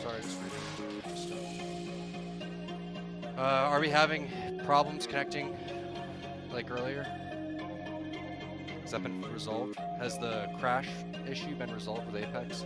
Sorry, just reading. Are we having problems connecting like earlier? Has that been resolved? Has the crash issue been resolved with Apex?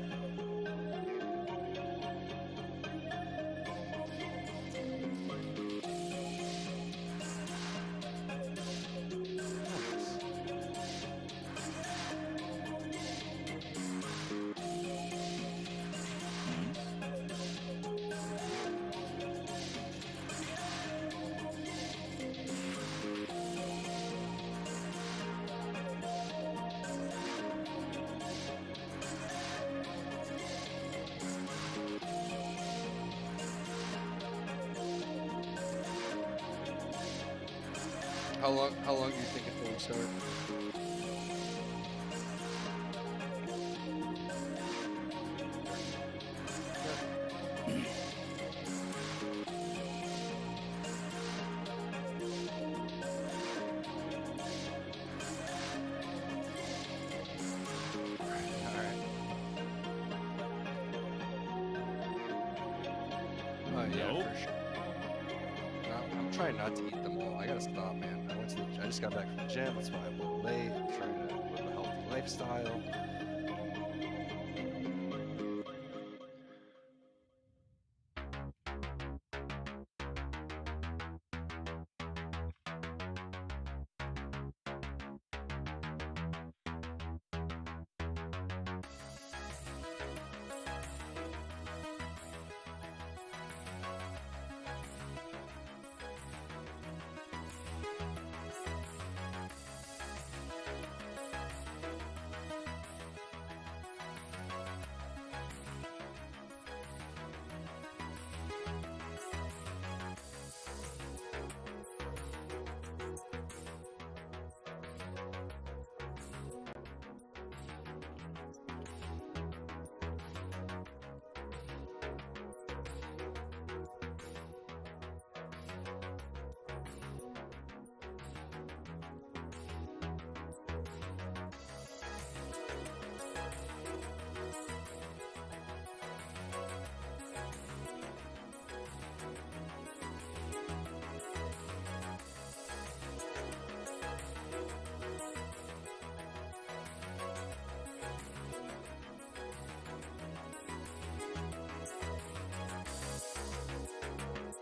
How long do you think it will start? Yeah, for sure. No, I'm trying not to eat them all. I gotta stop, man. I just got back from the gym. That's why I'm a little late. I'm trying to live a healthy lifestyle.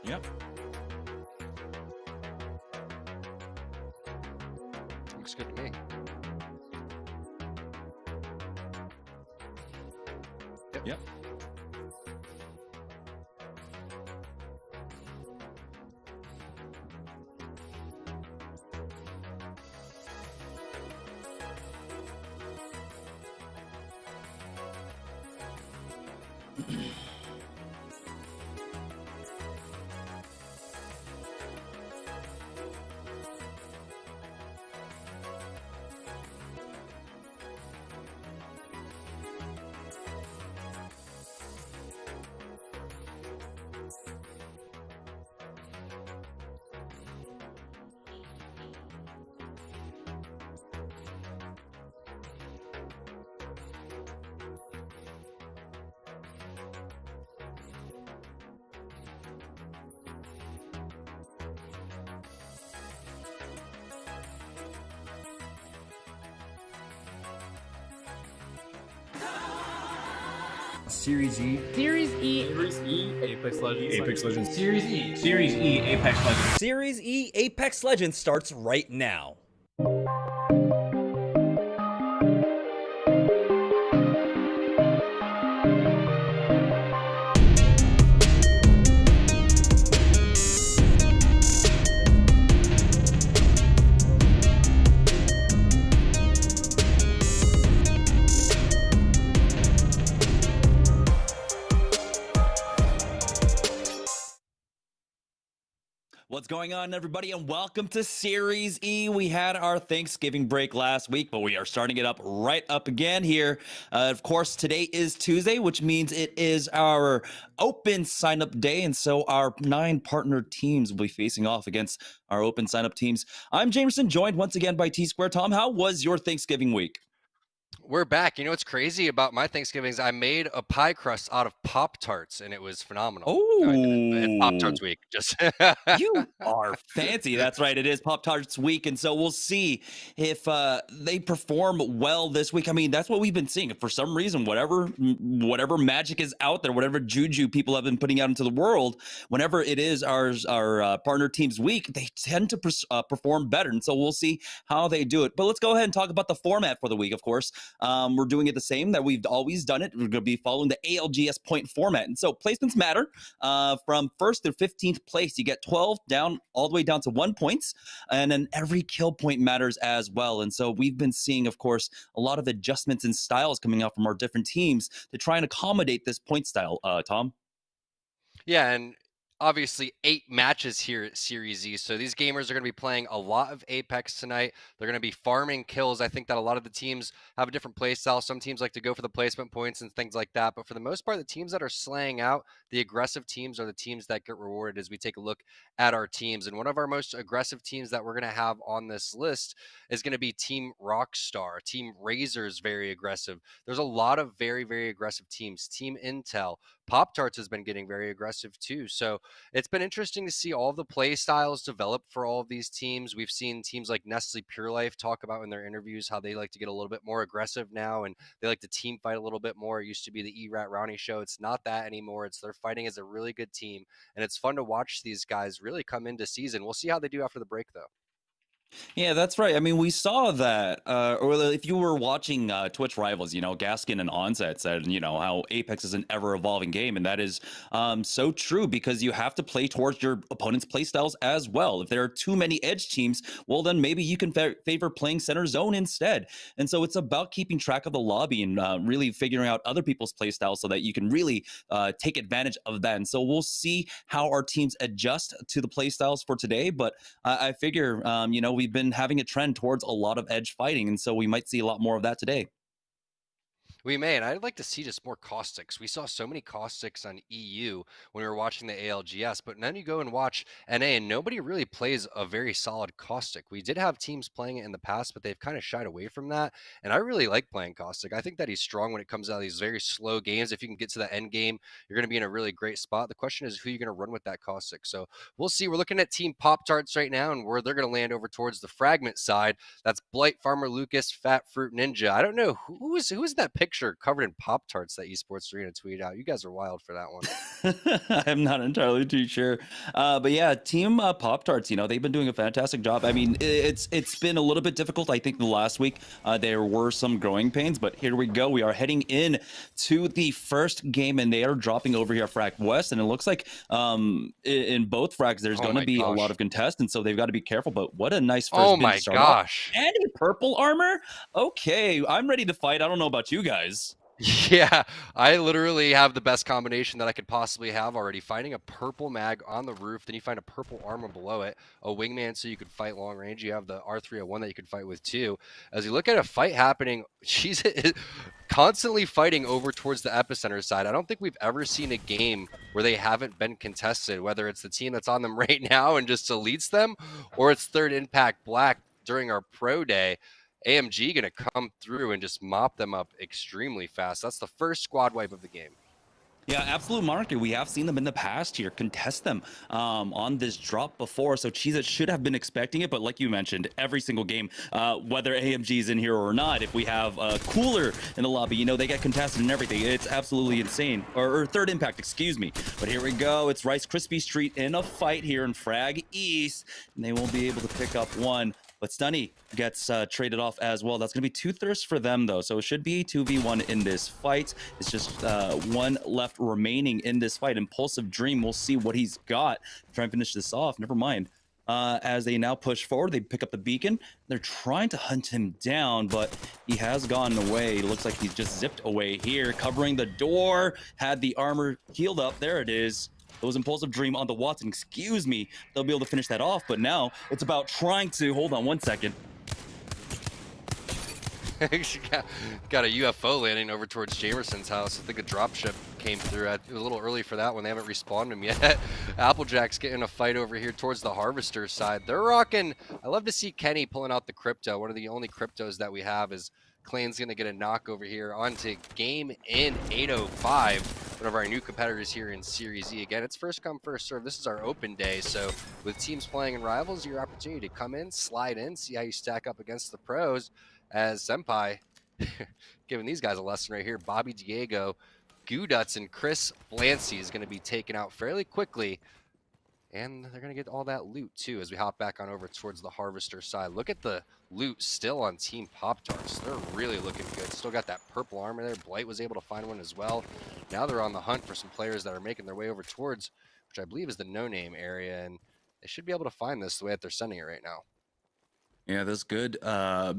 Yep. Looks good to me. Yep. Series E. Series E. Series E. Apex Legends. Apex Legends. Series E. Series E. Apex Legends. Series E Apex Legends starts right now. What's going on, everybody, and welcome to Series E. We had our Thanksgiving break last week, but we are starting it up right up again here. Of course, today is Tuesday, which means it is our open sign-up day, and so our 9 partner teams will be facing off against our open sign-up teams. I'm Jamerson, joined once again by T-Square. Tom, how was your Thanksgiving week? We're back. You know what's crazy about my Thanksgivings? I made a pie crust out of Pop-Tarts, and it was phenomenal. Oh, it's Pop-Tarts week. Just you are fancy. That's right. It is Pop-Tarts week, and so we'll see if they perform well this week. I mean, that's what we've been seeing. For some reason, whatever magic is out there, whatever juju people have been putting out into the world, whenever it is our partner team's week, they tend to perform better, and so we'll see how they do it. But let's go ahead and talk about the format for the week, of course. We're doing it the same that we've always done it. We're going to be following the ALGS point format. And so placements matter. From 1st to 15th place, you get 12 down, all the way down to 1 points. And then every kill point matters as well. And so we've been seeing, of course, a lot of adjustments in styles coming out from our different teams to try and accommodate this point style, Tom. Yeah, and obviously 8 matches here at Series E. So these gamers are going to be playing a lot of Apex tonight. They're going to be farming kills. I think that a lot of the teams have a different play style. Some teams like to go for the placement points and things like that. But for the most part, the teams that are slaying out, the aggressive teams are the teams that get rewarded as we take a look at our teams. And one of our most aggressive teams that we're going to have on this list is going to be Team Rockstar. Team Razor's very aggressive. There's a lot of very, very aggressive teams. Team Intel. Pop-Tarts has been getting very aggressive too. So it's been interesting to see all of the play styles develop for all of these teams. We've seen teams like Nestle Pure Life talk about in their interviews how they like to get a little bit more aggressive now and they like to team fight a little bit more. It used to be the E-Rat Rowney show. It's not that anymore. They're fighting as a really good team, and it's fun to watch these guys really come into season. We'll see how they do after the break, though. Yeah, that's right. I mean, we saw that, or if you were watching Twitch Rivals, Gaskin and Onset said, how Apex is an ever-evolving game, and that is so true because you have to play towards your opponent's playstyles as well. If there are too many edge teams, well, then maybe you can favor playing center zone instead. And so it's about keeping track of the lobby and really figuring out other people's playstyles so that you can really take advantage of that. And so we'll see how our teams adjust to the playstyles for today, but I figure, we've been having a trend towards a lot of edge fighting, and so we might see a lot more of that today. We may, and I'd like to see just more caustics. We saw so many caustics on EU when we were watching the ALGS, but then you go and watch NA, and nobody really plays a very solid caustic. We did have teams playing it in the past, but they've kind of shied away from that, and I really like playing caustic. I think that he's strong when it comes out of these very slow games. If you can get to the end game, you're going to be in a really great spot. The question is who you're going to run with that caustic. So we'll see. We're looking at Team Pop-Tarts right now, and where they're going to land over towards the fragment side. That's Blight, Farmer Lucas, Fat Fruit Ninja. I don't know who is that picture covered in Pop-Tarts that esports are going to tweet out. You guys are wild for that one. I'm not entirely too sure. But yeah, Team Pop-Tarts, they've been doing a fantastic job. I mean, it's been a little bit difficult. I think the last week there were some growing pains, but here we go. We are heading in to the first game, and they are dropping over here at Frag West, and it looks like in both frags there's going to be a lot of contestants, so they've got to be careful. But what a nice first my start gosh. And a purple armor? Okay, I'm ready to fight. I don't know about you guys. Yeah, I literally have the best combination that I could possibly have already. Finding a purple mag on the roof, then you find a purple armor below it, a wingman so you could fight long range. You have the R301 that you could fight with too. As you look at a fight happening, she's constantly fighting over towards the epicenter side. I don't think we've ever seen a game where they haven't been contested, whether it's the team that's on them right now and just deletes them, or it's Third Impact Black during our pro day. AMG going to come through and just mop them up extremely fast. That's the first squad wipe of the game. Yeah, Absolute Monarchy. We have seen them in the past here contest them on this drop before. So Cheez-It should have been expecting it. But like you mentioned, every single game, whether AMG is in here or not, if we have a cooler in the lobby, you know, they get contested and everything. It's absolutely insane. Or Third Impact, excuse me. But here we go. It's Rice Krispie Street in a fight here in Frag East. And they won't be able to pick up one. But Stunny gets traded off as well. That's going to be 2 thirsts for them, though. So it should be 2v1 in this fight. It's just one left remaining in this fight. Impulsive Dream, we'll see what he's got to try and finish this off. Never mind. As they now push forward, they pick up the beacon. They're trying to hunt him down, but he has gone away. It looks like he's just zipped away here, covering the door. Had the armor healed up. There it is. It was Impulsive Dream on the Watson, excuse me. They'll be able to finish that off, but now it's about trying to, hold on one second. got a UFO landing over towards Jamerson's house. I think a dropship came through. It was a little early for that one. They haven't respawned him yet. Applejack's getting a fight over here towards the Harvester side. They're rocking. I love to see Kenny pulling out the crypto. One of the only cryptos that we have is Clayton's going to get a knock over here onto game in 805. One of our new competitors here in Series E. Again, it's first come, first serve. This is our open day. So with teams playing in Rivals, your opportunity to come in, slide in, see how you stack up against the pros. As Senpai giving these guys a lesson right here. Bobby Diego, Guduts, and Chris Blancy is going to be taken out fairly quickly. And they're going to get all that loot, too, as we hop back on over towards the Harvester side. Look at the loot still on Team Pop-Tarts. They're really looking good. Still got that purple armor there. Blight was able to find one as well. Now they're on the hunt for some players that are making their way over towards, which I believe is the no-name area. And they should be able to find this the way that they're sending it right now. Yeah, this could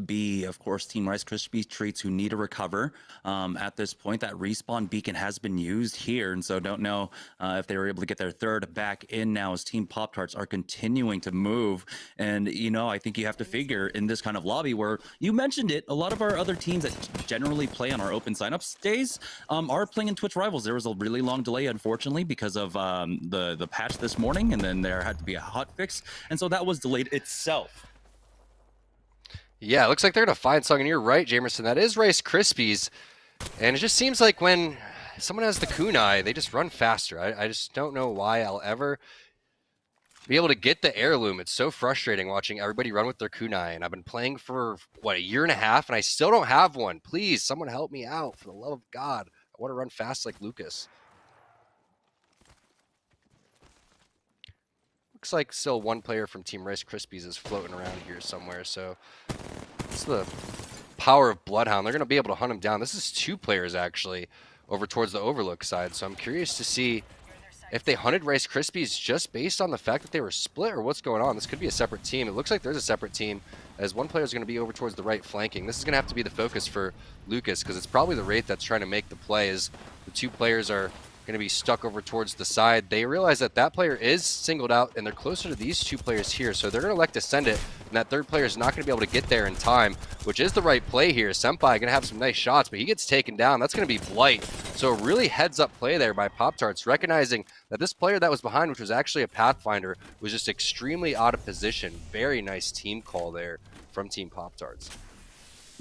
be, of course, Team Rice Krispie Treats who need to recover. At this point, that respawn beacon has been used here, and so don't know if they were able to get their third back in now as Team Pop-Tarts are continuing to move. And, you know, I think you have to figure in this kind of lobby where, you mentioned it, a lot of our other teams that generally play on our open signups days are playing in Twitch Rivals. There was a really long delay, unfortunately, because of the patch this morning, and then there had to be a hotfix, and so that was delayed itself. Yeah, it looks like they're going to find something. And you're right, Jamerson. That is Rice Krispies. And it just seems like when someone has the kunai, they just run faster. I just don't know why I'll ever be able to get the heirloom. It's so frustrating watching everybody run with their kunai. And I've been playing for, what, a year and a half, and I still don't have one. Please, someone help me out. For the love of God. I want to run fast like Lucas. Looks like still one player from Team Rice Krispies is floating around here somewhere. So it's the power of Bloodhound. They're going to be able to hunt him down. This is 2 players, actually, over towards the Overlook side. So I'm curious to see if they hunted Rice Krispies just based on the fact that they were split or what's going on. This could be a separate team. It looks like there's a separate team as one player is going to be over towards the right flanking. This is going to have to be the focus for Lucas because it's probably the Wraith that's trying to make the play as the 2 players are going to be stuck over towards the side. They realize that that player is singled out and they're closer to these 2 players here, so they're going to elect to send it, and that third player is not going to be able to get there in time, which is the right play here. Senpai going to have some nice shots, but he gets taken down. That's going to be Blight. So a really heads-up play there by Pop-Tarts, recognizing that this player that was behind, which was actually a Pathfinder, was just extremely out of position. Very nice team call there from Team Pop-Tarts.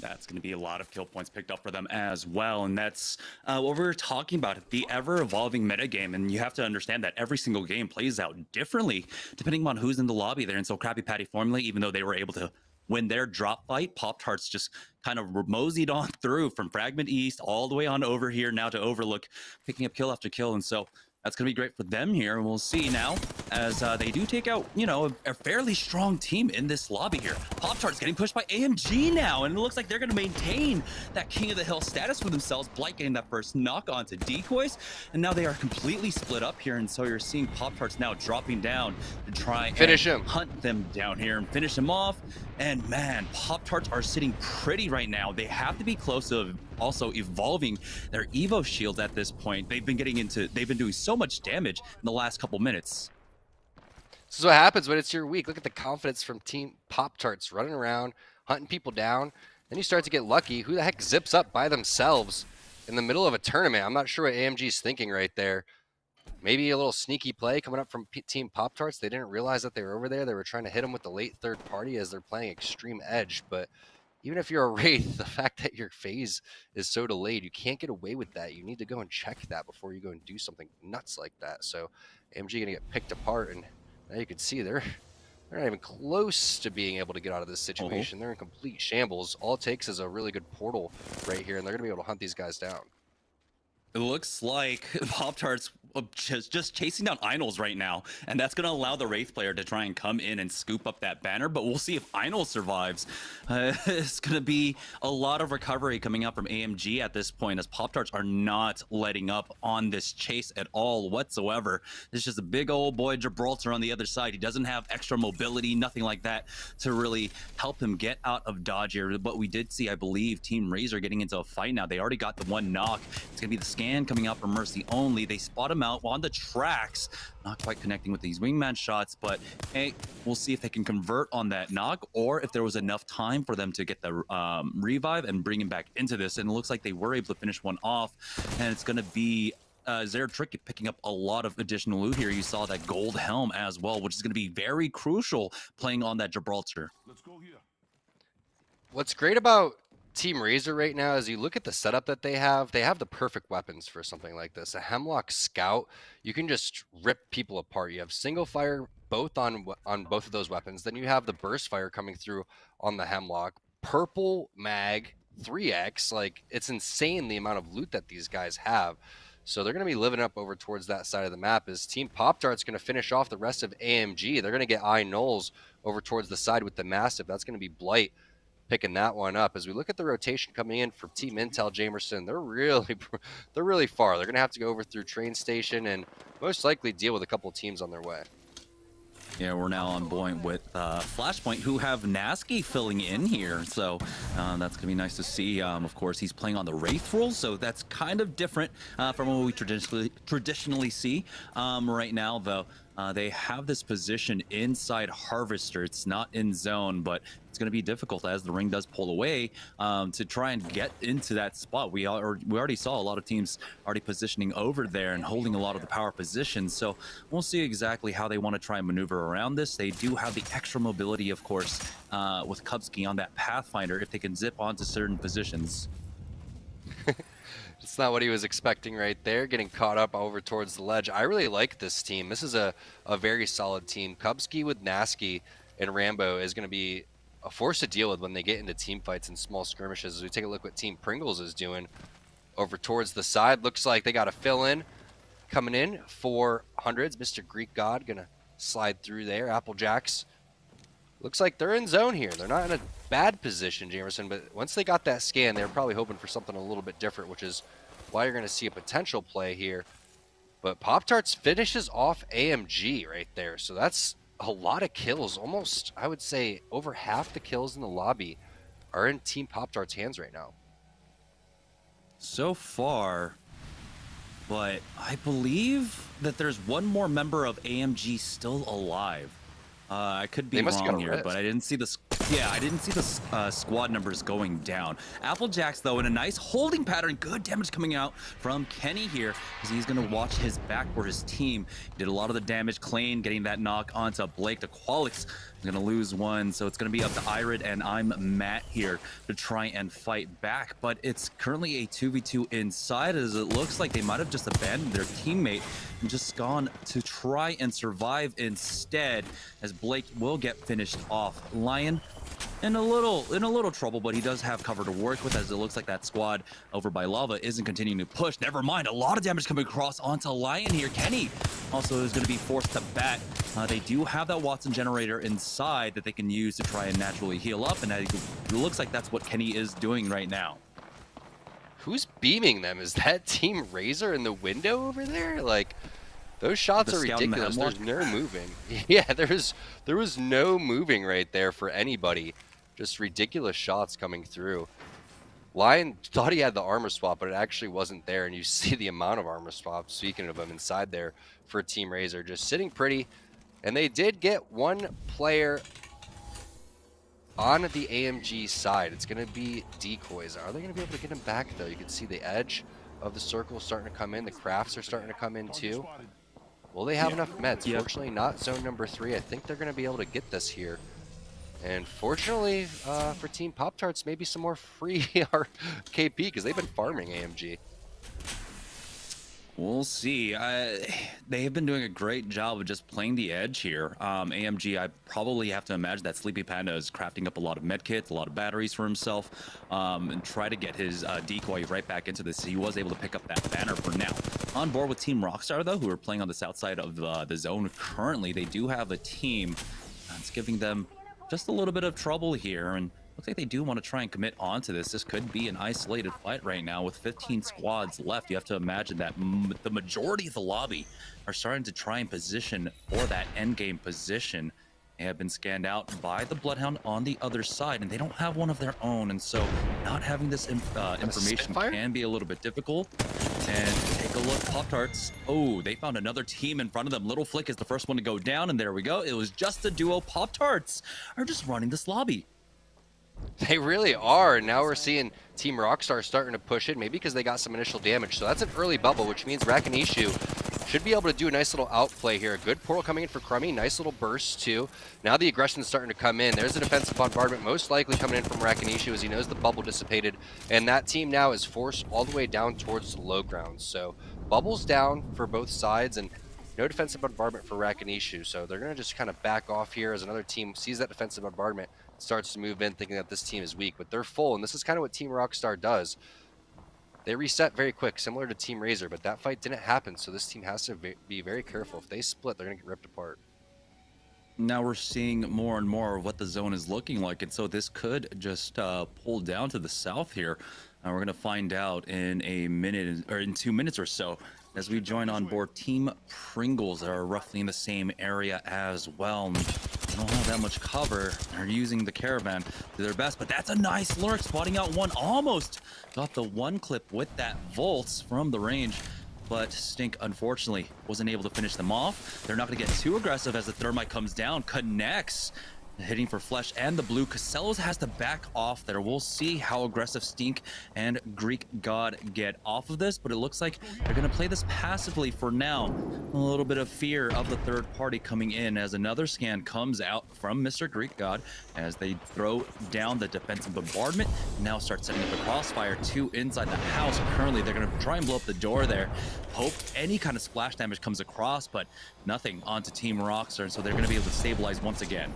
That's going to be a lot of kill points picked up for them as well. And that's what we were talking about, the ever-evolving metagame. And you have to understand that every single game plays out differently depending on who's in the lobby there. And so Krabby Patty formula, even though they were able to win their drop fight, Pop-Tarts just kind of moseyed on through from Fragment East all the way on over here now to Overlook, picking up kill after kill. And so that's going to be great for them here. And we'll see now as they do take out, you know, a fairly strong team in this lobby here. Pop-Tarts getting pushed by AMG now. And it looks like they're going to maintain that King of the Hill status for themselves. Blight getting that first knock onto decoys. And now they are completely split up here. And so you're seeing Pop-Tarts now dropping down to try and finish him, hunt them down here and finish them off. And man, Pop-Tarts are sitting pretty right now. They have to be close to also evolving their Evo shields at this point. They've been doing so much damage in the last couple minutes. This is what happens when it's your week. Look at the confidence from Team Pop-Tarts running around, hunting people down. Then you start to get lucky. Who the heck zips up by themselves in the middle of a tournament? I'm not sure what AMG is thinking right there. Maybe a little sneaky play coming up from Team Pop-Tarts. They didn't realize that they were over there. They were trying to hit them with the late third party as they're playing Extreme Edge. But even if you're a Wraith, the fact that your phase is so delayed, you can't get away with that. You need to go and check that before you go and do something nuts like that. So AMG gonna get picked apart, and now you can see they're not even close to being able to get out of this situation. They're in complete shambles. All it takes is a really good portal right here, and they're gonna be able to hunt these guys down. It looks like Pop-Tart's just chasing down Einol's right now, and that's going to allow the Wraith player to try and come in and scoop up that banner, but we'll see if Einol survives. It's going to be a lot of recovery coming out from AMG at this point, as Pop-Tarts are not letting up on this chase at all whatsoever. There's just a big old boy Gibraltar on the other side. He doesn't have extra mobility, nothing like that to really help him get out of dodge here. But we did see, I believe, Team Razor getting into a fight now. They already got the one knock. It's going to be the scan coming out from Mercy only. They spot him out on the tracks, not quite connecting with these wingman shots, but hey, we'll see if they can convert on that knock, or if there was enough time for them to get the revive and bring him back into this. And it looks like they were able to finish one off, and it's going to be Zeratrick picking up a lot of additional loot here. You saw that gold helm as well, which is going to be very crucial playing on that Gibraltar. Let's go here. What's great about Team Razor right now is you look at the setup that they have the perfect weapons for something like this. A Hemlock Scout, you can just rip people apart. You have single fire both on both of those weapons. Then you have the burst fire coming through on the Hemlock. Purple mag 3x, like it's insane the amount of loot that these guys have. So they're going to be living up over towards that side of the map. As Team Pop-Tart's going to finish off the rest of AMG. They're going to get Knowles over towards the side with the Mastiff. That's going to be Blight picking that one up. As we look at the rotation coming in for Team Intel Jamerson, they're really far. They're going to have to go over through train station and most likely deal with a couple of teams on their way. Yeah, we're now on point with Flashpoint, who have Nasky filling in here. So that's going to be nice to see. Of course, he's playing on the Wraith role, so that's kind of different from what we traditionally see. Right now, though, they have this position inside Harvester. It's not in zone, but it's going to be difficult as the ring does pull away to try and get into that spot. We already saw a lot of teams already positioning over there and holding a lot of the power positions. So we'll see exactly how they want to try and maneuver around this. They do have the extra mobility, of course, with Kubsky on that Pathfinder if they can zip onto certain positions. It's not what he was expecting right there, getting caught up over towards the ledge. I really like this team. This is a very solid team. Kubsky with Nasky and Rambo is going to be a force to deal with when they get into team fights and small skirmishes. As we take a look what Team Pringles is doing over towards the side. Looks like they got a fill in coming in for hundreds. Mr. Greek God going to slide through there. Applejacks. Looks like they're in zone here. They're not in a bad position, Jamerson, but once they got that scan, they were probably hoping for something a little bit different, which is why you're going to see a potential play here. But Pop-Tarts finishes off AMG right there. So that's a lot of kills. Almost, I would say, over half the kills in the lobby are in Team Pop-Tarts' hands right now. So far, but I believe that there's one more member of AMG still alive. I could be wrong here, but I didn't see the squad numbers going down. Applejacks, though, in a nice holding pattern. Good damage coming out from Kenny here, as he's going to watch his back for his team. He did a lot of the damage. Klain getting that knock onto Blake. The Qualix is going to lose one, so it's going to be up to Irid and I'm Matt here to try and fight back. But it's currently a 2v2 inside, as it looks like they might have just abandoned their teammate and just gone to try and survive instead, as Blake will get finished off. Lion in a little trouble, but he does have cover to work with, as it looks like that squad over by Lava isn't continuing to push. Never mind, a lot of damage coming across onto Lion here. Kenny also is going to be forced to bat. They do have that Watson generator inside that they can use to try and naturally heal up, and it looks like that's what Kenny is doing right now. Who's beaming them? Is that Team Razor in the window over there? Like, those shots are ridiculous. There's no moving. Yeah, there was no moving right there for anybody. Just ridiculous shots coming through. Lion thought he had the armor swap, but it actually wasn't there. And you see the amount of armor swaps, speaking of them, inside there for Team Razor. Just sitting pretty. And they did get one player on the AMG side. It's going to be decoys. Are they going to be able to get him back, though? You can see the edge of the circle starting to come in. The crafts are starting to come in, too. Will they have enough meds? Fortunately, not zone number 3. I think they're going to be able to get this here. And fortunately for Team Pop-Tarts, maybe some more free KP because they've been farming AMG. We'll see. They have been doing a great job of just playing the edge here. AMG, I probably have to imagine that Sleepy Panda is crafting up a lot of med kits, a lot of batteries for himself, and try to get his decoy right back into this. He was able to pick up that banner for now. On board with Team Rockstar, though, who are playing on the south side of the zone currently, they do have a team that's giving them just a little bit of trouble here, and looks like they do want to try and commit onto this. This could be an isolated fight right now with 15 squads left. You have to imagine that the majority of the lobby are starting to try and position for that end game position. They have been scanned out by the Bloodhound on the other side, and they don't have one of their own, and so not having this information can be a little bit difficult. And take a look, Pop-Tarts. Oh, they found another team in front of them. Little Flick is the first one to go down, and there we go. It was just a duo. Pop-Tarts are just running this lobby. They really are. Now we're seeing Team Rockstar starting to push it, maybe because they got some initial damage. So that's an early bubble, which means Rakinishu should be able to do a nice little outplay here. A good portal coming in for Crummy. Nice little burst, too. Now the aggression's starting to come in. There's a defensive bombardment, most likely coming in from Rakinishu as he knows the bubble dissipated. And that team now is forced all the way down towards the low ground. So bubbles down for both sides, and no defensive bombardment for Rakinishu. So they're going to just kind of back off here as another team sees that defensive bombardment, starts to move in thinking that this team is weak, but they're full, and this is kind of what Team Rockstar does. They reset very quick, similar to Team Razor, but that fight didn't happen, so this team has to be very careful. If they split, they're going to get ripped apart. Now we're seeing more and more of what the zone is looking like, and so this could just pull down to the south here. We're going to find out in a minute, or in 2 minutes or so, as we join on board Team Pringles that are roughly in the same area as well. They don't have that much cover. They're using the caravan to their best, but that's a nice lurk, spotting out one. Almost got the one clip with that Volts from the range, but Stink, unfortunately, wasn't able to finish them off. They're not going to get too aggressive as the thermite comes down, connects, hitting for Flesh and the blue. Casellas has to back off there. We'll see how aggressive Stink and Greek God get off of this, but it looks like they're going to play this passively for now. A little bit of fear of the third party coming in as another scan comes out from Mr. Greek God as they throw down the defensive bombardment. Now start setting up the crossfire to inside the house. Currently, they're going to try and blow up the door there. Hope any kind of splash damage comes across, but nothing onto Team Rockstar, and so they're going to be able to stabilize once again.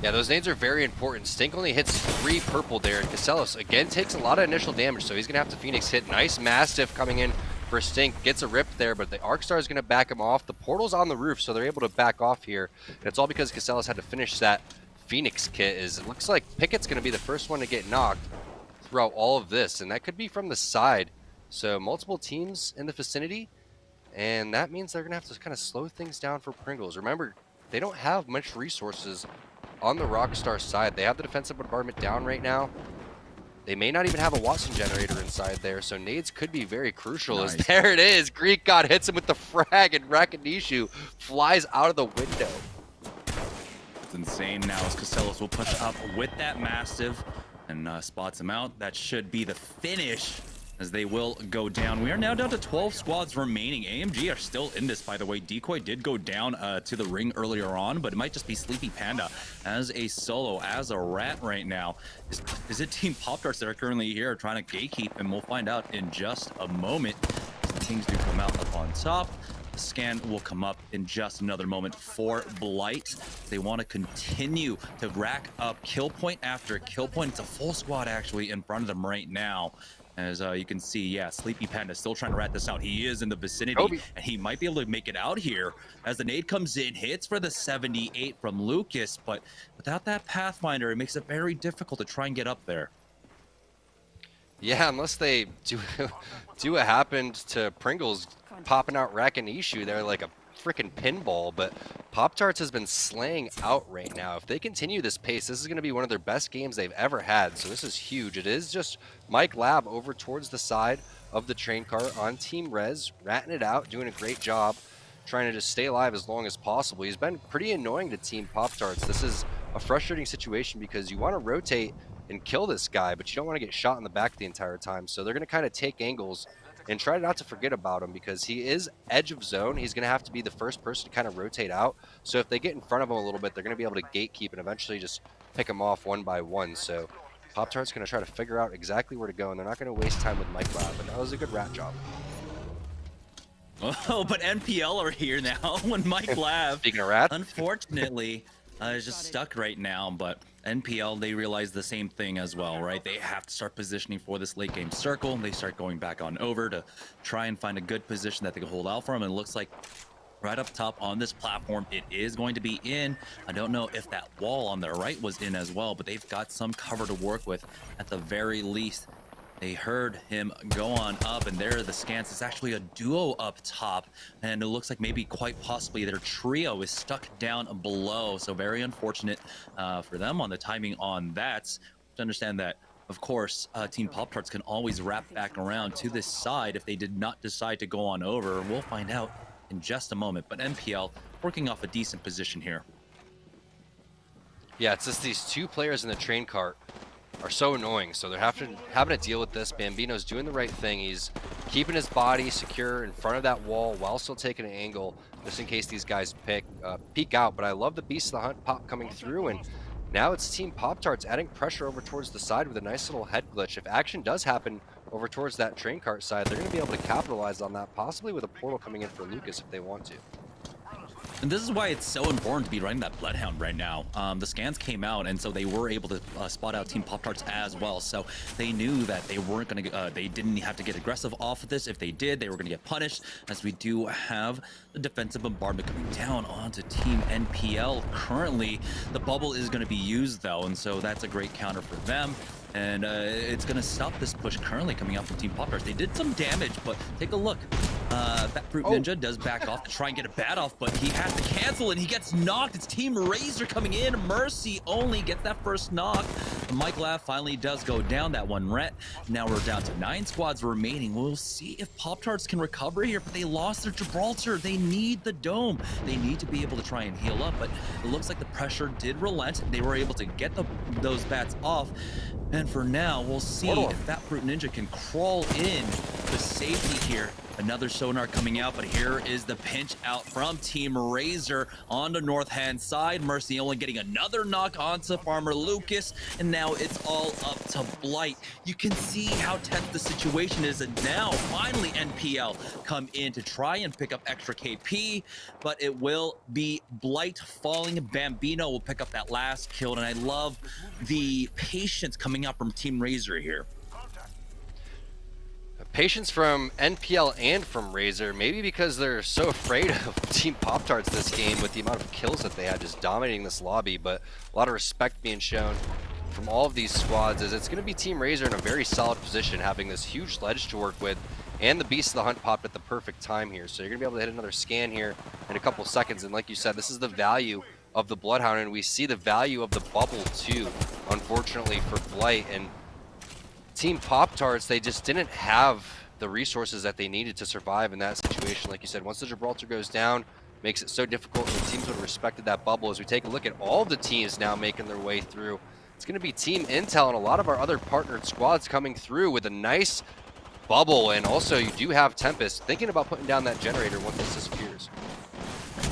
Yeah, those nades are very important. Stink only hits 3 purple there, and Casellas again takes a lot of initial damage, so he's going to have to Phoenix hit. Nice Mastiff coming in for Stink. Gets a rip there, but the Arcstar is going to back him off. The portal's on the roof, so they're able to back off here. And it's all because Casellas had to finish that Phoenix kit. It looks like Pickett's going to be the first one to get knocked throughout all of this, and that could be from the side. So multiple teams in the vicinity, and that means they're going to have to kind of slow things down for Pringles. Remember, they don't have much resources on the Rockstar side. They have the defensive bombardment down right now. They may not even have a Watson generator inside there, so nades could be very crucial. Nice. As there it is. Greek God hits him with the frag, and Rakinishu flies out of the window. It's insane now as Casellas will push up with that Mastiff and spots him out. That should be the finish as they will go down. We are now down to 12 squads remaining. AMG are still in this, by the way. Decoy did go down to the ring earlier on, but it might just be Sleepy Panda as a solo, as a rat right now. Is it Team Pop-Tarts that are currently here trying to gatekeep? And we'll find out in just a moment. Some things do come out up on top. The scan will come up in just another moment for Blight. They want to continue to rack up kill point after kill point. It's a full squad actually in front of them right now. As you can see, yeah, Sleepy Panda still trying to rat this out. He is in the vicinity, and he might be able to make it out here as the nade comes in, hits for the 78 from Lucas, but without that Pathfinder, it makes it very difficult to try and get up there. Yeah, unless they do what happened to Pringles popping out Rakinishu there like a freaking pinball, but Pop-Tarts has been slaying out right now. If they continue this pace, this is going to be one of their best games they've ever had, so this is huge. It is just Mike Lab over towards the side of the train car on Team Rez, ratting it out, doing a great job, trying to just stay alive as long as possible. He's been pretty annoying to Team Pop-Tarts. This is a frustrating situation because you want to rotate and kill this guy, but you don't want to get shot in the back the entire time, so they're going to kind of take angles and try not to forget about him because he is edge of zone. He's going to have to be the first person to kind of rotate out. So if they get in front of him a little bit, they're going to be able to gatekeep and eventually just pick him off one by one. So Pop-Tart's going to try to figure out exactly where to go, and they're not going to waste time with Mike Lab, but that was a good rat job. Oh, but NPL are here now when Mike Lab, Speaking of rats, unfortunately, is just stuck right now, but NPL, they realize the same thing as well, right? They have to start positioning for this late game circle. They start going back on over to try and find a good position that they can hold out for him. And it looks like right up top on this platform, it is going to be in. I don't know if that wall on their right was in as well, but they've got some cover to work with at the very least. They heard him go on up, and there are the scans. It's actually a duo up top, and it looks like maybe quite possibly their trio is stuck down below. So very unfortunate for them on the timing on that. To understand that, of course, Team Pop-Tarts can always wrap back around to this side if they did not decide to go on over. We'll find out in just a moment, but NPL working off a decent position here. yeah, it's just these two players in the train cart are so annoying. So they're having to deal with this. Bambino's doing the right thing. He's keeping his body secure in front of that wall while still taking an angle, just in case these guys peek out. But I love the Beast of the Hunt pop coming through, and now it's Team Pop-Tarts adding pressure over towards the side with a nice little head glitch. If action does happen over towards that train cart side, they're going to be able to capitalize on that, possibly with a portal coming in for Lucas if they want to. And this is why it's so important to be running that Bloodhound right now. The scans came out, and so they were able to spot out Team Pop-Tarts as well. So they knew that they weren't going to, they didn't have to get aggressive off of this. If they did, they were going to get punished, as we do have the defensive bombardment coming down onto Team NPL. Currently, the bubble is going to be used, though, and so that's a great counter for them. And it's going to stop this push currently coming out from Team Pop-Tarts. They did some damage, but take a look. That Fruit Ninja does back off to try and get a bat off, but he has to cancel and he gets knocked. It's Team Razor coming in. Mercy only gets that first knock. Mike Lav finally does go down that one ret. Now we're down to 9 squads remaining. We'll see if Pop-Tarts can recover here, but they lost their Gibraltar. They need the dome. They need to be able to try and heal up, but it looks like the pressure did relent. They were able to get those bats off. And for now, we'll see if that Fruit Ninja can crawl in to safety here. Another sonar coming out, but here is the pinch out from Team Razor on the north-hand side. Mercy only getting another knock onto Farmer Lucas, and now it's all up to Blight. You can see how tense the situation is, and now finally NPL come in to try and pick up extra KP, but it will be Blight falling. Bambino will pick up that last kill, and I love the patience coming out from Team Razor here. Patience from NPL and from Razor, maybe because they're so afraid of Team Pop-Tarts this game with the amount of kills that they had just dominating this lobby, but a lot of respect being shown from all of these squads as it's going to be Team Razor in a very solid position, having this huge ledge to work with, and the Beast of the Hunt popped at the perfect time here. So you're going to be able to hit another scan here in a couple seconds, and like you said, this is the value of the Bloodhound, and we see the value of the bubble too, unfortunately for Blight. And Team Pop-Tarts, they just didn't have the resources that they needed to survive in that situation. Like you said, once the Gibraltar goes down, makes it so difficult, and the teams would have respected that bubble. As we take a look at all the teams now making their way through, it's going to be Team Intel and a lot of our other partnered squads coming through with a nice bubble. And also, you do have Tempest thinking about putting down that generator once this disappears.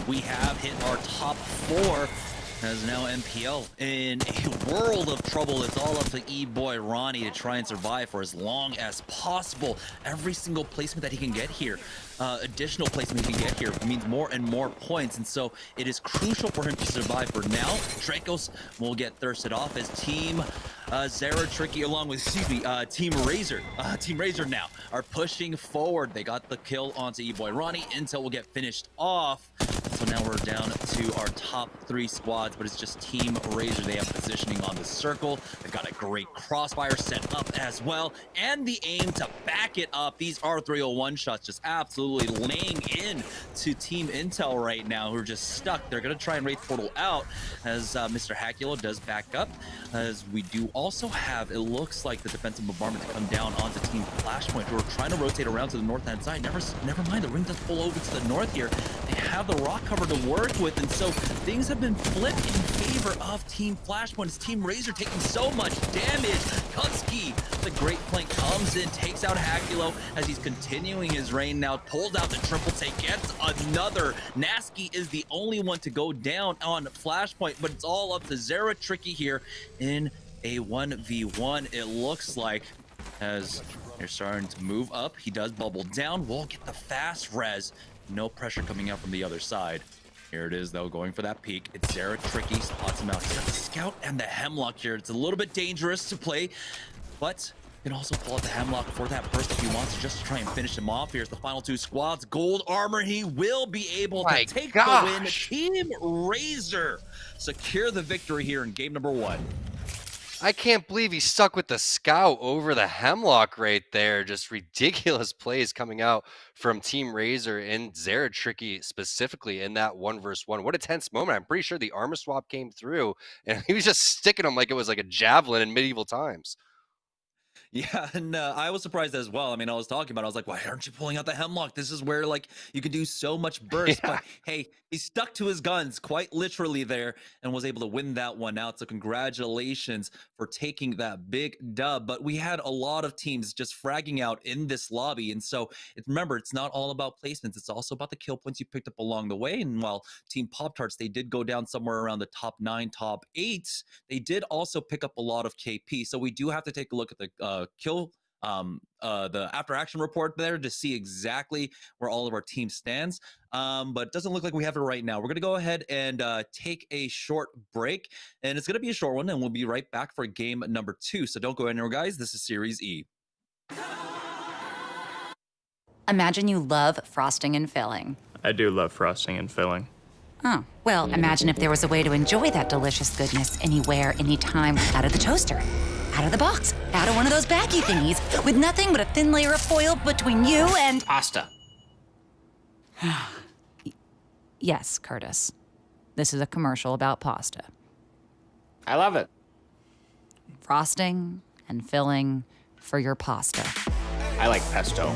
We have hit our top 4. As now NPL in a world of trouble. It's all up to E-Boy Ronnie to try and survive for as long as possible. Every single placement that he can get here, additional placement he can get here, means more and more points, and so it is crucial for him to survive. For now, Dracos will get thirsted off as Team Zara Tricky along with, Team Razor. Team Razor now are pushing forward. They got the kill onto E-Boy Ronnie. Intel will get finished off. So now we're down to our top 3 squads, but it's just Team Razor. They have positioning on the circle. They've got a great crossfire set up as well, and the aim to back it up. These R301 shots just absolutely laying in to Team Intel right now, who are just stuck. They're going to try and Wraith Portal out as Mr. Hackula does back up. As we do also have, it looks like the defensive bombardment to come down onto Team Flashpoint, who are trying to rotate around to the north-hand side. Never mind, the ring does pull over to the north here. They have the rock cover to work with, and so things have been flipped in favor of Team Flashpoint. It's Team Razor taking so much damage. Kutsky, the great flank comes comes in, takes out Hakulo as he's continuing his reign now, pulls out the triple take, gets another. Nasky is the only one to go down on Flashpoint, but it's all up to Zera Tricky here in a 1v1, it looks like, as they're starting to move up. He does bubble down. We'll get the fast res. No pressure coming out from the other side. Here it is, though, going for that peek. It's Zera Tricky, spots him out. He's got the Scout and the Hemlock here. It's a little bit dangerous to play, but you can also pull out the Hemlock for that burst if he wants to, just to try and finish him off. Here's the final two squads. Gold armor, he will be able to take the win. Team Razor secure the victory here in game number 1. I can't believe he stuck with the Scout over the Hemlock right there. Just ridiculous plays coming out from Team Razor and Zera Tricky specifically in that 1v1. What a tense moment. I'm pretty sure the armor swap came through and he was just sticking him like it was like a javelin in medieval times. Yeah, and I was surprised as well. I mean, I was talking about it. I was like, why aren't you pulling out the Hemlock? This is where, like, you can do so much burst. Yeah. But, hey, he stuck to his guns quite literally there and was able to win that one out. So congratulations for taking that big dub. But we had a lot of teams just fragging out in this lobby. And so, remember, it's not all about placements. It's also about the kill points you picked up along the way. And while Team Pop-Tarts, they did go down somewhere around the top 9, top 8, they did also pick up a lot of KP. So we do have to take a look at the the after action report there to see exactly where all of our team stands, but it doesn't look like we have it right now. We're gonna go ahead and take a short break, and it's gonna be a short one, and we'll be right back for game number 2. So don't go anywhere, guys. This is Series E. Imagine you love frosting and filling. I do love frosting and filling. Oh, well, imagine if there was a way to enjoy that delicious goodness anywhere, anytime, out of the toaster, out of the box, out of one of those baggy thingies, with nothing but a thin layer of foil between you and... Pasta. Yes, Curtis. This is a commercial about pasta. I love it. Frosting and filling for your pasta. I like pesto.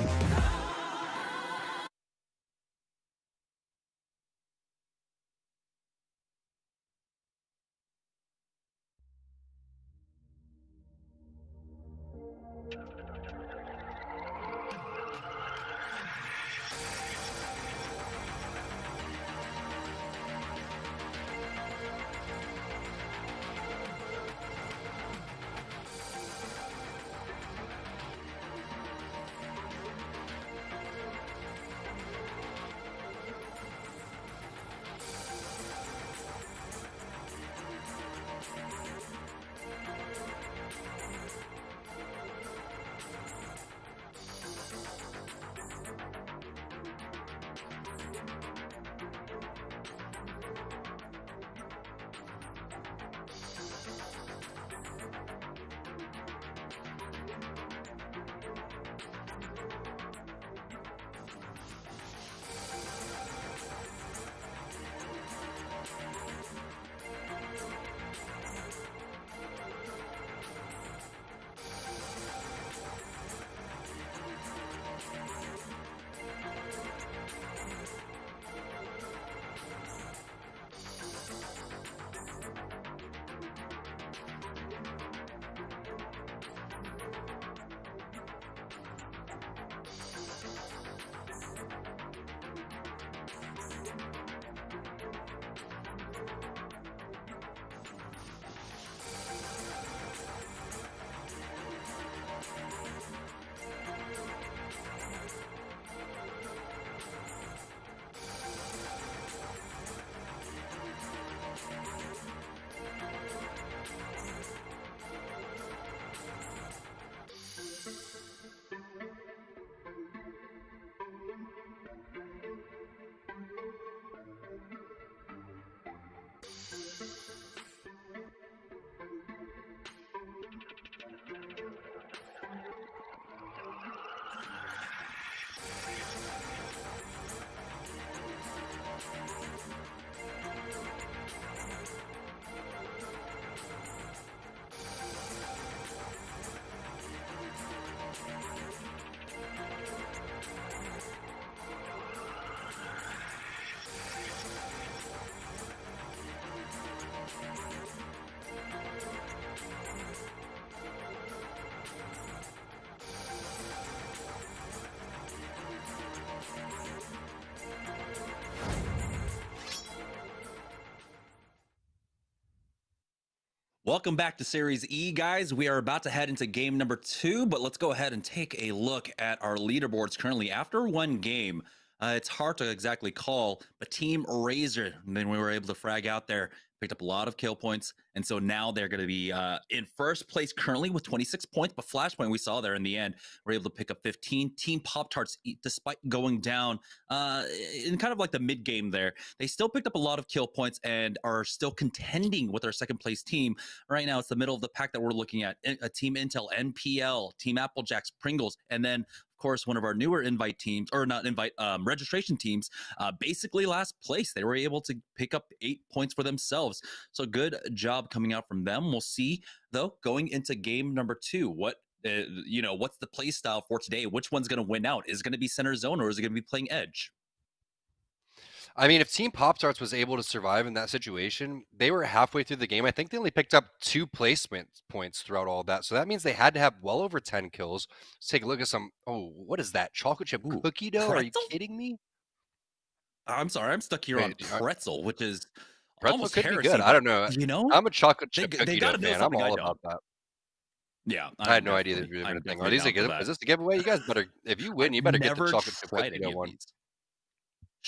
Welcome back to Series E, guys. We are about to head into game number 2, but let's go ahead and take a look at our leaderboards currently. After one game, it's hard to exactly call, but Team Razor, and then we were able to frag out there, picked up a lot of kill points, and so now they're going to be in first place currently with 26 points, but Flashpoint we saw there in the end, we're able to pick up 15. Team Pop-Tarts, despite going down in kind of like the mid-game there, they still picked up a lot of kill points and are still contending with our second place team. Right now, it's the middle of the pack that we're looking at. Team Intel, NPL, Team Applejacks, Pringles, and then of course, one of our newer invite teams, or not invite, registration teams, basically last place. They were able to pick up 8 points for themselves. So good job coming out from them. We'll see, though, going into game number 2, what what's the play style for today? Which one's going to win out? Is it going to be center zone or is it going to be playing edge? I mean, if Team Pop-Tarts was able to survive in that situation, they were halfway through the game. I think they only picked up 2 placement points throughout all of that. So that means they had to have well over 10 kills. Let's take a look at some. Oh, what is that? Chocolate chip cookie dough? Are you kidding me? I'm sorry. I'm stuck here on pretzel, which is pretzel almost could heresy, be good. I don't know. You know, I'm a chocolate chip cookie dough fan. I'm all about that. Yeah, I had no idea that you were doing anything. Are these is this a giveaway? You guys better, if you win, you better get the chocolate chip cookie dough one.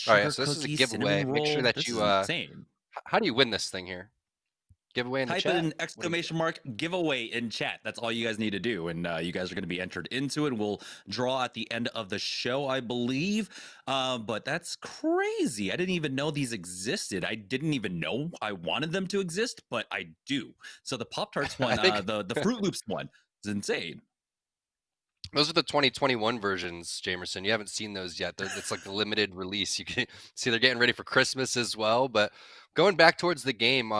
All right, so this is a giveaway. Make sure that you how do you win this thing here? Giveaway in the chat. Type in exclamation mark giveaway in chat. That's all you guys need to do, and you guys are going to be entered into it. We'll draw at the end of the show, I believe. But that's crazy. I didn't even know these existed. I didn't even know I wanted them to exist, but I do. So the Pop-Tarts one, the Fruit Loops one, is insane. Those are the 2021 versions, Jamerson. You haven't seen those yet. It's like the limited release. You can see they're getting ready for Christmas as well. But going back towards the game,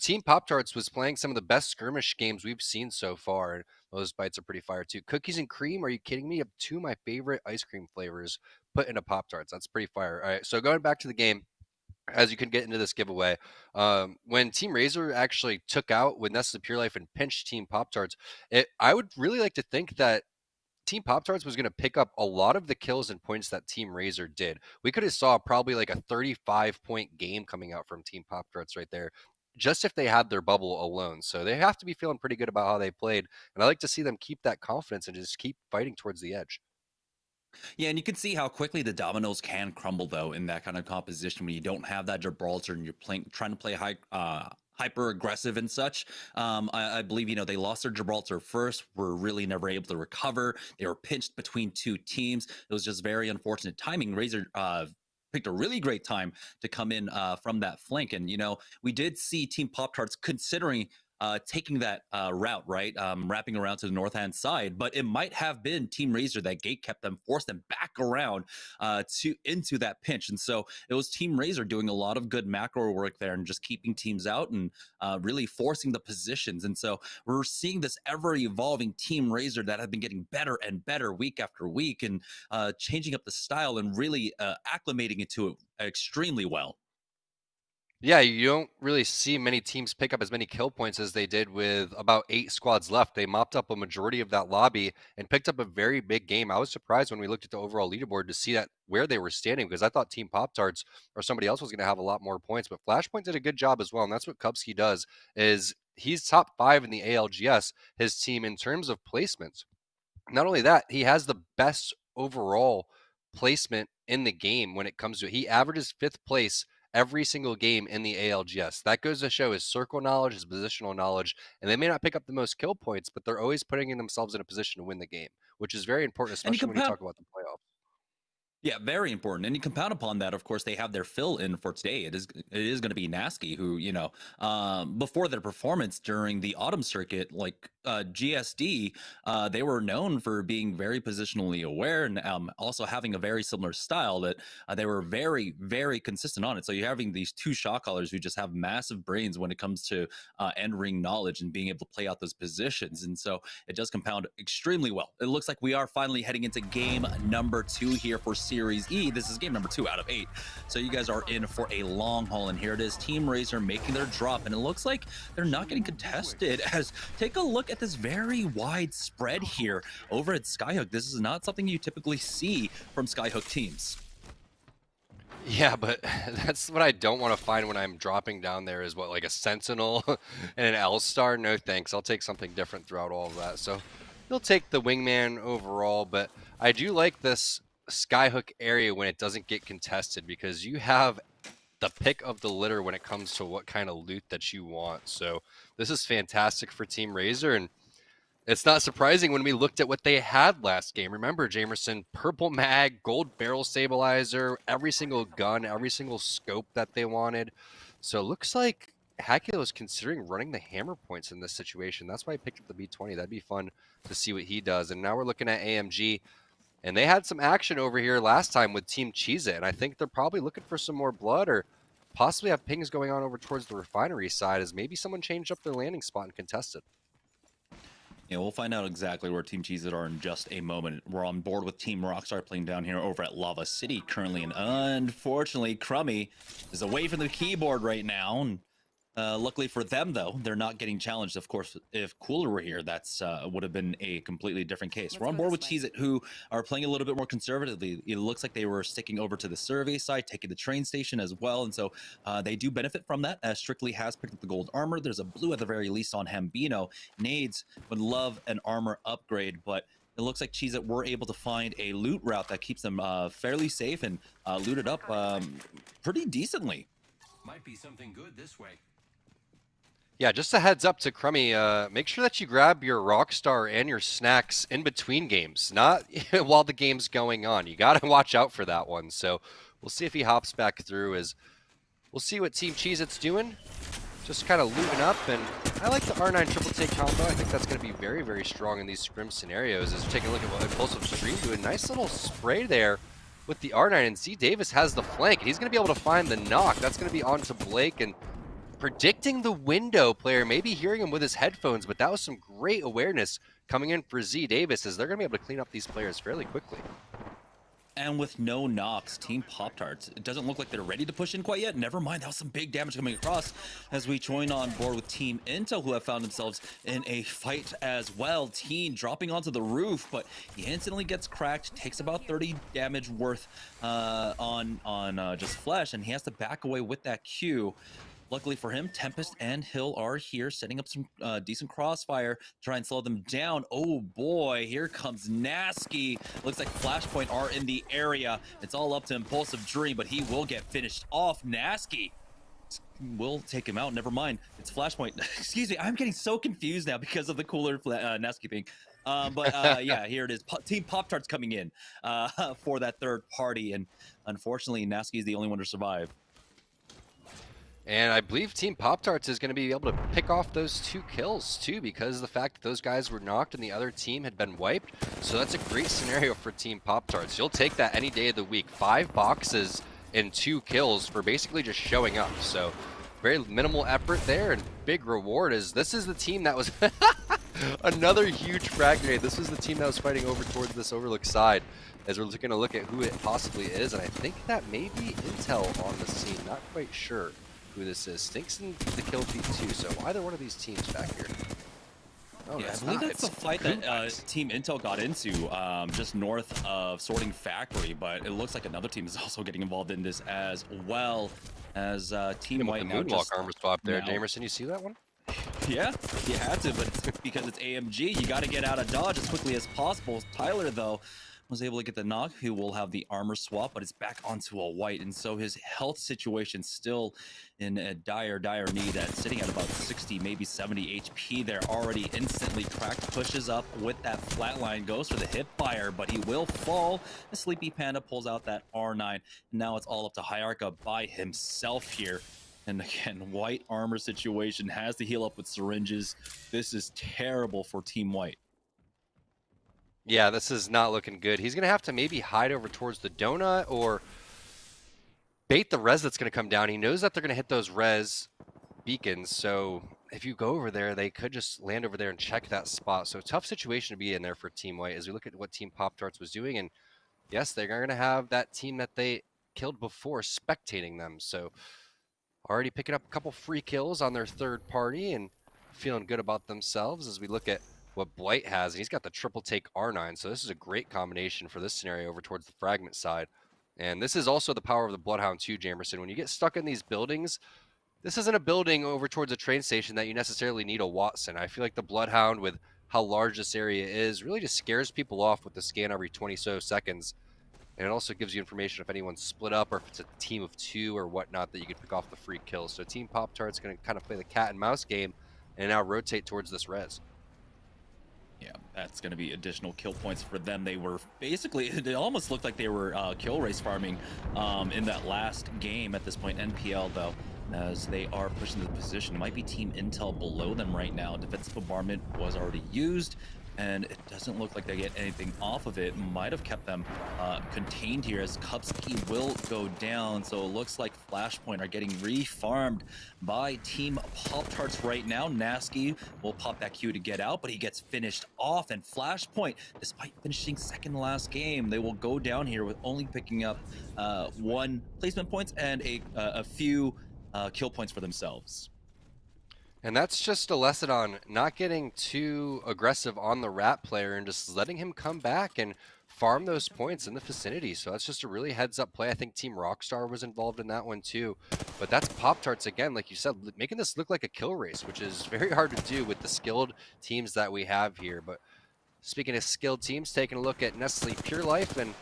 Team Pop-Tarts was playing some of the best skirmish games we've seen so far. Those bites are pretty fire too. Cookies and cream, are you kidding me? I have 2 of my favorite ice cream flavors put into Pop-Tarts. That's pretty fire. All right, so going back to the game, as you can get into this giveaway, when Team Razor actually took out with Nestle Pure Life and pinched Team Pop-Tarts, I would really like to think that Team Pop-Tarts was going to pick up a lot of the kills and points that Team Razor did. We could have saw probably like a 35-point game coming out from Team Pop-Tarts right there, just if they had their bubble alone. So they have to be feeling pretty good about how they played. And I like to see them keep that confidence and just keep fighting towards the edge. Yeah, and you can see how quickly the dominoes can crumble, though, in that kind of composition when you don't have that Gibraltar and you're trying to play hyper aggressive and such. I believe, they lost their Gibraltar first, were really never able to recover. They were pinched between 2 teams. It was just very unfortunate timing. Razor picked a really great time to come in from that flank. And, we did see Team Pop-Tarts considering taking that route, right? Wrapping around to the north-hand side, but it might have been Team Razor that gate kept them, forced them back around into that pinch. And so it was Team Razor doing a lot of good macro work there and just keeping teams out and really forcing the positions. And so we're seeing this ever-evolving Team Razor that have been getting better and better week after week and changing up the style and really acclimating it to it extremely well. Yeah, you don't really see many teams pick up as many kill points as they did with about 8 squads left. They mopped up a majority of that lobby and picked up a very big game. I was surprised when we looked at the overall leaderboard to see that where they were standing, because I thought Team Pop-Tarts or somebody else was going to have a lot more points. But Flashpoint did a good job as well, and that's what Kupski does, is he's top 5 in the ALGS, his team, in terms of placements. Not only that, he has the best overall placement in the game when it comes to it. He averages 5th place every single game in the ALGS. That goes to show his circle knowledge, his positional knowledge, and they may not pick up the most kill points, but they're always putting themselves in a position to win the game, which is very important, especially when you talk about the playoffs. Yeah, very important. And you compound upon that, of course, they have their fill in for today. It is going to be Nasky, who, before their performance during the autumn circuit, like GSD, they were known for being very positionally aware and also having a very similar style that they were very, very consistent on it. So you're having these 2 shot callers who just have massive brains when it comes to end ring knowledge and being able to play out those positions. And so it does compound extremely well. It looks like we are finally heading into game number 2 here for Series E. This is game number 2 out of 8. So you guys are in for a long haul, and here it is, Team Razor making their drop, and it looks like they're not getting contested. As take a look at this very wide spread here over at Skyhook. This is not something you typically see from Skyhook teams. Yeah, but that's what I don't want to find when I'm dropping down there is what, like a Sentinel and an L-Star? No thanks. I'll take something different throughout all of that. So you'll take the Wingman overall, but I do like this Skyhook area when it doesn't get contested because you have the pick of the litter when it comes to what kind of loot that you want. So this is fantastic for Team Razor, and it's not surprising when we looked at what they had last game. Remember, Jamerson, purple mag, gold barrel stabilizer, every single gun, every single scope that they wanted. So it looks like Hackula is considering running the hammer points in this situation. That's why I picked up the B20. That'd be fun to see what he does. And now we're looking at AMG, and they had some action over here last time with Team Cheez-It, and I think they're probably looking for some more blood or possibly have pings going on over towards the refinery side as maybe someone changed up their landing spot and contested. Yeah, we'll find out exactly where Team Cheez-It are in just a moment. We're on board with Team Rockstar playing down here over at Lava City currently, and unfortunately, Crummy is away from the keyboard right now. And luckily for them, though, they're not getting challenged. Of course, if Cooler were here, that's would have been a completely different case. We're on board with Cheez-It, who are playing a little bit more conservatively. It looks like they were sticking over to the survey side, taking the train station as well, and so they do benefit from that, as Strictly has picked up the gold armor. There's a blue at the very least on Hambino. Nades would love an armor upgrade, but it looks like Cheez-It were able to find a loot route that keeps them fairly safe and looted up pretty decently. Might be something good this way. Yeah, just a heads up to Crummy, make sure that you grab your Rockstar and your snacks in between games, not while the game's going on. You got to watch out for that one. So we'll see if he hops back through. We'll see what Team Cheez-It's doing. Just kind of looting up, and I like the R9 triple take combo. I think that's going to be very, very strong in these scrim scenarios. As we're taking a look at what Impulsive Stream doing, nice little spray there with the R9, and Z Davis has the flank. He's going to be able to find the knock. That's going to be onto Blake, and predicting the window player, maybe hearing him with his headphones, but that was some great awareness coming in for Z Davis, as they're going to be able to clean up these players fairly quickly. And with no knocks, Team Pop-Tarts, it doesn't look like they're ready to push in quite yet. Never mind, that was some big damage coming across as we join on board with Team Intel, who have found themselves in a fight as well. Teen dropping onto the roof, but he instantly gets cracked, takes about 30 damage worth on just flesh, and he has to back away with that Q. Luckily for him, Tempest and Hill are here, setting up some decent crossfire to try and slow them down. Oh boy, here comes Nasky. Looks like Flashpoint are in the area. It's all up to Impulsive Dream, but he will get finished off. Nasky will take him out. Never mind, it's Flashpoint. Excuse me, I'm getting so confused now because of the Cooler Nasky thing. Yeah, here it is. Team Pop-Tarts coming in for that third party, and unfortunately, Nasky is the only one to survive. And I believe Team Pop-Tarts is going to be able to pick off those 2 kills too, because of the fact that those guys were knocked and the other team had been wiped. So that's a great scenario for Team Pop-Tarts. You'll take that any day of the week. 5 boxes and 2 kills for basically just showing up. So very minimal effort there, and big reward is this is the team that was another huge frag grenade. This was the team that was fighting over towards this Overlook side, as we're going to look at who it possibly is. And I think that may be Intel on the scene, not quite sure who this is. Stinks in the kill feed too, so either one of these teams back here. Oh, yeah, I believe that's the fight that Team Intel got into just north of Sorting Factory, but it looks like another team is also getting involved in this as well as Team White. The moonwalk armor swap there, Jamerson, you see that one? Yeah, you had to, but it's because it's AMG, you got to get out of dodge as quickly as possible. Tyler, though, was able to get the knock. He will have the armor swap, but it's back onto a white, and so his health situation still in a dire need, at sitting at about 60, maybe 70 HP there, already instantly cracked, pushes up with that flatline, goes for the hip fire, but he will fall. The Sleepy Panda pulls out that R9, and now it's all up to Hierarcha by himself here. And again, white armor situation, has to heal up with syringes. This is terrible for Team White. Yeah, this is not looking good. He's going to have to maybe hide over towards the donut or bait the res that's going to come down. He knows that they're going to hit those res beacons, so if you go over there, they could just land over there and check that spot. So tough situation to be in there for Team White as we look at what Team Pop-Tarts was doing. And yes, they're going to have that team that they killed before spectating them. So already picking up a couple free kills on their third party and feeling good about themselves as we look at what Blight has. And he's got the triple take R9, so this is a great combination for this scenario over towards the fragment side. And this is also the power of the Bloodhound too, Jamerson. When you get stuck in these buildings, this isn't a building over towards a train station that you necessarily need a Watson. I feel like the Bloodhound, with how large this area is, really just scares people off with the scan every 20 so seconds. And it also gives you information if anyone's split up or if it's a team of 2 or whatnot that you could pick off the free kills. So Team Pop-Tart's going to kind of play the cat and mouse game and now rotate towards this res. Yeah, that's going to be additional kill points for them. They were basically, it almost looked like they were kill race farming in that last game at this point. NPL, though, as they are pushing the position. It might be Team Intel below them right now. Defensive bombardment was already used, and it doesn't look like they get anything off of it. Might have kept them contained here, as Kupski will go down. So it looks like Flashpoint are getting refarmed by Team Pop-Tarts right now. Nasky will pop that Q to get out, but he gets finished off. And Flashpoint, despite finishing second last game, they will go down here with only picking up 1 placement points and a few kill points for themselves. And that's just a lesson on not getting too aggressive on the rat player and just letting him come back and farm those points in the vicinity. So that's just a really heads up play. I think Team Rockstar was involved in that one too. But that's Pop-Tarts again, like you said, making this look like a kill race, which is very hard to do with the skilled teams that we have here. But speaking of skilled teams, taking a look at Nestle Pure Life and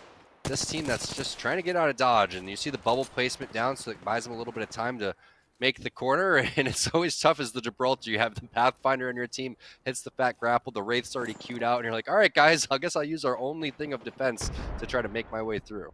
this team that's just trying to get out of dodge. And you see the bubble placement down, so it buys them a little bit of time to make the corner, and it's always tough as the Gibraltar. You have the Pathfinder on your team, hits the fat grapple, the Wraith's already queued out, and you're like, all right, guys, I guess I'll use our only thing of defense to try to make my way through.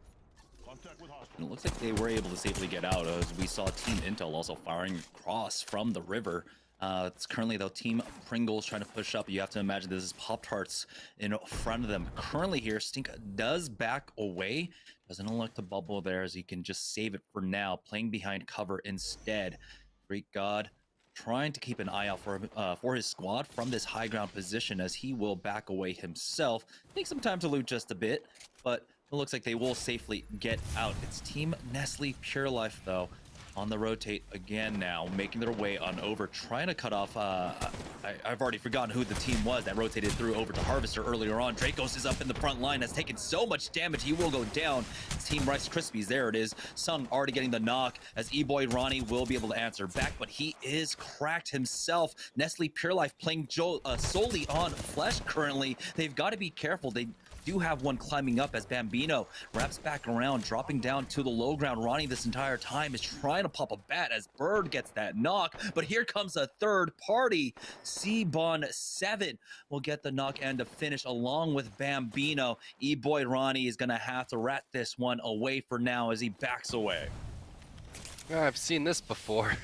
And it looks like they were able to safely get out, as we saw Team Intel also firing across from the river. It's currently, though, Team Pringles trying to push up. You have to imagine this is Pop-Tarts in front of them. Currently here, Stink does back away. Doesn't elect the bubble there, as he can just save it for now, playing behind cover instead. Great God trying to keep an eye out for his squad from this high ground position, as he will back away himself. Take some time to loot just a bit, but it looks like they will safely get out. It's Team Nestle Pure Life, though, on the rotate again now, making their way on over, trying to cut off, I've already forgotten who the team was that rotated through over to Harvester earlier on. Dracos is up in the front line, has taken so much damage, he will go down. It's Team Rice Krispies, there it is. Sung already getting the knock, as E-Boy Ronnie will be able to answer back, but he is cracked himself. Nestle Pure Life playing solely on flesh currently. They've got to be careful. They do have one climbing up, as Bambino wraps back around, dropping down to the low ground. Ronnie this entire time is trying to pop a bat as Bird gets that knock, but here comes a third party. C-Bon7 will get the knock and a finish along with Bambino. E-Boy Ronnie is gonna have to rat this one away for now as he backs away. I've seen this before.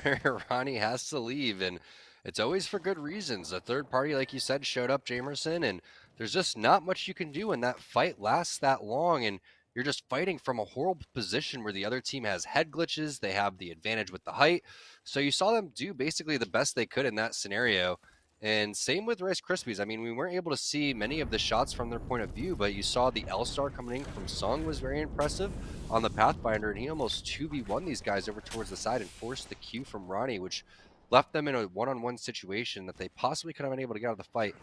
Ronnie has to leave, and it's always for good reasons. The third party, like you said, showed up, Jamerson, and there's just not much you can do when that fight lasts that long, and you're just fighting from a horrible position where the other team has head glitches. They have the advantage with the height. So you saw them do basically the best they could in that scenario. And same with Rice Krispies. I mean, we weren't able to see many of the shots from their point of view, but you saw the L-Star coming in from Sung was very impressive on the Pathfinder, and he almost 2v1 these guys over towards the side and forced the Q from Ronnie, which left them in a one-on-one situation that they possibly could have been able to get out of the fight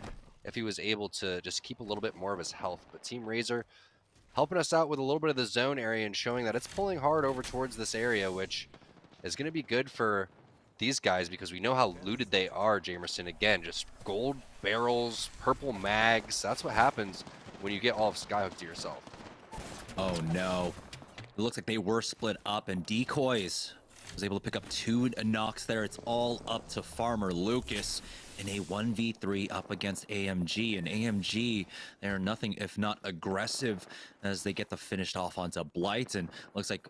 if he was able to just keep a little bit more of his health. But Team Razor helping us out with a little bit of the zone area and showing that it's pulling hard over towards this area, which is going to be good for these guys because we know how looted they are, Jamerson. Again, just gold barrels, purple mags. That's what happens when you get all of Skyhook to yourself. Oh no. It looks like they were split up, and Decoys was able to pick up 2 knocks there. It's all up to Farmer Lucas in a 1v3 up against AMG. And AMG, they're nothing if not aggressive as they get the finished off onto Blight. And looks like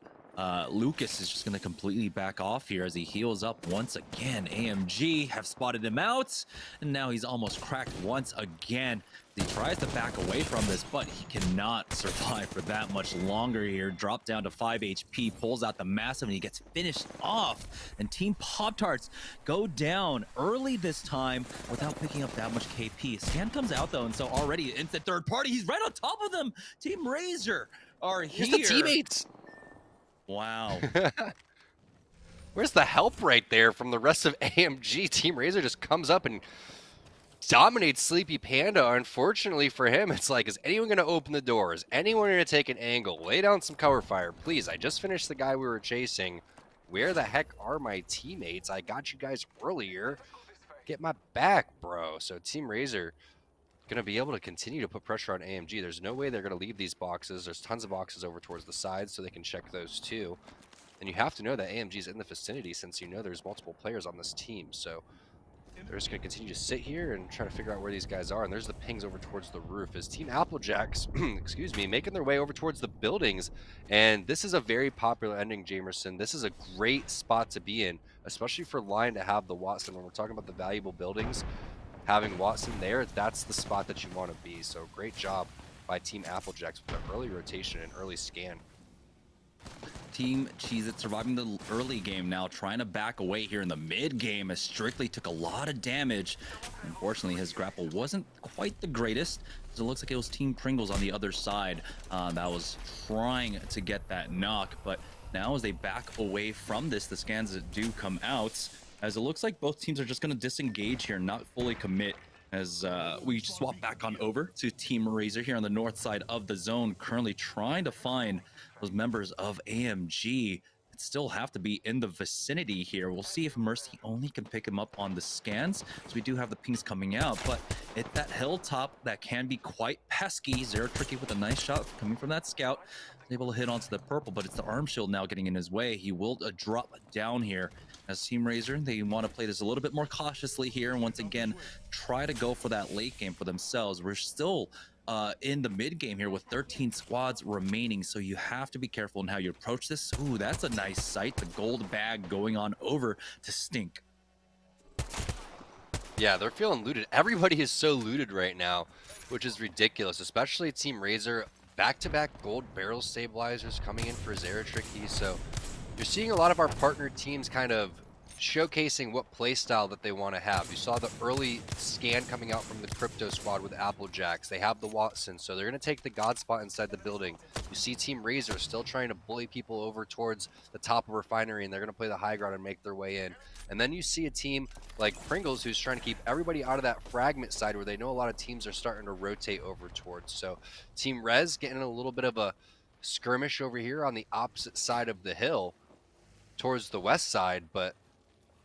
Lucas is just going to completely back off here as he heals up once again. AMG have spotted him out, and now he's almost cracked once again. He tries to back away from this, but he cannot survive for that much longer here. Drop down to 5 HP, pulls out the massive, and he gets finished off. And Team Pop-Tarts go down early this time without picking up that much KP. Scan comes out, though, and so already instant third party. He's right on top of them. Team Razor are here. Here's the teammates. Wow. Where's the help right there from the rest of AMG? Team Razor just comes up and dominates Sleepy Panda. Unfortunately for him, it's like, is anyone going to open the door? Is anyone going to take an angle? Lay down some cover fire, please. I just finished the guy we were chasing. Where the heck are my teammates? I got you guys earlier. Get my back, bro. So Team Razor going to be able to continue to put pressure on AMG. There's no way they're going to leave these boxes. There's tons of boxes over towards the sides, so they can check those too. And you have to know that AMG's in the vicinity, since you know there's multiple players on this team. So they're just going to continue to sit here and try to figure out where these guys are. And there's the pings over towards the roof. Is Team Applejacks, excuse me, making their way over towards the buildings. And this is a very popular ending, Jamerson. This is a great spot to be in, especially for Lion to have the Watson. When we're talking about the valuable buildings, having Watson there, that's the spot that you want to be. So great job by Team Applejacks with the early rotation and early scan. Team Cheez-It surviving the early game, now trying to back away here in the mid game as Strictly took a lot of damage. Unfortunately, his grapple wasn't quite the greatest, as it looks like it was Team Pringles on the other side that was trying to get that knock. But now as they back away from this, the scans that do come out, as it looks like both teams are just going to disengage here, not fully commit. As we swap back on over to Team Razor here on the north side of the zone, currently trying to find those members of AMG that still have to be in the vicinity here. We'll see if Mercy only can pick him up on the scans, so we do have the pings coming out, but at that hilltop that can be quite pesky. Zero Tricky with a nice shot coming from that scout, able to hit onto the purple, but it's the arm shield now getting in his way. He will drop down here. As Team Razor, they want to play this a little bit more cautiously here, and once again try to go for that late game for themselves. We're still in the mid game here with 13 squads remaining, so you have to be careful in how you approach this. Ooh, that's a nice sight, the gold bag going on over to Stink. Yeah, they're feeling looted. Everybody is so looted right now, which is ridiculous, especially Team Razor. Back-to-back gold barrel stabilizers coming in for Zeratricky, so you're seeing a lot of our partner teams kind of showcasing what play style that they want to have. You saw the early scan coming out from the Crypto squad with Applejacks. They have the Watson, so they're going to take the God spot inside the building. You see Team Razor still trying to bully people over towards the top of Refinery, and they're going to play the high ground and make their way in. And then you see a team like Pringles who's trying to keep everybody out of that fragment side where they know a lot of teams are starting to rotate over towards. So Team Rez getting a little bit of a skirmish over here on the opposite side of the hill towards the west side, but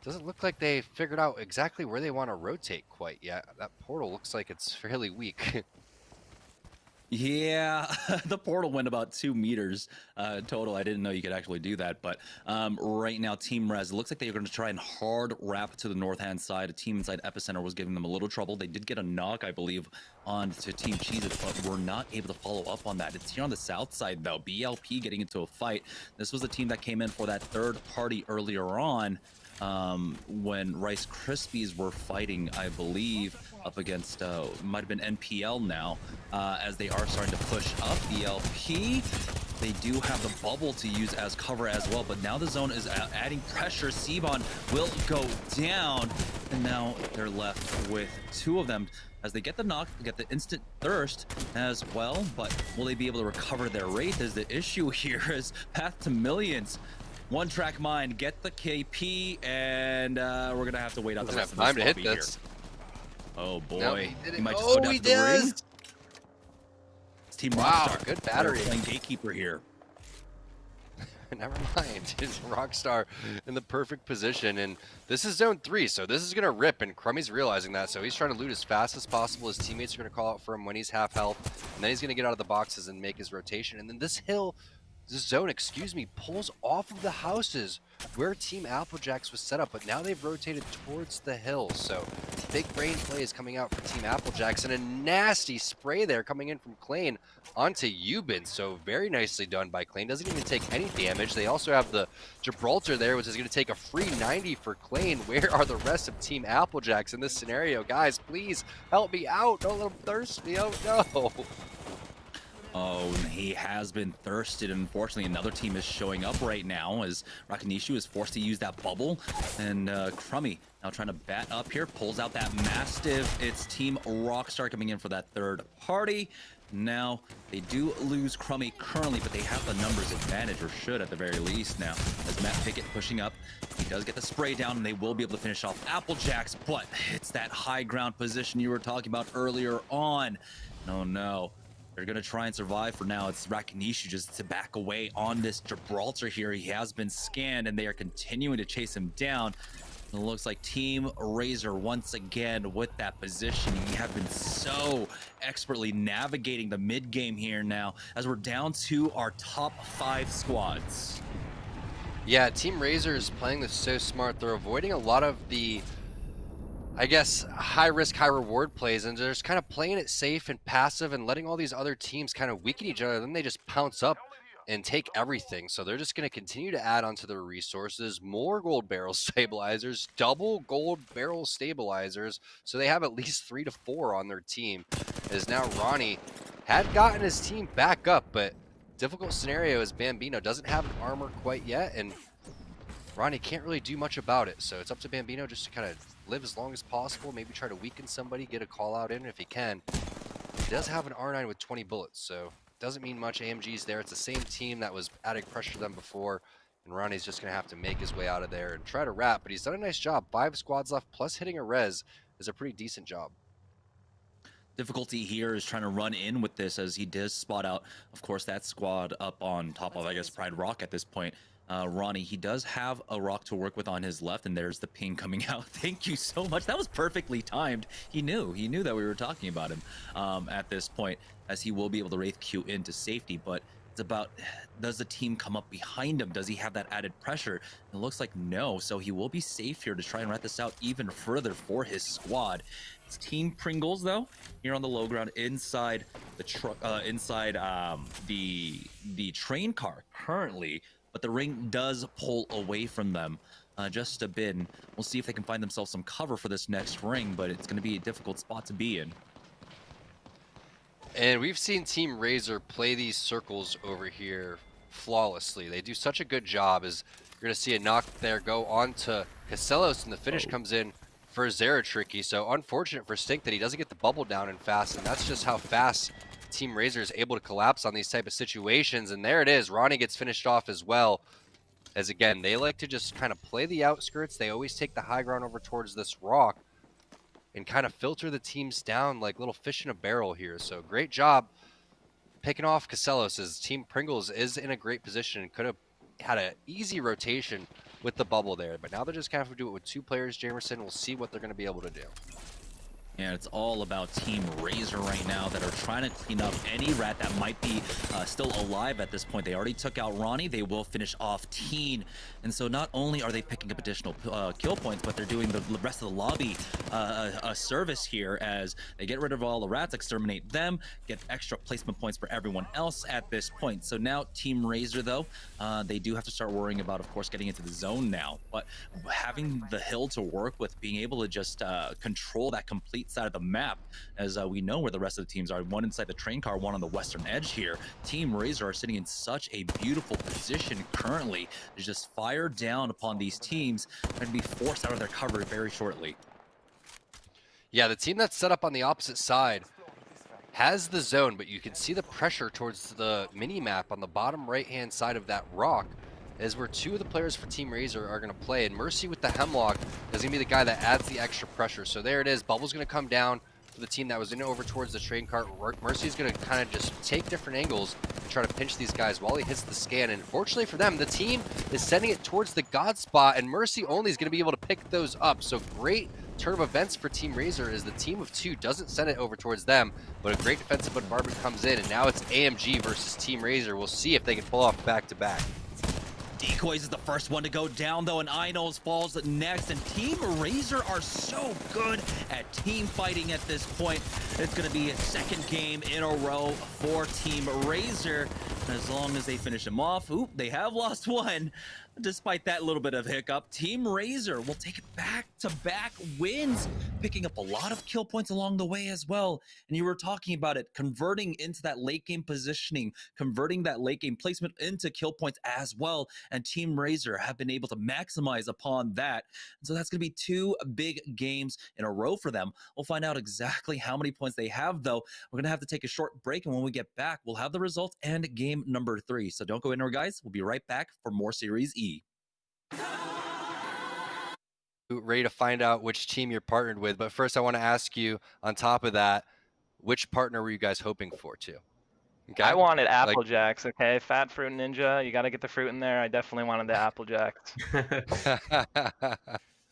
doesn't look like they figured out exactly where they want to rotate quite yet. That portal looks like it's fairly weak. Yeah, the portal went about 2 meters total. I didn't know you could actually do that, but right now Team Rez, it looks like they're going to try and hard wrap to the north-hand side. A team inside Epicenter was giving them a little trouble. They did get a knock, I believe, on to Team Cheez-It, but were not able to follow up on that. It's here on the south side, though. BLP getting into a fight. This was the team that came in for that third party earlier on, when Rice Krispies were fighting, I believe, up against, might have been NPL now, as they are starting to push up. BLP, they do have the bubble to use as cover as well, but now the zone is adding pressure. Sebon will go down, and now they're left with 2 of them as they get the knock, get the instant thirst as well, but will they be able to recover their rate is the issue here. Is Path to Millions, One Track Mind, get the KP, and we're gonna have to wait out the rest of time this to hit lobby this. Here. Oh boy, No, he might just go down to the ring. It's Team Wow, Rockstar. good battery. They're playing Gatekeeper here. Never mind. It's Rockstar in the perfect position, and this is zone 3, so this is gonna rip, and Crummy's realizing that, so he's trying to loot as fast as possible. His teammates are gonna call out for him when he's half health, and then he's gonna get out of the boxes and make his rotation. And then this zone, excuse me, pulls off of the houses where Team Applejacks was set up, but now they've rotated towards the hill. So big brain play is coming out for Team Applejacks, and a nasty spray there coming in from Klain onto Eubin. So very nicely done by Klain. Doesn't even take any damage. They also have the Gibraltar there, which is going to take a free 90 for Klain. Where are the rest of Team Applejacks in this scenario? Guys, please help me out. Don't let them thirst me. Oh no. Oh, and he has been thirsted. Unfortunately, another team is showing up right now as Rakanishu is forced to use that bubble. And Crummy now trying to bat up here, pulls out that Mastiff. It's Team Rockstar coming in for that third party. Now, they do lose Crummy currently, but they have the numbers advantage, or should at the very least now. As Matt Pickett pushing up, he does get the spray down, and they will be able to finish off Applejacks, but it's that high ground position you were talking about earlier on. Oh no. They're going to try and survive for now. It's Rakanishu just to back away on this Gibraltar here. He has been scanned, and they are continuing to chase him down. It looks like Team Razor once again with that position. You have been so expertly navigating the mid game here now as we're down to our top 5 squads. Yeah, Team Razor is playing this so smart. They're avoiding a lot of the, I guess, high risk, high reward plays, and they're just kind of playing it safe and passive and letting all these other teams kind of weaken each other. Then they just pounce up and take everything. So they're just going to continue to add onto their resources, more gold barrel stabilizers, double gold barrel stabilizers. So they have at least 3 to 4 on their team. As now Ronnie had gotten his team back up, but difficult scenario as Bambino doesn't have an armor quite yet, and Ronnie can't really do much about it. So it's up to Bambino just to kind of live as long as possible, maybe try to weaken somebody, get a call out in if he can. He does have an R9 with 20 bullets, so doesn't mean much. AMG's there. It's the same team that was adding pressure to them before, and Ronnie's just going to have to make his way out of there and try to wrap, but he's done a nice job. 5 squads left, plus hitting a res is a pretty decent job. Difficulty here is trying to run in with this as he does spot out, of course, that squad up on top of, I guess, Pride Rock at this point. Ronnie, he does have a rock to work with on his left, and there's the ping coming out. Thank you so much. That was perfectly timed. He knew that we were talking about him at this point, as he will be able to Wraith Q into safety, but it's about, does the team come up behind him? Does he have that added pressure? It looks like no, so he will be safe here to try and rat this out even further for his squad. It's Team Pringles, though, here on the low ground inside the truck, the train car currently. But the ring does pull away from them just a bit. And we'll see if they can find themselves some cover for this next ring, but it's going to be a difficult spot to be in. And we've seen Team Razor play these circles over here flawlessly. They do such a good job. As you're going to see a knock there go on to Casellos, and the finish comes in for Zeratricky. So unfortunate for Stink that he doesn't get the bubble down and fast, and that's just how fast Team Razor is able to collapse on these type of situations. And there it is. Ronnie gets finished off as well. As again, they like to just kind of play the outskirts. They always take the high ground over towards this rock and kind of filter the teams down like little fish in a barrel here. So great job picking off Casellos, as Team Pringles is in a great position and could have had an easy rotation with the bubble there. But now they're just kind of do it with 2 players. Jamerson, we'll see what they're going to be able to do. Yeah, it's all about Team Razor right now that are trying to clean up any rat that might be still alive at this point. They already took out Ronnie. They will finish off Teen. And so not only are they picking up additional kill points, but they're doing the rest of the lobby a service here as they get rid of all the rats, exterminate them, get extra placement points for everyone else at this point. So now Team Razor, though, they do have to start worrying about, of course, getting into the zone now. But having the hill to work with, being able to just control that complete side of the map, as we know where the rest of the teams are. One inside the train car, one on the western edge here. Team Razor are sitting in such a beautiful position currently to just fire down upon these teams and be forced out of their cover very shortly. Yeah, the team that's set up on the opposite side has the zone, but you can see the pressure towards the mini-map on the bottom right-hand side of that rock, as where 2 of the players for Team Razor are going to play. And Mercy with the Hemlock is going to be the guy that adds the extra pressure. So there it is. Bubble's going to come down for the team that was in over towards the train cart. Mercy's going to kind of just take different angles and try to pinch these guys while he hits the scan. And fortunately for them, the team is sending it towards the God spot, and Mercy only is going to be able to pick those up. So great turn of events for Team Razor as the team of 2 doesn't send it over towards them, but a great defensive bombardment comes in, and now it's AMG versus Team Razor. We'll see if they can pull off back-to-back. Decoys is the first one to go down, though, and Inos falls next. And Team Razor are so good at team fighting at this point. It's going to be a second game in a row for Team Razor. And as long as they finish him off, oop, they have lost one. Despite that little bit of hiccup, Team Razor will take it back back-to-back wins, picking up a lot of kill points along the way as well. And you were talking about it, converting into that late game positioning, converting that late game placement into kill points as well. And Team Razor have been able to maximize upon that. And so that's going to be 2 big games in a row for them. We'll find out exactly how many points they have, though. We're going to have to take a short break, and when we get back, we'll have the results and game number 3. So don't go anywhere, guys. We'll be right back for more Series E. Ready to find out which team you're partnered with, but first I want to ask you, on top of that, which partner were you guys hoping for too? Okay. I wanted Apple Jacks, okay? Fat Fruit Ninja, you got to get the fruit in there. I definitely wanted the Apple Jacks.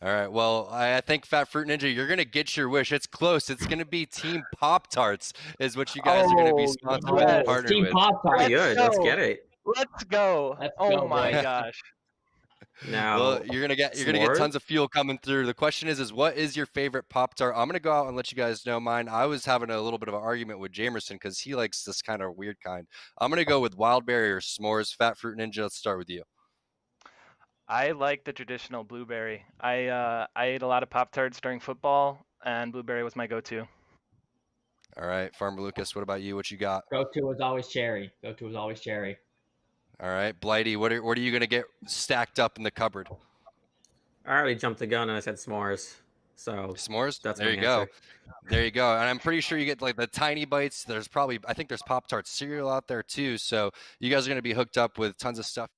All right, well, I think Fat Fruit Ninja, you're going to get your wish. It's close. It's going to be Team Pop-Tarts is what you guys are going to be sponsored and partnered Team with. Pop-Tarts. Good. Let's get it. Let's go. Oh my gosh. Now, Well, you're gonna get tons of fuel coming through. The question is what is your favorite Pop-Tart? I'm gonna go out and let you guys know mine. I was having a little bit of an argument with Jamerson because he likes this kind of weird kind. I'm gonna go with Wildberry or S'mores. Fat Fruit Ninja, let's start with you. I like the traditional blueberry. I ate a lot of Pop-Tarts during football, and blueberry was my go-to. All right, Farmer Lucas, what about you? What you got? Go-to was always cherry. All right, Blighty, what are you gonna get stacked up in the cupboard? I already jumped the gun and I said s'mores. So S'mores? that's there my you go. answer. There you go. And I'm pretty sure you get like the tiny bites. I think there's Pop-Tart cereal out there too. So you guys are gonna be hooked up with tons of stuff.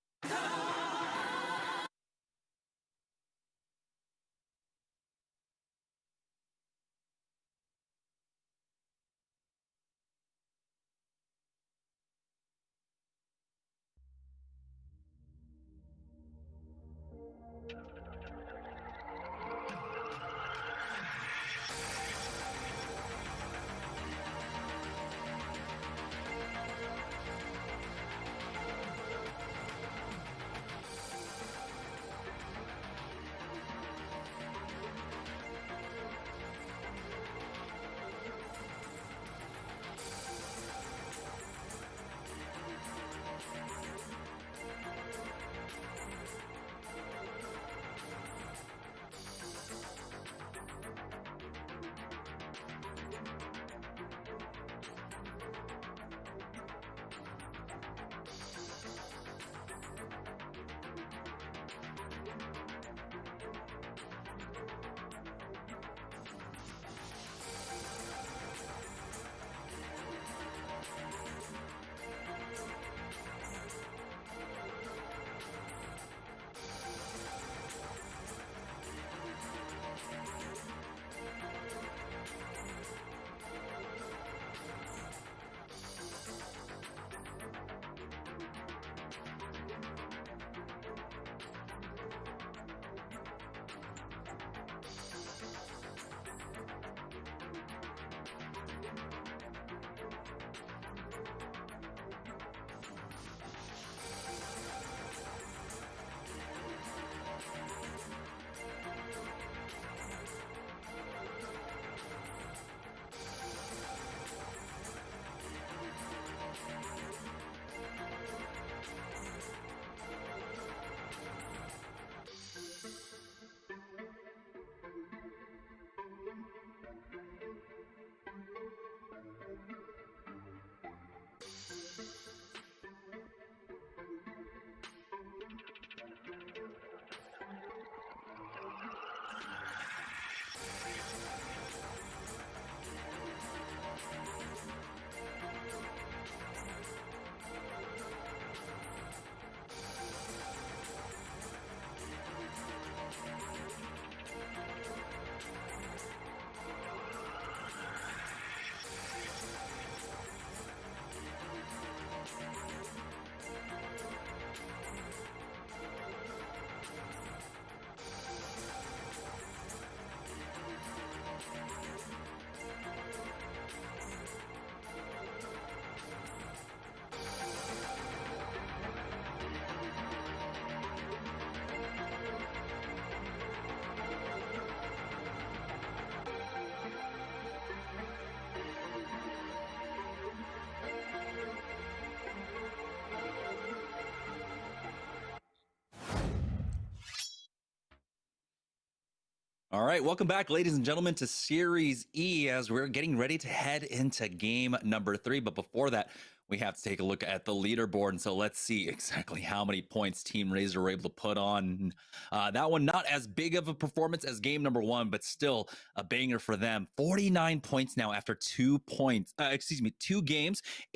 All right, welcome back, ladies and gentlemen, to Series E as we're getting ready to head into game number 3. But before that, we have to take a look at the leaderboard. And so let's see exactly how many points Team Razor were able to put on. That one, not as big of a performance as game number 1, but still a banger for them. 49 points now after 2 games.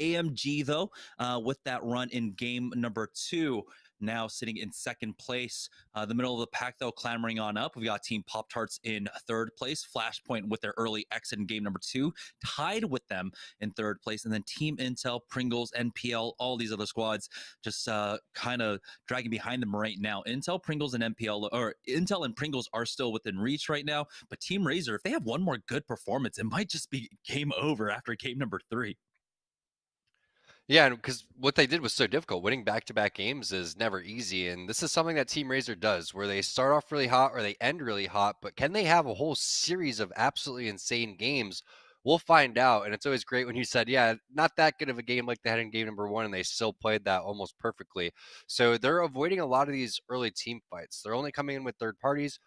AMG, though, with that run in game number 2. Now sitting in second place. The middle of the pack, though, clamoring on up. We've got Team Pop-Tarts in third place. Flashpoint with their early exit in game number 2, tied with them in third place. And then Team Intel, Pringles, NPL, all these other squads just kind of dragging behind them right now. Intel, Pringles, and Intel and Pringles are still within reach right now. But Team Razor, if they have one more good performance, it might just be game over after game number 3. Yeah, because what they did was so difficult. Winning back-to-back games is never easy, and this is something that Team Razor does, where they start off really hot or they end really hot, but can they have a whole series of absolutely insane games? We'll find out, and it's always great when you said, yeah, not that good of a game like they had in game number 1, and they still played that almost perfectly. So they're avoiding a lot of these early team fights. They're only coming in with third parties.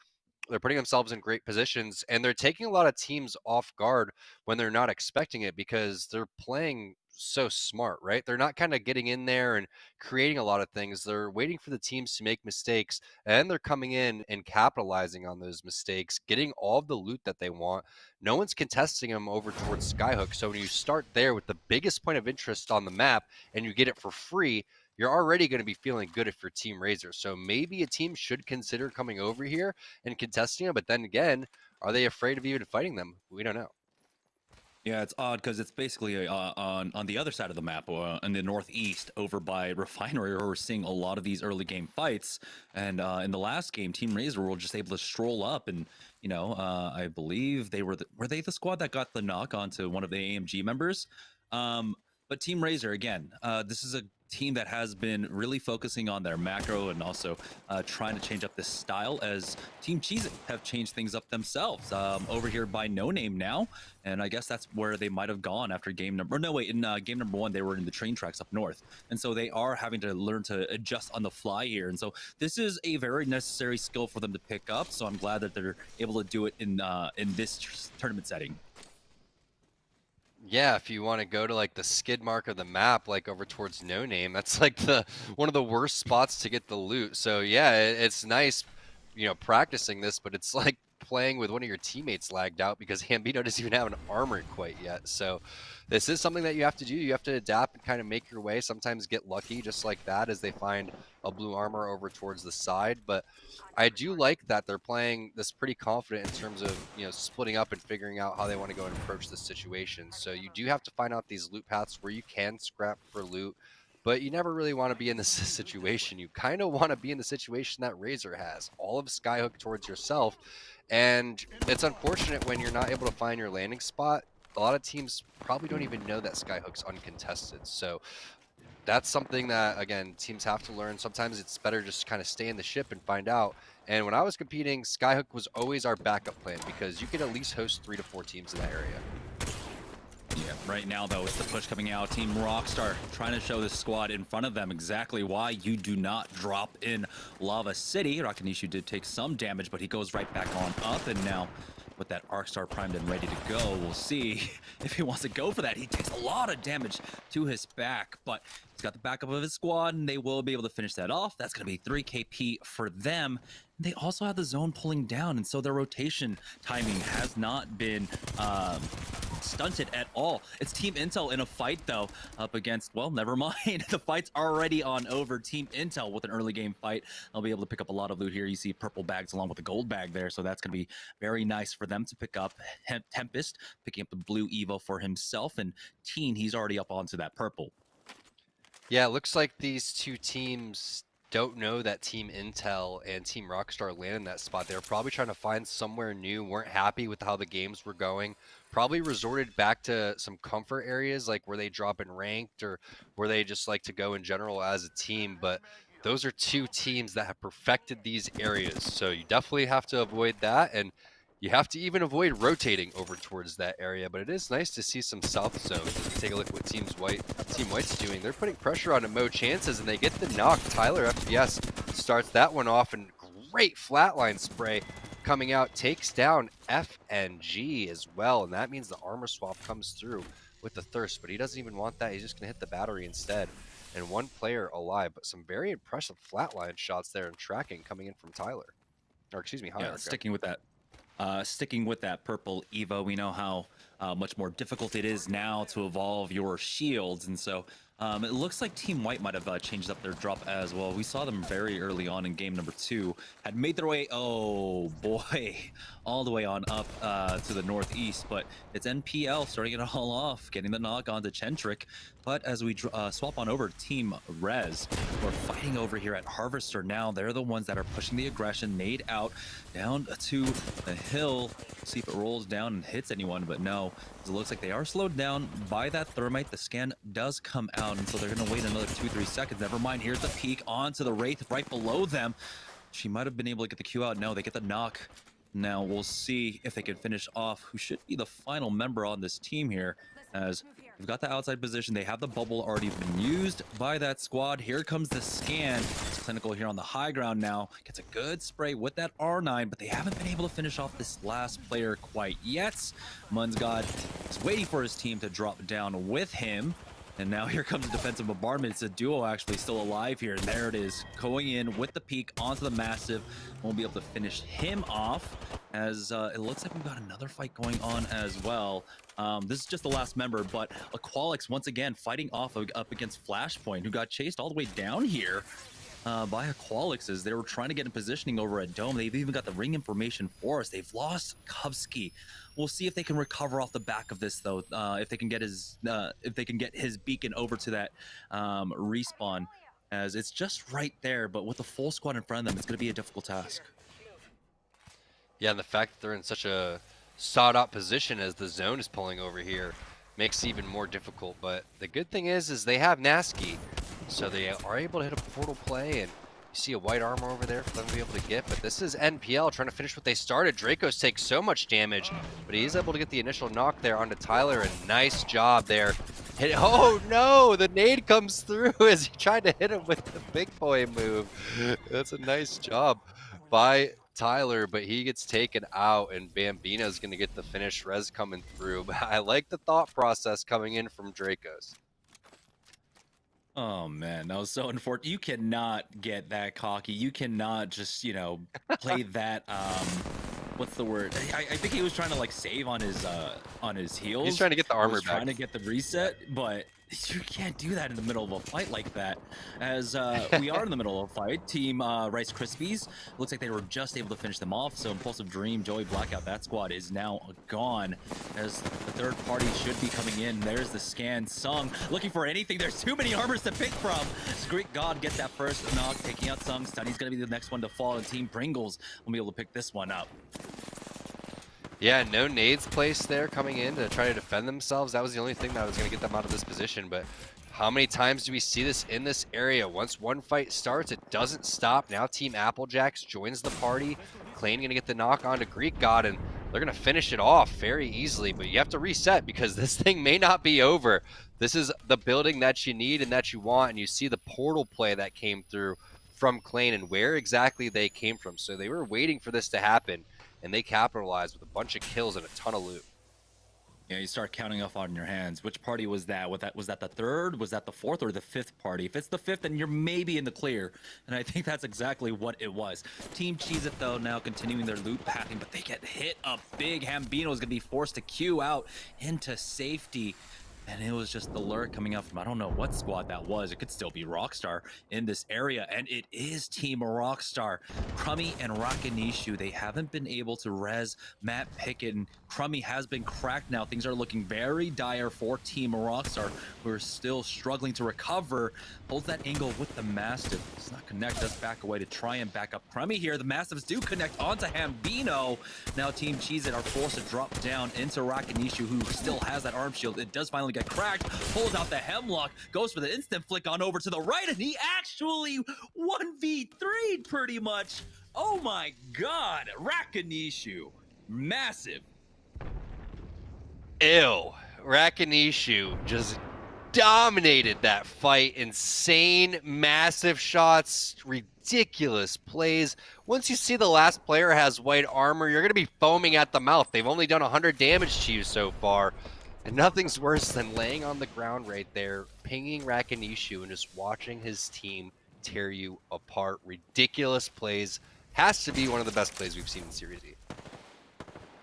They're putting themselves in great positions, and they're taking a lot of teams off guard when they're not expecting it because they're playing so smart, right? They're not kind of getting in there and creating a lot of things. They're waiting for the teams to make mistakes, and they're coming in and capitalizing on those mistakes, getting all of the loot that they want. No one's contesting them over towards Skyhook. So when you start there with the biggest point of interest on the map and you get it for free, you're already going to be feeling good if you're Team Razor. So maybe a team should consider coming over here and contesting them. But then again, are they afraid of even fighting them? We don't know. Yeah, it's odd because it's basically on the other side of the map, in the northeast, over by Refinery, where we're seeing a lot of these early game fights. And in the last game, Team Razor were just able to stroll up, and I believe they were they the squad that got the knock onto one of the AMG members. But Team Razor, again, this is a team that has been really focusing on their macro and also trying to change up this style, as Team Cheez-It have changed things up themselves over here by No Name now. And I guess that's where they might have gone after game number... in game number 1, they were in the train tracks up north. And so they are having to learn to adjust on the fly here. And so this is a very necessary skill for them to pick up. So I'm glad that they're able to do it in this tournament setting. Yeah, if you want to go to like the skid mark of the map, like over towards No Name, that's like one of the worst spots to get the loot. So yeah, it's nice, practicing this, but it's like playing with one of your teammates lagged out because Hambino doesn't even have an armor quite yet. So this is something that you have to do. You have to adapt and kind of make your way. Sometimes get lucky just like that as they find a blue armor over towards the side. But I do like that they're playing this pretty confident in terms of, splitting up and figuring out how they want to go and approach this situation. So you do have to find out these loot paths where you can scrap for loot, but you never really want to be in this situation. You kind of want to be in the situation that Razor has, all of Skyhook towards yourself. And it's unfortunate when you're not able to find your landing spot. A lot of teams probably don't even know that Skyhook's uncontested. So that's something that, again, teams have to learn. Sometimes it's better just kind of stay in the ship and find out. And when I was competing, Skyhook was always our backup plan because you could at least host 3 to 4 teams in that area. Yeah, right now, though, it's the push coming out. Team Rockstar trying to show this squad in front of them exactly why you do not drop in Lava City. Rakanishu did take some damage, but he goes right back on up, and now with that Arcstar primed and ready to go, we'll see if he wants to go for that. He takes a lot of damage to his back, but he's got the backup of his squad, and they will be able to finish that off. That's going to be 3 KP for them. They also have the zone pulling down, and so their rotation timing has not been stunted at all. It's Team Intel in a fight, though, up against, well, never mind. The fight's already on over. Team Intel with an early game fight. They'll be able to pick up a lot of loot here. You see purple bags along with the gold bag there, so that's going to be very nice for them to pick up. Tempest picking up the blue Evo for himself, and Teen, he's already up onto that purple. Yeah, it looks like these two teams don't know that Team Intel and Team Rockstar landed in that spot. They were probably trying to find somewhere new, weren't happy with how the games were going, probably resorted back to some comfort areas like where they drop in ranked or where they just like to go in general as a team. But those are two teams that have perfected these areas. So you definitely have to avoid that, and you have to even avoid rotating over towards that area. But it is nice to see some south zones. As we take a look at what Team White's doing, they're putting pressure on Mo Chances, and they get the knock. Tyler FBS starts that one off, and great flatline spray coming out, takes down FNG as well, and that means the armor swap comes through with the Thirst, but he doesn't even want that. He's just going to hit the battery instead. And one player alive, but some very impressive flatline shots there and tracking coming in from Tyler. Or excuse me, Hierarch. Sticking with that purple Evo, we know how much more difficult it is now to evolve your shields, and so it looks like Team White might have changed up their drop as well. We saw them very early on in game number 2, had made their way, oh boy, all the way on up to the northeast, but it's NPL starting it all off, getting the knock onto Chentric. But as we swap on over to Team Rez, we're fighting over here at Harvester now. They're the ones that are pushing the aggression. Nade out, down to the hill. See if it rolls down and hits anyone, but no. It looks like they are slowed down by that thermite. The scan does come out, and so they're going to wait another 2-3 seconds. Never mind, here's the peek onto the Wraith right below them. She might have been able to get the Q out. No, they get the knock. Now we'll see if they can finish off who should be the final member on this team here, as we've got the outside position. They have the bubble already been used by that squad. Here comes the scan. It's Clinical here on the high ground now. Gets a good spray with that R9, but they haven't been able to finish off this last player quite yet. Munsgod is waiting for his team to drop down with him. And now here comes a defensive bombardment. It's a duo actually still alive here. And there it is, going in with the peak onto the Massive. Won't be able to finish him off, as it looks like we've got another fight going on as well. This is just the last member, but Aqualix once again fighting off up against Flashpoint, who got chased all the way down here by Aqualix as they were trying to get in positioning over at Dome. They've even got the ring information for us. They've lost Kovsky. We'll see if they can recover off the back of this, though. If they can get his beacon over to that respawn, as it's just right there. But with the full squad in front of them, it's going to be a difficult task. Yeah, and the fact that they're in such a sought-out position as the zone is pulling over here makes it even more difficult. But the good thing is they have Nasky, so they are able to hit a portal play, and you see a white armor over there for them to be able to get. But this is NPL trying to finish what they started. Dracos takes so much damage, but he is able to get the initial knock there onto Tyler, and nice job there. Oh no, the nade comes through as he tried to hit him with the big boy move. That's a nice job by Tyler, but he gets taken out, and Bambino's going to get the finish. Rez coming through, but I like the thought process coming in from Dracos. Oh man, that was so unfortunate. You cannot get that cocky. You cannot just, play that what's the word? I think he was trying to like save on his heels. He's trying to get the armor back. Trying to get the reset, but you can't do that in the middle of a fight like that. As we are in the middle of a fight, Team Rice Krispies, looks like they were just able to finish them off. So Impulsive Dream, Joey Blackout, that squad is now gone, as the third party should be coming in. There's the scan. Sung looking for anything. There's too many armors to pick from. Greek God gets that first knock, taking out Sung. Stunny's gonna be the next one to fall, and Team Pringles will be able to pick this one up. Yeah, no nades placed there coming in to try to defend themselves. That was the only thing that was going to get them out of this position. But how many times do we see this in this area? Once one fight starts, it doesn't stop. Now Team Applejacks joins the party. Klain going to get the knock onto Greek God, and they're going to finish it off very easily. But you have to reset because this thing may not be over. This is the building that you need and that you want. And you see the portal play that came through from Klain and where exactly they came from. So they were waiting for this to happen, and they capitalized with a bunch of kills and a ton of loot. Yeah, you start counting off on your hands. Which party was that? Was that the third? Was that the fourth or the fifth party? If it's the fifth, then you're maybe in the clear. And I think that's exactly what it was. Team Cheez-It, though, now continuing their loot pathing, but they get hit up big. Hambino is going to be forced to queue out into safety. And it was just the lure coming out from, I don't know what squad that was. It could still be Rockstar in this area. And it is Team Rockstar. Crummy and Rakanishu, they haven't been able to res Matt Pickett. And Crummy has been cracked now. Things are looking very dire for Team Rockstar, who are still struggling to recover. Holds that angle with the Mastiff. Does not connect, does back away to try and back up Crummy here. The Mastiffs do connect onto Hambino. Now Team Cheez-It are forced to drop down into Rakanishu, who still has that arm shield. It does finally get cracked, pulls out the Hemlock, goes for the instant flick on over to the right, and he actually 1v3'd pretty much. Oh my god, Rakanishu, massive. Ew, Rakanishu just dominated that fight. Insane, massive shots, ridiculous plays. Once you see the last player has white armor, you're going to be foaming at the mouth. They've only done 100 damage to you so far. And nothing's worse than laying on the ground right there, pinging Rakanishu and just watching his team tear you apart. Ridiculous plays. Has to be one of the best plays we've seen in Series E.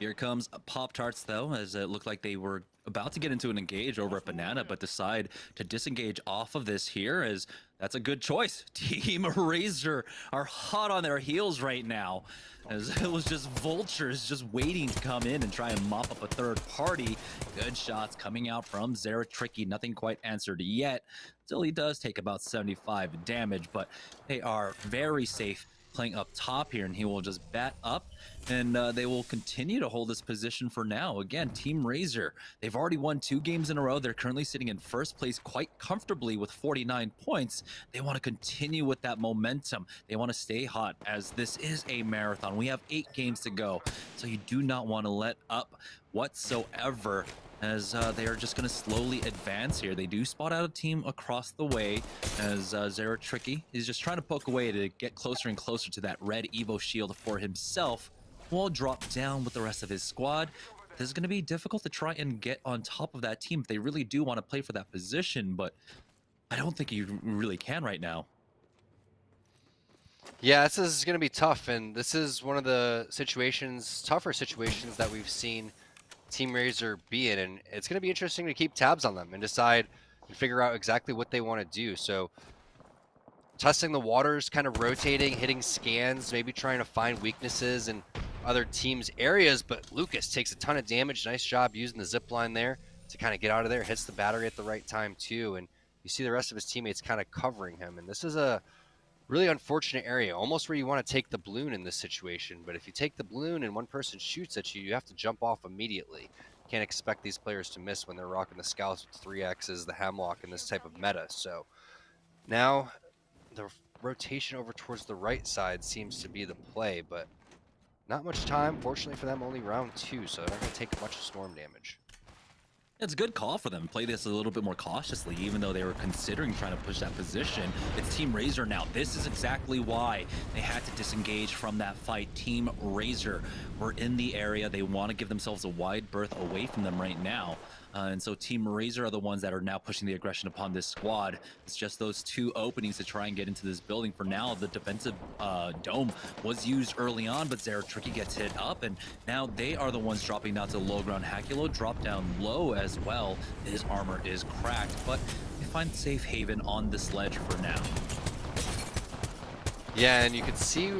Here comes Pop-Tarts, though, as it looked like they were about to get into an engage over at Banana, but decide to disengage off of this here, as that's a good choice. Team Razor are hot on their heels right now, as it was just vultures just waiting to come in and try and mop up a third party. Good shots coming out from Zara Tricky. Nothing quite answered yet. Still, he does take about 75 damage, but they are very safe playing up top here, and he will just bat up, and they will continue to hold this position for now. Again, Team Razor, they've already won 2 games in a row. They're currently sitting in first place quite comfortably with 49 points. They want to continue with that momentum. They want to stay hot, as this is a marathon. We have 8 games to go, so you do not want to let up whatsoever, as they are just going to slowly advance here. They do spot out a team across the way, as Zara Tricky is just trying to poke away to get closer and closer to that red Evo shield for himself. Will drop down with the rest of his squad. This is going to be difficult to try and get on top of that team if they really do want to play for that position, but I don't think you really can right now. Yeah, this is going to be tough, and this is one of the tougher situations that we've seen Team Razor be in, and it's going to be interesting to keep tabs on them and decide and figure out exactly what they want to do. So testing the waters, kind of rotating, hitting scans, maybe trying to find weaknesses in other teams' areas, but Lucas takes a ton of damage. Nice job using the zip line there to kind of get out of there, hits the battery at the right time too, and you see the rest of his teammates kind of covering him, and this is a really unfortunate area, almost where you want to take the balloon in this situation. But if you take the balloon and one person shoots at you, you have to jump off immediately. You can't expect these players to miss when they're rocking the Scouts with 3Xs, the Hemlock, and this type of meta. So now the rotation over towards the right side seems to be the play, but not much time. Fortunately for them, only round 2, so they're not going to take much storm damage. It's a good call for them. Play this a little bit more cautiously, even though they were considering trying to push that position. It's Team Razor now. This is exactly why they had to disengage from that fight. Team Razor were in the area. They want to give themselves a wide berth away from them right now. And so Team Razor are the ones that are now pushing the aggression upon this squad. It's just those 2 openings to try and get into this building. For now, the defensive dome was used early on, but Zara Tricky gets hit up, and now they are the ones dropping down to the low ground. Hakulo dropped down low as well. His armor is cracked, but they find safe haven on this ledge for now. Yeah, and you can see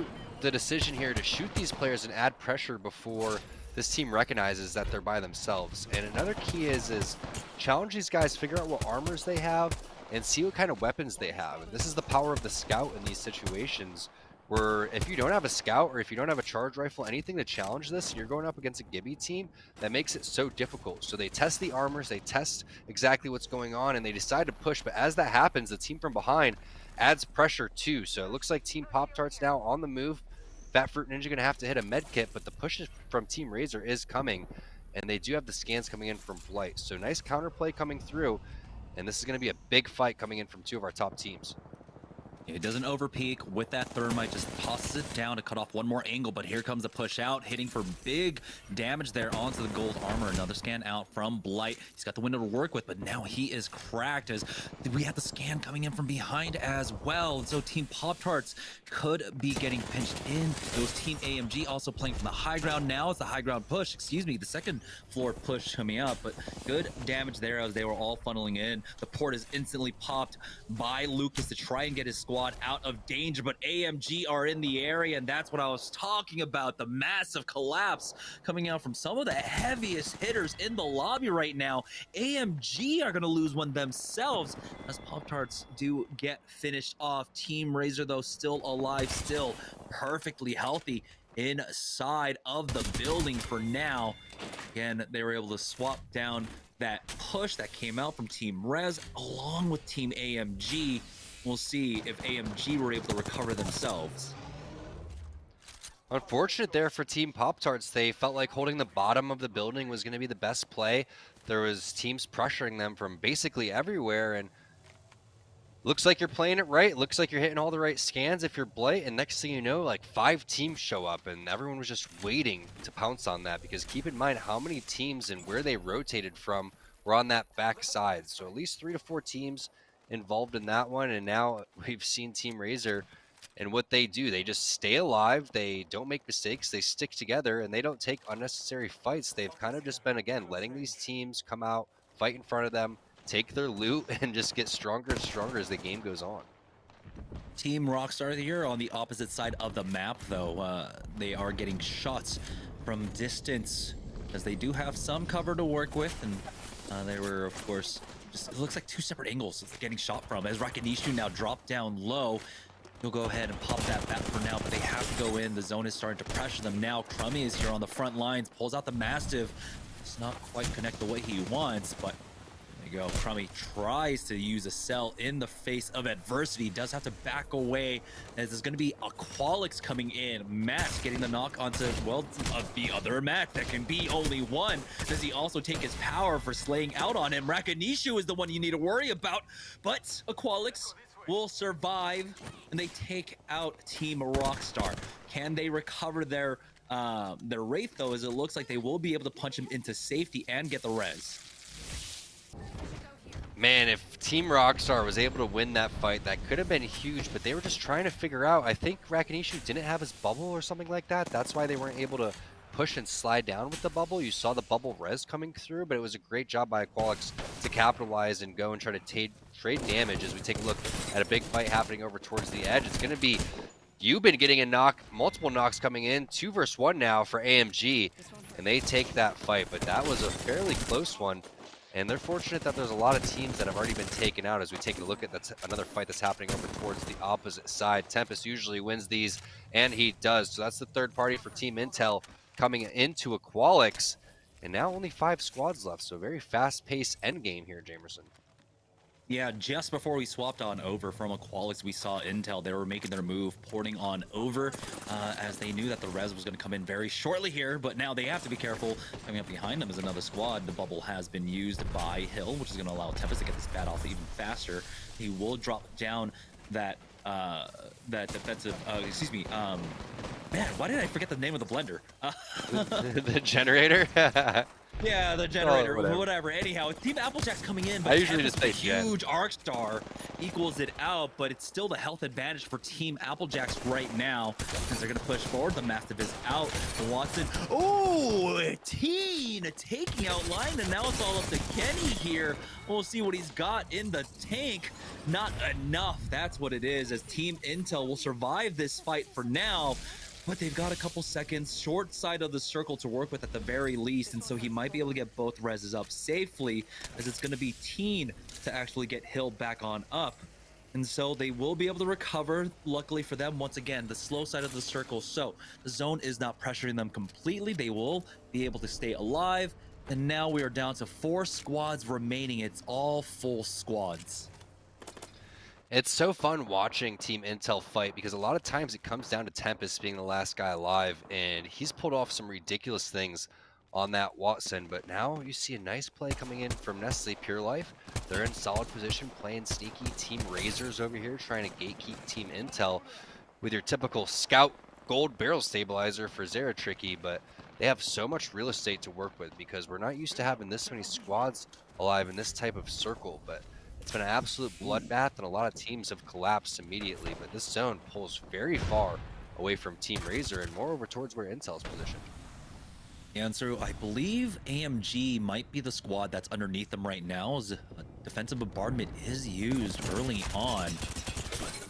the decision here to shoot these players and add pressure before this team recognizes that they're by themselves. And another key is challenge these guys, figure out what armors they have, and see what kind of weapons they have. And this is the power of the scout in these situations, where if you don't have a scout or if you don't have a charge rifle, anything to challenge this, and you're going up against a Gibby team, that makes it so difficult. So they test the armors, they test exactly what's going on, and they decide to push. But as that happens, the team from behind adds pressure too. So it looks like Team Pop-Tarts now on the move. Fat Fruit Ninja going to have to hit a med kit, but the push from Team Razor is coming, and they do have the scans coming in from Blight. So nice counterplay coming through, and this is going to be a big fight coming in from 2 of our top teams. It doesn't overpeak with that thermite, just tosses it down to cut off one more angle, but here comes the push out, hitting for big damage there onto the gold armor. Another scan out from Blight. He's got the window to work with, but now he is cracked, as we have the scan coming in from behind as well. And so Team Pop-Tarts could be getting pinched in. It was Team AMG also playing from the high ground. Now it's the high ground push, the second floor push coming out, but good damage there as they were all funneling in. The port is instantly popped by Lucas to try and get his squad out of danger, but AMG are in the area, and that's what I was talking about. The massive collapse coming out from some of the heaviest hitters in the lobby right now. AMG are going to lose one themselves as Pop-Tarts do get finished off. Team Razor, though, still alive, still perfectly healthy inside of the building for now. Again, they were able to swap down that push that came out from Team Rez along with Team AMG. We'll see if AMG were able to recover themselves. Unfortunate there for Team Pop-Tarts. They felt like holding the bottom of the building was going to be the best play. There was teams pressuring them from basically everywhere, and looks like you're playing it right. Looks like you're hitting all the right scans if you're Blight, and next thing you know, like 5 teams show up, and everyone was just waiting to pounce on that, because keep in mind how many teams and where they rotated from were on that back side. So at least 3 to 4 teams involved in that one, and now we've seen Team Razor and what they do. They just stay alive, they don't make mistakes, they stick together, and they don't take unnecessary fights. They've kind of just been, again, letting these teams come out, fight in front of them, take their loot, and just get stronger and stronger as the game goes on. Team Rockstar here on the opposite side of the map, though. They are getting shots from distance, as they do have some cover to work with, and they were, of course, just, it looks like 2 separate angles it's getting shot from, as Rakanishu now dropped down low. He'll go ahead and pop that back for now, but they have to go in. The zone is starting to pressure them now. Crummy is here on the front lines, pulls out the Mastiff. Does not quite connect the way he wants, but there you go. Crummy tries to use a cell in the face of adversity. Does have to back away, as there's going to be a Qualix coming in. Matt getting the knock onto, well, the other Matt that can be only one. Does he also take his power for slaying out on him? Rakanishu is the one you need to worry about, but a Qualix will survive, and they take out Team Rockstar. Can they recover their Wraith, though, as it looks like they will be able to punch him into safety and get the res. Man, if Team Rockstar was able to win that fight, that could have been huge, but they were just trying to figure out, I think Rakanishu didn't have his bubble or something like that. That's why they weren't able to push and slide down with the bubble. You saw the bubble res coming through, but it was a great job by Qualix to capitalize and go and try to trade damage as we take a look at a big fight happening over towards the edge. It's going to be Euban getting a knock, multiple knocks coming in, 2 versus 1 now for AMG, and they take that fight, but that was a fairly close one. And they're fortunate that there's a lot of teams that have already been taken out as we take a look at another fight that's happening over towards the opposite side. Tempest usually wins these, and he does. So that's the third party for Team Intel coming into a Qualix. And now only 5 squads left, so very fast-paced endgame here, Jamerson. Yeah, just before we swapped on over from a Qualix, we saw Intel. They were making their move, porting on over, as they knew that the res was going to come in very shortly here, but now they have to be careful. Coming up behind them is another squad. The bubble has been used by Hill, which is going to allow Tempest to get this bat off even faster. He will drop down that defensive, man, why did I forget the name of the blender? The generator? Yeah, the generator, Oh, whatever. Anyhow, Team Applejack's coming in, but I usually just say huge Arc Star equals it out, but it's still the health advantage for Team Applejacks right now, because they're going to push forward. The Mastiff is out. Watson, oh, Teen taking out Line, and now it's all up to Kenny here. We'll see what he's got in the tank. Not enough, that's what it is, as Team Intel will survive this fight for now. But they've got a couple seconds, short side of the circle to work with at the very least, and so he might be able to get both reses up safely, as it's going to be Teen to actually get Hill back on up. And so they will be able to recover, luckily for them, once again, the slow side of the circle. So the zone is not pressuring them completely. They will be able to stay alive, and now we are down to 4 squads remaining. It's all full squads. It's so fun watching Team Intel fight, because a lot of times it comes down to Tempest being the last guy alive, and he's pulled off some ridiculous things on that Watson. But now you see a nice play coming in from Nestle Pure Life. They're in solid position, playing sneaky. Team Razors over here trying to gatekeep Team Intel with your typical scout gold barrel stabilizer for Zeratricky, but they have so much real estate to work with, because we're not used to having this many squads alive in this type of circle. But it's been an absolute bloodbath, and a lot of teams have collapsed immediately, but this zone pulls very far away from Team Razor and more over towards where Intel's positioned. And so I believe AMG might be the squad that's underneath them right now, as a defensive bombardment is used early on.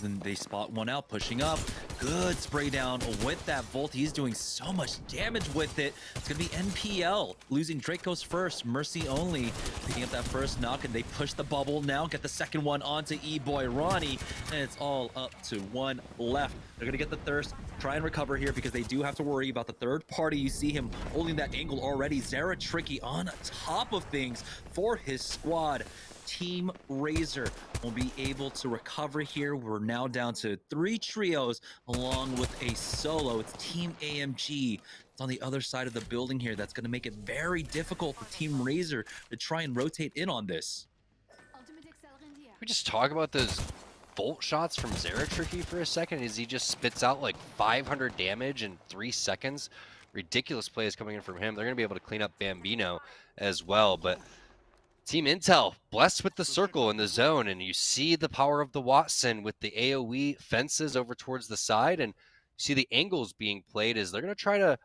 Then they spot one out, pushing up. Good spray down with that Volt. He's doing so much damage with it. It's going to be NPL losing Draco's first. Mercy only picking up that first knock, and they push the bubble now. Get the second one onto E-Boy Ronnie, and it's all up to 1 left. They're going to get the thirst, try and recover here, because they do have to worry about the third party. You see him holding that angle already. Zeratricky on top of things for his squad. Team Razor will be able to recover here. We're now down to 3 trios along with a solo. It's Team AMG. It's on the other side of the building here. That's going to make it very difficult for Team Razor to try and rotate in on this. We just talk about those bolt shots from Zeratricky for a second as he just spits out like 500 damage in 3 seconds. Ridiculous plays coming in from him. They're going to be able to clean up Bambino as well, but Team Intel blessed with the circle in the zone, and you see the power of the Watson with the AoE fences over towards the side, and you see the angles being played as they're going to try to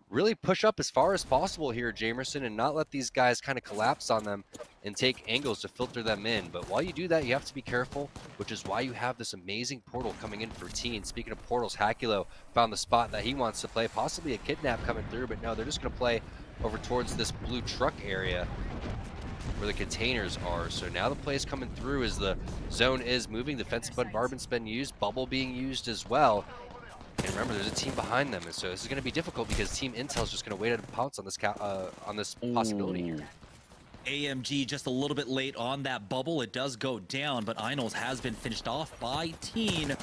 really push up as far as possible here, Jamerson, and not let these guys kind of collapse on them and take angles to filter them in. But while you do that, you have to be careful, which is why you have this amazing portal coming in for Teen. Speaking of portals, Hakulo found the spot that he wants to play, possibly a kidnap coming through, but no, they're just going to play over towards this blue truck area where the containers are. So now the play is coming through as the zone is moving. Defensive bombardment's been used, bubble being used as well. And remember, there's a team behind them, and so this is going to be difficult because Team Intel's just going to wait to pounce on this possibility here. AMG just a little bit late on that bubble. It does go down, but Einol's has been finished off by Teen.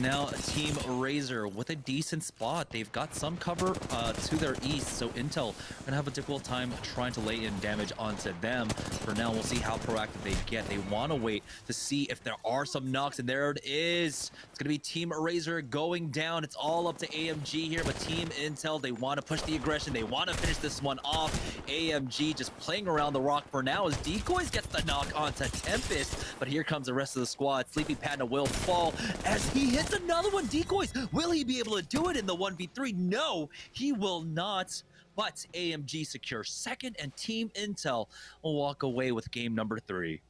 Now Team Razor with a decent spot. They've got some cover to their east, so Intel gonna have a difficult time trying to lay in damage onto them. For now, we'll see how proactive they get. They want to wait to see if there are some knocks, and there it is. It's gonna be Team Razor going down. It's all up to AMG here, but Team Intel, they want to push the aggression. They want to finish this one off. AMG just playing around the rock for now as Decoys gets the knock onto Tempest, but here comes the rest of the squad. Sleepy Panda will fall as he hits another one. Decoys, will he be able to do it in the 1v3? No, he will not. But AMG secures second, and Team Intel will walk away with game number 3.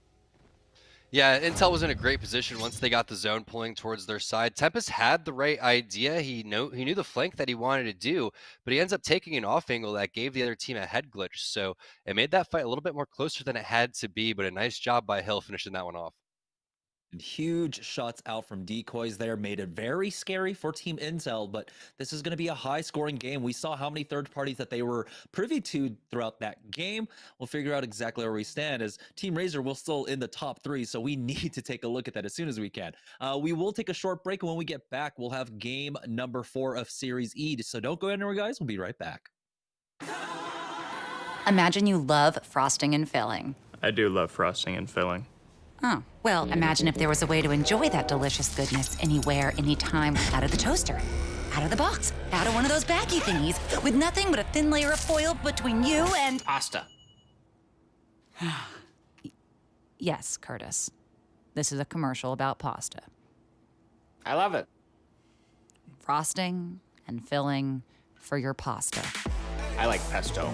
Yeah, Intel was in a great position once they got the zone pulling towards their side. Tempest had the right idea. He knew the flank that he wanted to do, but he ends up taking an off angle that gave the other team a head glitch. So it made that fight a little bit more closer than it had to be, but a nice job by Hill finishing that one off. Huge shots out from Decoys there made it very scary for Team Intel, but this is going to be a high-scoring game. We saw how many third parties that they were privy to throughout that game. We'll figure out exactly where we stand as Team Razor will still in the top 3, so we need to take a look at that as soon as we can. We will take a short break, and when we get back, we'll have game number 4 of Series E. So don't go anywhere, guys. We'll be right back. Imagine you love frosting and filling. I do love frosting and filling. Oh, well, imagine if there was a way to enjoy that delicious goodness anywhere, anytime, out of the toaster, out of the box, out of one of those baggy thingies, with nothing but a thin layer of foil between you and... Pasta. Yes, Curtis. This is a commercial about pasta. I love it. Frosting and filling for your pasta. I like pesto.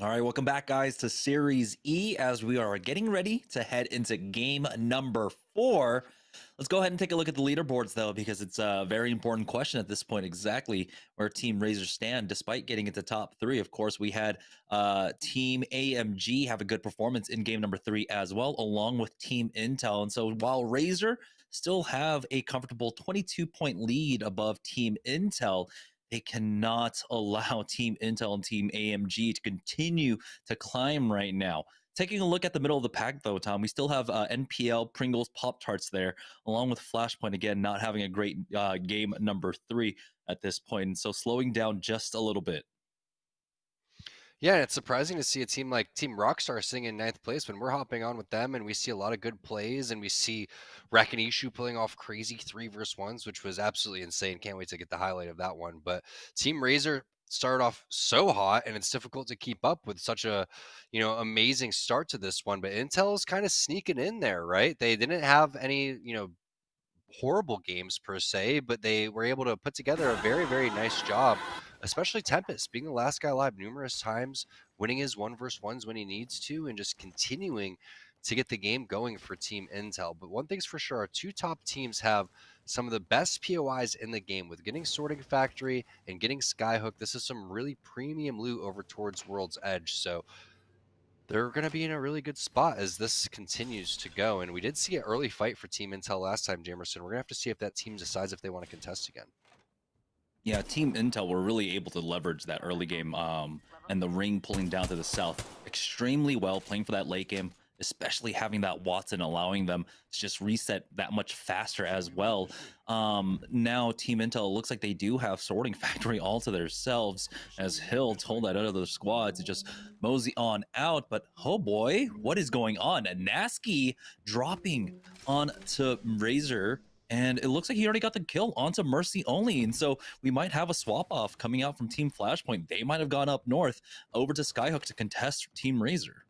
All right, welcome back, guys, to Series E as we are getting ready to head into game number 4. Let's go ahead and take a look at the leaderboards, though, because it's a very important question at this point, exactly where Team Razor stand, despite getting into top 3. Of course, we had Team AMG have a good performance in game number 3 as well, along with Team Intel. And so while Razor still have a comfortable 22-point lead above Team Intel, they cannot allow Team Intel and Team AMG to continue to climb right now. Taking a look at the middle of the pack, though, Tom, we still have NPL, Pringles, Pop-Tarts there, along with Flashpoint, again, not having a great game number 3 at this point, and so slowing down just a little bit. Yeah, and it's surprising to see a team like Team Rockstar sitting in 9th place when we're hopping on with them, and we see a lot of good plays, and we see Rakinishu pulling off crazy 3v1s, which was absolutely insane. Can't wait to get the highlight of that one. But Team Razor started off so hot, and it's difficult to keep up with such a, amazing start to this one. But Intel is kind of sneaking in there, right? They didn't have any, horrible games per se, but they were able to put together a very, very nice job, especially Tempest being the last guy alive numerous times, winning his 1v1s when he needs to, and just continuing to get the game going for Team Intel. But one thing's for sure, our 2 top teams have some of the best POIs in the game with getting Sorting Factory and getting Skyhook. This is some really premium loot over towards World's Edge. So they're going to be in a really good spot as this continues to go. And we did see an early fight for Team Intel last time, Jamerson. We're going to have to see if that team decides if they want to contest again. Yeah, Team Intel were really able to leverage that early game and the ring pulling down to the south extremely well, playing for that late game, especially having that Watson allowing them to just reset that much faster as well. Now Team Intel looks like they do have Sorting Factory all to themselves, as Hill told that other squad to just mosey on out. But oh boy, what is going on? Nasky dropping on to Razor, and it looks like he already got the kill onto Mercy only. And so we might have a swap off coming out from Team Flashpoint. They might have gone up north over to Skyhook to contest Team Razor.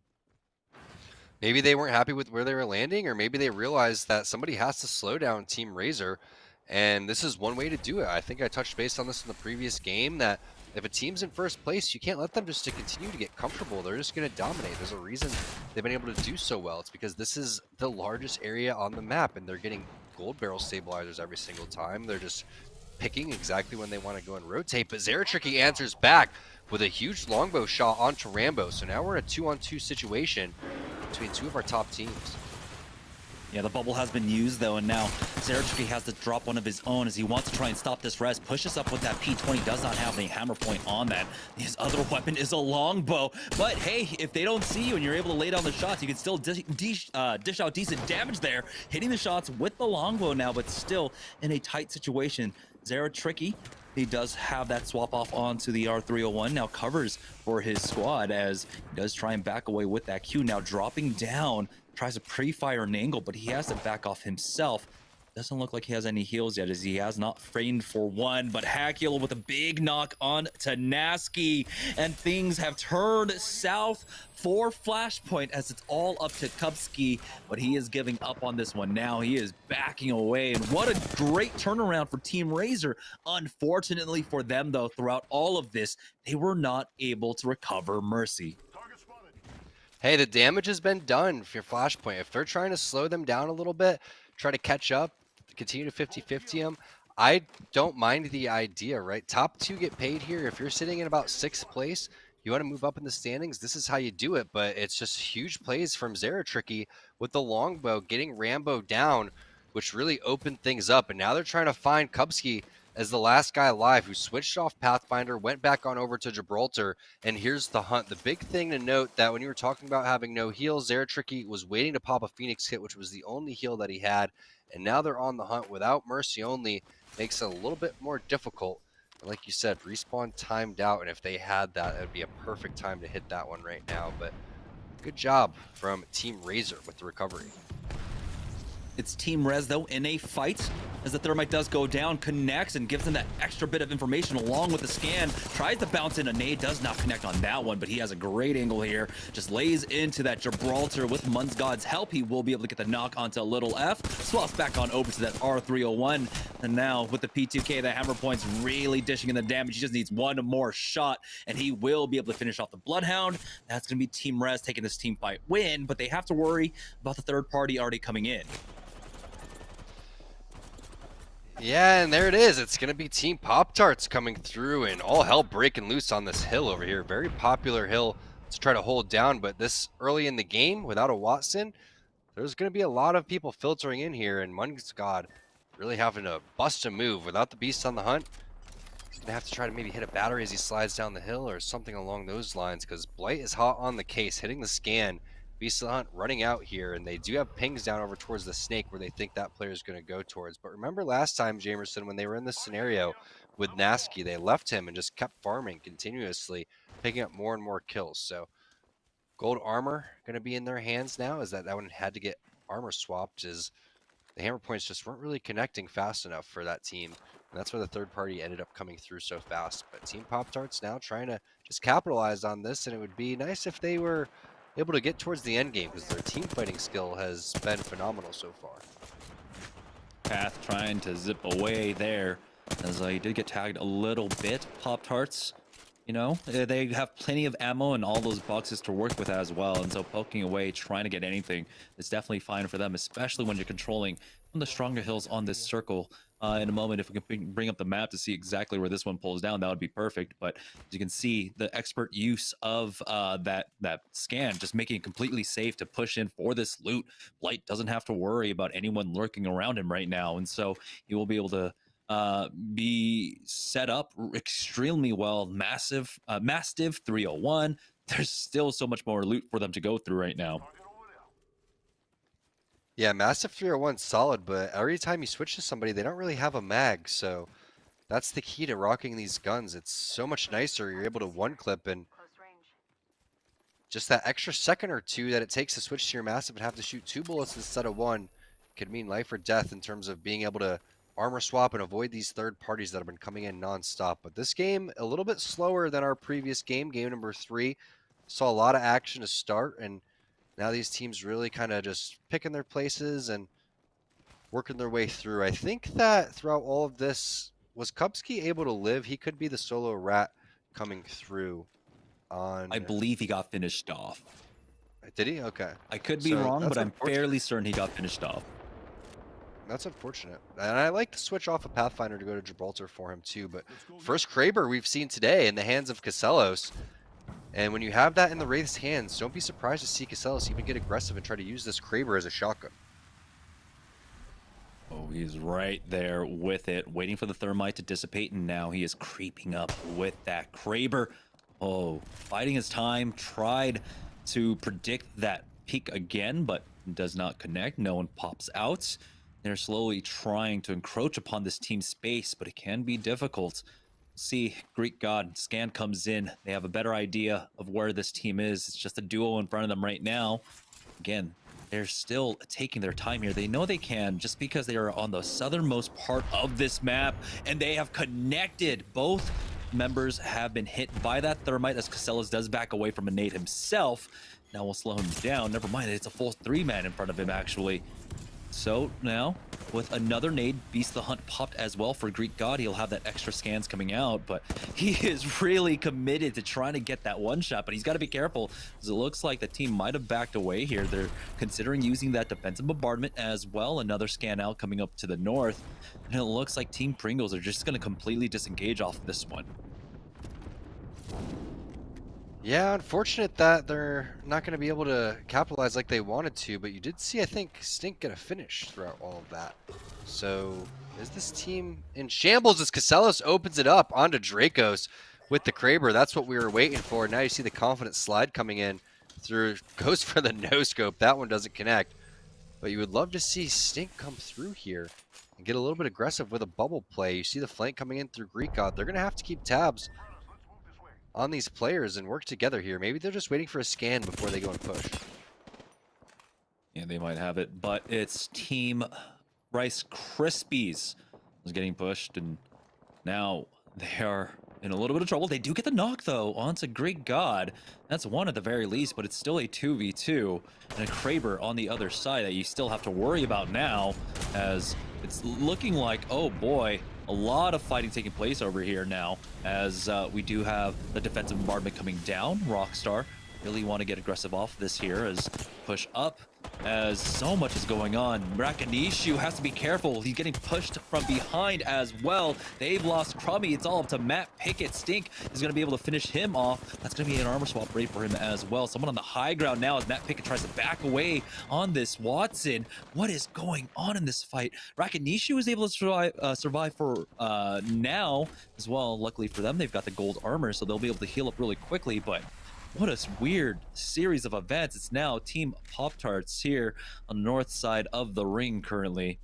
Maybe they weren't happy with where they were landing, or maybe they realized that somebody has to slow down Team Razor, and this is one way to do it. I think I touched base on this in the previous game, that if a team's in first place, you can't let them just to continue to get comfortable. They're just going to dominate. There's a reason they've been able to do so well. It's because this is the largest area on the map, and they're getting gold barrel stabilizers every single time. They're just picking exactly when they want to go and rotate. But Zeratricky answers back with a huge longbow shot onto Rambo. So now we're in a 2-on-2 situation between 2 of our top teams. Yeah, the bubble has been used, though, and now Zeratricky has to drop one of his own as he wants to try and stop this res. Pushes up with that P20, does not have any hammer point on that. His other weapon is a longbow, but hey, if they don't see you and you're able to lay down the shots, you can still dish out decent damage there, hitting the shots with the longbow now, but still in a tight situation. Zeratricky, he does have that swap off onto the R301, now covers for his squad as he does try and back away with that Q, now dropping down, tries to pre-fire an angle, but he has to back off himself. Doesn't look like he has any heals yet, as he has not framed for one, but Hakula with a big knock on to Nasky, and things have turned south for Flashpoint as it's all up to Kubsky, but he is giving up on this one now. He is backing away, and what a great turnaround for Team Razor. Unfortunately for them, though, throughout all of this, they were not able to recover Mercy. Hey, the damage has been done for Flashpoint. If they're trying to slow them down a little bit, try to catch up, continue to 50-50 them, I don't mind the idea, right? Top 2 get paid here. If you're sitting in about 6th place, you want to move up in the standings, this is how you do it. But it's just huge plays from Zeratricky with the longbow, getting Rambo down, which really opened things up. And now they're trying to find Kubsky as the last guy alive, who switched off Pathfinder, went back on over to Gibraltar, and here's the hunt. The big thing to note that when you were talking about having no heals, Zeratricky was waiting to pop a Phoenix hit, which was the only heal that he had, and now they're on the hunt without Mercy only. Makes it a little bit more difficult. And like you said, respawn timed out, and if they had that, it would be a perfect time to hit that one right now. But good job from Team Razor with the recovery. It's Team Res, though, in a fight, as the Thermite does go down, connects, and gives them that extra bit of information along with the scan. Tries to bounce in a nade, does not connect on that one, but he has a great angle here. Just lays into that Gibraltar with Munsgod's help. He will be able to get the knock onto Little F. Swaps back on over to that R301. And now with the P2K, the Hammer Point's really dishing in the damage. He just needs one more shot, and he will be able to finish off the Bloodhound. That's going to be Team Res taking this team fight win, but they have to worry about the third party already coming in. Yeah, and there it is. It's going to be Team Pop-Tarts coming through and all hell breaking loose on this hill over here. Very popular hill to try to hold down, but this early in the game without a Watson, there's going to be a lot of people filtering in here, and Munsgod really having to bust a move without the Beast on the hunt. He's going to have to try to maybe hit a battery as he slides down the hill or something along those lines, because Blight is hot on the case, hitting the scan. Beast of the Hunt running out here, and they do have pings down over towards the snake where they think that player is going to go towards. But remember last time, Jamerson, when they were in this scenario with Nasky, they left him and just kept farming continuously, picking up more and more kills. So gold armor going to be in their hands now, as that one had to get armor swapped, as the hammer points just weren't really connecting fast enough for that team. And that's where the third party ended up coming through so fast. But Team Pop-Tarts now trying to just capitalize on this, and it would be nice if they were able to get towards the end game, because their team fighting skill has been phenomenal so far. Path trying to zip away there, as he did get tagged a little bit. Pop-Tarts, you know, they have plenty of ammo and all those boxes to work with as well, and so poking away, trying to get anything is definitely fine for them, especially when you're controlling one of the stronger hills on this circle. In a moment, if we can bring up the map to see exactly where this one pulls down, that would be perfect. But as you can see, the expert use of that scan, just making it completely safe to push in for this loot. Blight doesn't have to worry about anyone lurking around him right now, and so he will be able to be set up extremely well. Mastiff 301. There's still so much more loot for them to go through right now. Yeah, Mastiff 301's solid, but every time you switch to somebody, they don't really have a mag, so that's the key to rocking these guns. It's so much nicer. You're able to one clip, and just that extra second or two that it takes to switch to your Mastiff and have to shoot 2 bullets instead of 1 could mean life or death in terms of being able to armor swap and avoid these third parties that have been coming in nonstop. But this game, a little bit slower than our previous game, game number 3. Saw a lot of action to start, and now these teams really kind of just picking their places and working their way through. I think that throughout all of this, was Kubsky able to live? He could be the solo rat coming through on... I believe he got finished off. Did he? Okay. I could be wrong, but I'm unfortunate. fairly certain he got finished off. That's unfortunate. And I like to switch off a Pathfinder to go to Gibraltar for him too, but first Kraber we've seen today in the hands of Casellos. And when you have that in the Wraith's hands, don't be surprised to see Casellos even get aggressive and try to use this Kraber as a shotgun. Oh, he's right there with it, waiting for the thermite to dissipate, and now he is creeping up with that Kraber. Oh, biding his time, tried to predict that peek again, but does not connect. No one pops out. They're slowly trying to encroach upon this team's space, but it can be difficult. See, Greek God, scan comes in. They have a better idea of where this team is. It's just a duo in front of them right now. Again, they're still taking their time here. They know they can just because they are on the southernmost part of this map, and they have connected. Both members have been hit by that thermite as Casellas does back away from a nade himself. Now we'll slow him down. Never mind, it's a full 3-man in front of him, actually. So now, with another nade, Beast of the Hunt popped as well for Greek God. He'll have that extra scans coming out, but he is really committed to trying to get that one shot, but he's got to be careful, because it looks like the team might have backed away here. They're considering using that defensive bombardment as well. Another scan out coming up to the north, and it looks like Team Pringles are just going to completely disengage off of this one. Yeah, unfortunate that they're not going to be able to capitalize like they wanted to, but you did see, I think, Stink get a finish throughout all of that. So, is this team in shambles as Casellos opens it up onto Dracos with the Kraber? That's what we were waiting for. Now you see the confident slide coming in through, goes for the no-scope. That one doesn't connect. But you would love to see Stink come through here and get a little bit aggressive with a bubble play. You see the flank coming in through Greek God. They're going to have to keep tabs on these players and work together here. Maybe they're just waiting for a scan before they go and push. Yeah, they might have it, but it's Team Rice Krispies was getting pushed, and now they are in a little bit of trouble. They do get the knock, though, onto Great God. That's one at the very least, but it's still a 2v2, and a Kraber on the other side that you still have to worry about now, as it's looking like, oh boy, a lot of fighting taking place over here now, as we do have the defensive bombardment coming down. Rockstar really want to get aggressive off this here, as push up, as so much is going on. Rakanishu has to be careful. He's getting pushed from behind as well. They've lost Crummy. It's all up to Matt Pickett. Stink is going to be able to finish him off. That's going to be an armor swap rate for him as well. Someone on the high ground now as Matt Pickett tries to back away on this Watson. What is going on in this fight? Rakanishu is able to survive for now as well. Luckily for them, they've got the gold armor, so they'll be able to heal up really quickly, but what a weird series of events. It's now Team Pop-Tarts here on the north side of the ring currently.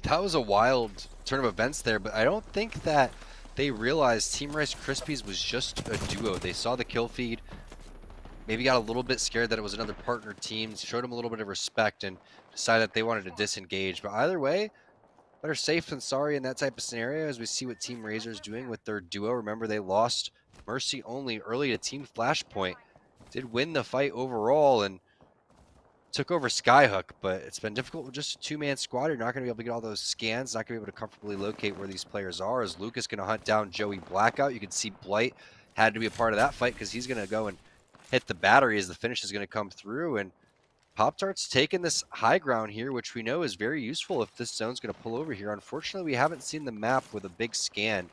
That was a wild turn of events there, but I don't think that they realized Team Rice Krispies was just a duo. They saw the kill feed, maybe got a little bit scared that it was another partner team, showed them a little bit of respect, and decided that they wanted to disengage. But either way, better safe than sorry in that type of scenario, as we see what Team Razor is doing with their duo. Remember, they lost Mercy only early to Team Flashpoint. Did win the fight overall and took over Skyhook, but it's been difficult with just a two-man squad. You're not going to be able to get all those scans, not going to be able to comfortably locate where these players are, as Luke is going to hunt down Joey Blackout. You can see Blight had to be a part of that fight because he's going to go and hit the battery as the finish is going to come through. And Pop-Tart's taking this high ground here, which we know is very useful if this zone's going to pull over here. Unfortunately, we haven't seen the map with a big scan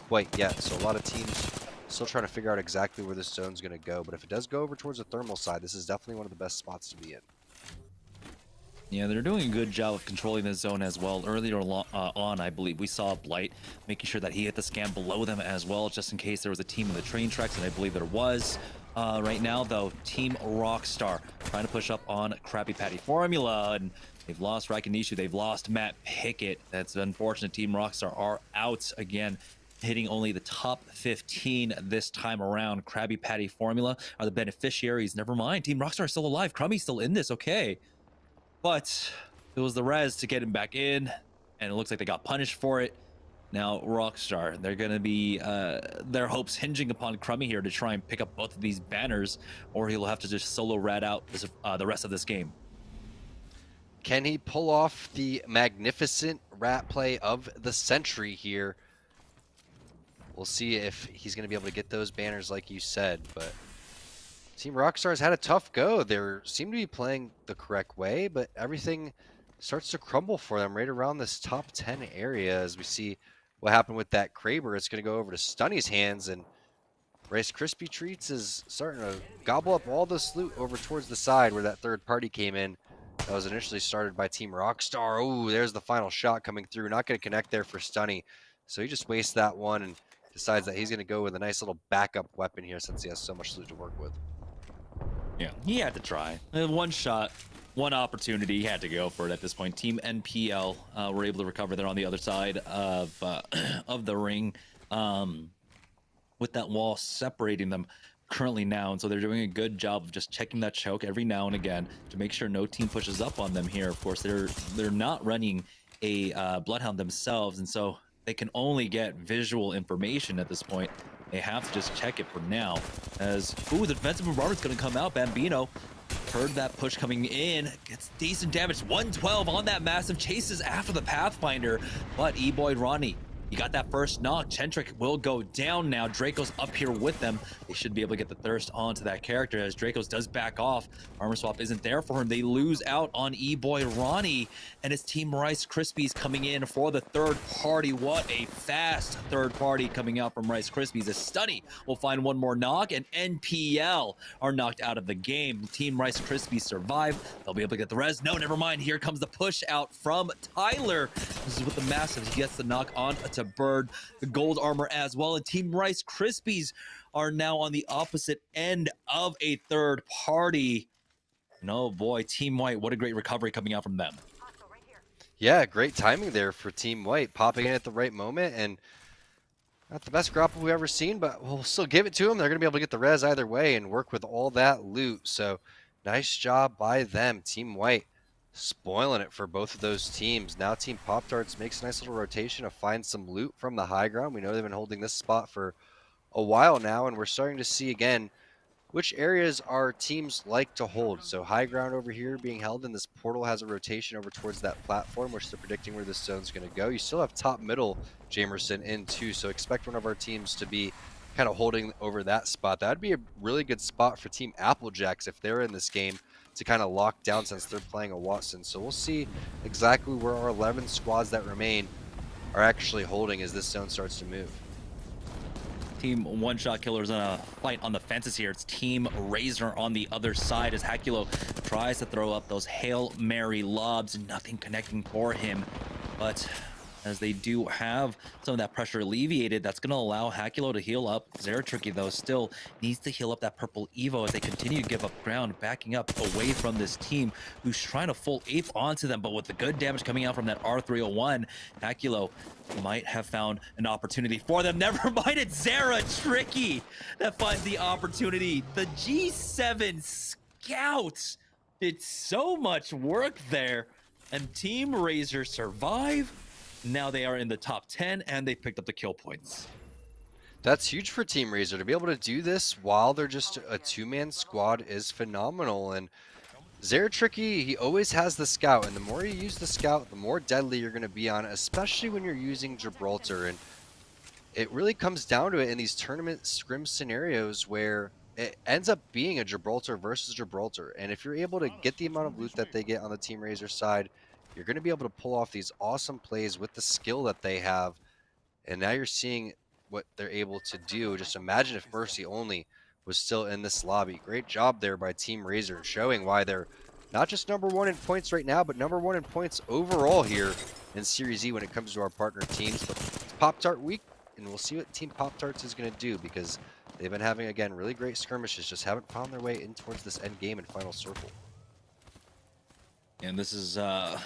quite yet, so a lot of teams still trying to figure out exactly where this zone's going to go. But if it does go over towards the thermal side, this is definitely one of the best spots to be in. Yeah, they're doing a good job of controlling the zone as well. Earlier on, I believe, we saw Blight making sure that he hit the scan below them as well, just in case there was a team in the train tracks, and I believe there was. Right now, though, Team Rockstar trying to push up on Krabby Patty Formula, and they've lost Rakanishu, they've lost Matt Pickett. That's unfortunate. Team Rockstar are out again, hitting only the top 15 this time around. Krabby Patty Formula are the beneficiaries. Never mind, Team Rockstar is still alive. Crummy's still in this, okay. But it was the res to get him back in, and it looks like they got punished for it. Now, Rockstar, they're going to be their hopes hinging upon Crummy here to try and pick up both of these banners, or he'll have to just solo rat out this, the rest of this game. Can he pull off the magnificent rat play of the century here? We'll see if he's going to be able to get those banners like you said, but Team Rockstar's had a tough go. They seem to be playing the correct way, but everything starts to crumble for them right around this top 10 area as we see what happened with that Kraber. It's going to go over to Stunny's hands, and Rice Krispie Treats is starting to gobble up all this loot over towards the side where that third party came in. That was initially started by Team Rockstar. Oh, there's the final shot coming through. Not going to connect there for Stunny. So he just wastes that one and decides that he's going to go with a nice little backup weapon here since he has so much loot to work with. Yeah, he had to try. One shot, one opportunity, he had to go for it at this point. Team NPL were able to recover there on the other side of the ring, with that wall separating them currently now, and so they're doing a good job of just checking that choke every now and again to make sure no team pushes up on them here. Of course, they're not running a Bloodhound themselves, and so they can only get visual information at this point. They have to just check it for now. As, ooh, the defensive bombardment's going to come out. Bambino heard that push coming in. Gets decent damage. 112 on that massive. Chases after the Pathfinder. But E-Boy Ronnie, you got that first knock. Chentric will go down now. Draco's up here with them. They should be able to get the thirst onto that character as Draco's does back off. Armor swap isn't there for him. They lose out on E-Boy Ronnie, and it's Team Rice Krispies coming in for the third party. What a fast third party coming out from Rice Krispies. A Stunny will find one more knock, and NPL are knocked out of the game. Team Rice Krispies survive. They'll be able to get the res. No, never mind. Here comes the push out from Tyler. This is with the massive. He gets the knock on to Bird, the gold armor as well, and Team Rice Krispies are now on the opposite end of a third party. No, boy, Team White, what a great recovery coming out from them. Yeah, great timing there for Team White, popping in at the right moment, and not the best grapple we've ever seen, but we'll still give it to them. They're going to be able to get the res either way and work with all that loot. So Nice job by them. Team White spoiling it for both of those teams. Now Team Pop-Tarts makes a nice little rotation to find some loot from the high ground. We know they've been holding this spot for a while now, and we're starting to see again which areas our teams like to hold. So high ground over here being held, and this portal has a rotation over towards that platform, which they're predicting where this zone's going to go. You still have top middle Jamerson in too, so expect one of our teams to be kind of holding over that spot. That'd be a really good spot for Team Applejacks if they're in this game to kind of lock down since they're playing a Watson. So we'll see exactly where our 11 squads that remain are actually holding as this zone starts to move. Team One Shot Killers in a fight on the fences here. It's Team Razor on the other side as Hakulo tries to throw up those Hail Mary lobs. Nothing connecting for him. But as they do have some of that pressure alleviated, that's going to allow Hakulo to heal up. Zeratricky, though, still needs to heal up that purple Evo as they continue to give up ground, backing up away from this team who's trying to full ape onto them. But with the good damage coming out from that R301, Hakulo might have found an opportunity for them. Never mind, it's Zeratricky that finds the opportunity. The G7 Scouts did so much work there, and Team Razor survive. Now they are in the top 10, and they picked up the kill points. That's huge for Team Razor. To be able to do this while they're just a two-man squad is phenomenal. And Zeratricky, he always has the scout, and the more you use the scout, the more deadly you're going to be on it, especially when you're using Gibraltar. And it really comes down to it in these tournament scrim scenarios where it ends up being a Gibraltar versus Gibraltar. And if you're able to get the amount of loot that they get on the Team Razor side, you're going to be able to pull off these awesome plays with the skill that they have. And now you're seeing what they're able to do. Just imagine if Mercy Only was still in this lobby. Great job there by Team Razor, showing why they're not just #1 in points right now, but #1 in points overall here in Series E when it comes to our partner teams. But it's Pop-Tart week, and we'll see what Team Pop-Tarts is going to do, because they've been having, again, really great skirmishes, just haven't found their way in towards this end game and final circle. And this is a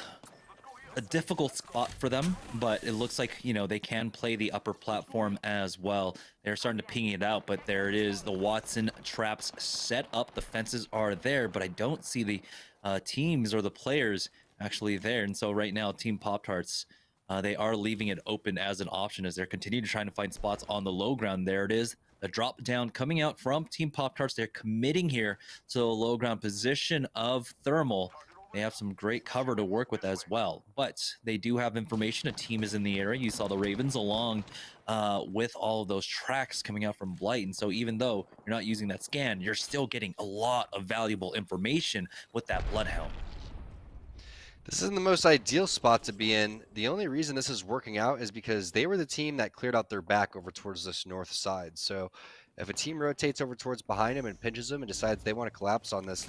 difficult spot for them, but it looks like, you know, they can play the upper platform as well. They're starting to ping it out, but there it is. The Watson traps set up. The fences are there, but I don't see the teams or the players actually there. And so right now, Team Pop-Tarts, they are leaving it open as an option as they're continuing to try to find spots on the low ground. There it is. The drop down coming out from Team Pop-Tarts. They're committing here to the low ground position of Thermal. They have some great cover to work with as well, but they do have information. A team is in the area. You saw the Ravens along with all of those tracks coming out from Blight. And so even though you're not using that scan, you're still getting a lot of valuable information with that Bloodhound. This isn't the most ideal spot to be in. The only reason this is working out is because they were the team that cleared out their back over towards this north side. So if a team rotates over towards behind them and pinches them and decides they want to collapse on this,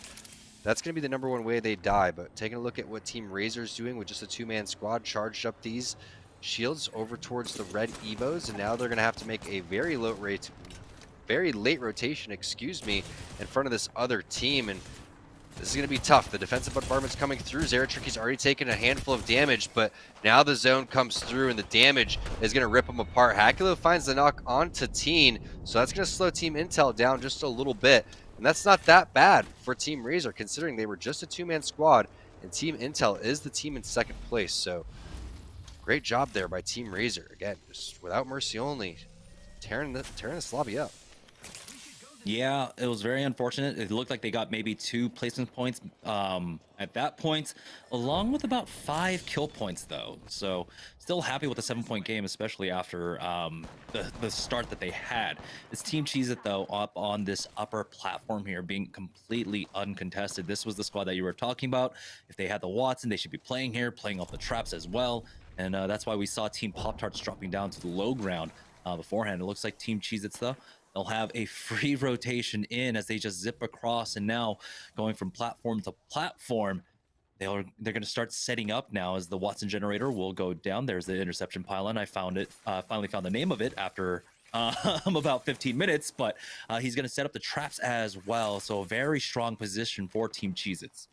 that's going to be the #1 way they die. But taking a look at what Team Razor's doing with just a two-man squad, charged up these shields over towards the red Evos, and now they're going to have to make a very late rotation, in front of this other team. And this is going to be tough. The defensive bombardment's coming through. Zeratricky's already taken a handful of damage, but now the zone comes through and the damage is going to rip them apart. Hakulo finds the knock onto Teen, so that's going to slow Team Intel down just a little bit. And that's not that bad for Team Razor, considering they were just a two-man squad, and Team Intel is the team in second place. So great job there by Team Razor. Again, just without Mercy Only, tearing this lobby up. Yeah, it was very unfortunate. It looked like they got maybe 2 placement points at that point, along with about 5 kill points, though. So still happy with the 7-point game, especially after the start that they had. This Team Cheez-It, though, up on this upper platform here, being completely uncontested. This was the squad that you were talking about. If they had the Watson, they should be playing here, playing off the traps as well. And that's why we saw Team Pop-Tarts dropping down to the low ground beforehand. It looks like Team Cheez-Its, though, they'll have a free rotation in as they just zip across, and now going from platform to platform, they're going to start setting up now as the Watson generator will go down. There's the interception pylon. I found it, finally found the name of it after about 15 minutes, but he's going to set up the traps as well. So a very strong position for Team Cheez-Its.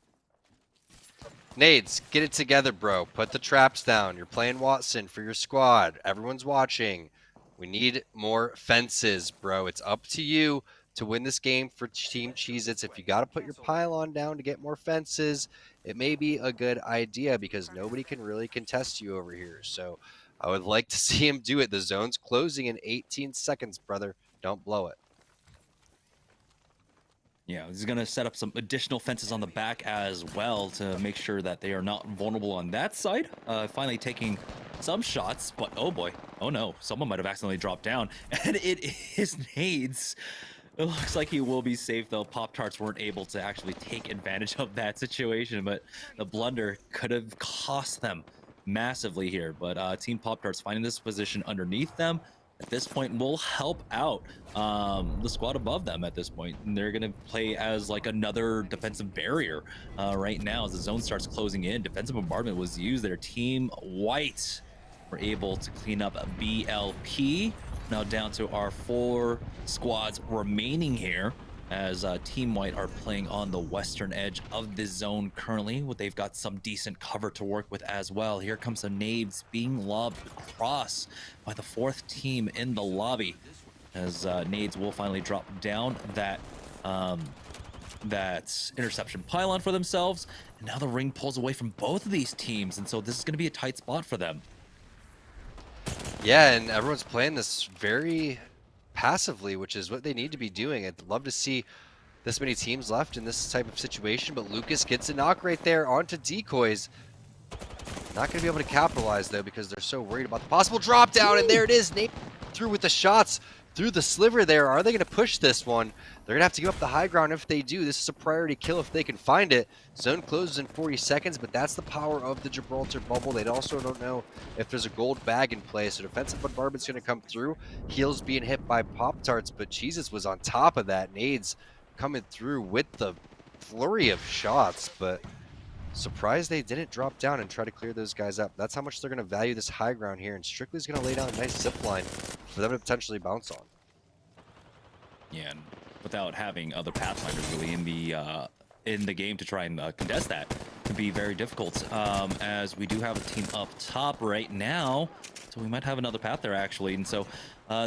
Nades, get it together, bro. Put the traps down. You're playing Watson for your squad. Everyone's watching. We need more fences, bro. It's up to you. to win this game for Team Cheez-Its. If you got to put your pylon down to get more fences, it may be a good idea because nobody can really contest you over here. So I would like to see him do it. The zone's closing in 18 seconds, brother. Don't blow it. Yeah, he's going to set up some additional fences on the back as well to make sure that they are not vulnerable on that side. Finally taking some shots, but oh boy, oh no, someone might have accidentally dropped down, and it is Nades. It looks like he will be safe, though. Pop-Tarts weren't able to actually take advantage of that situation, but the blunder could have cost them massively here. But Team Pop-Tarts finding this position underneath them at this point will help out the squad above them at this point. And they're going to play as like another defensive barrier right now as the zone starts closing in. Defensive bombardment was used there. Team White were able to clean up BLP. Now down to our 4 squads remaining here as Team White are playing on the western edge of the zone currently. They've got some decent cover to work with as well. Here comes the nades being lobbed across by the 4th team in the lobby as nades will finally drop down that interception pylon for themselves. And now the ring pulls away from both of these teams, and so this is going to be a tight spot for them. Yeah, and everyone's playing this very passively, which is what they need to be doing. I'd love to see this many teams left in this type of situation, but Lucas gets a knock right there onto decoys. Not going to be able to capitalize, though, because they're so worried about the possible drop down, and there it is. Nate through with the shots through the sliver there. Are they going to push this one? They're going to have to give up the high ground if they do. This is a priority kill if they can find it. Zone closes in 40 seconds, but that's the power of the Gibraltar bubble. They also don't know if there's a gold bag in play, so defensive bombardment's going to come through. Heels being hit by Pop-Tarts, but Jesus was on top of that. Nades coming through with the flurry of shots, but surprised they didn't drop down and try to clear those guys up. That's how much they're going to value this high ground here, and Strictly's going to lay down a nice zip line for them to potentially bounce on. Yeah, and without having other pathfinders really in the game to try and contest that could be very difficult. As we do have a team up top right now, so we might have another path there actually, and so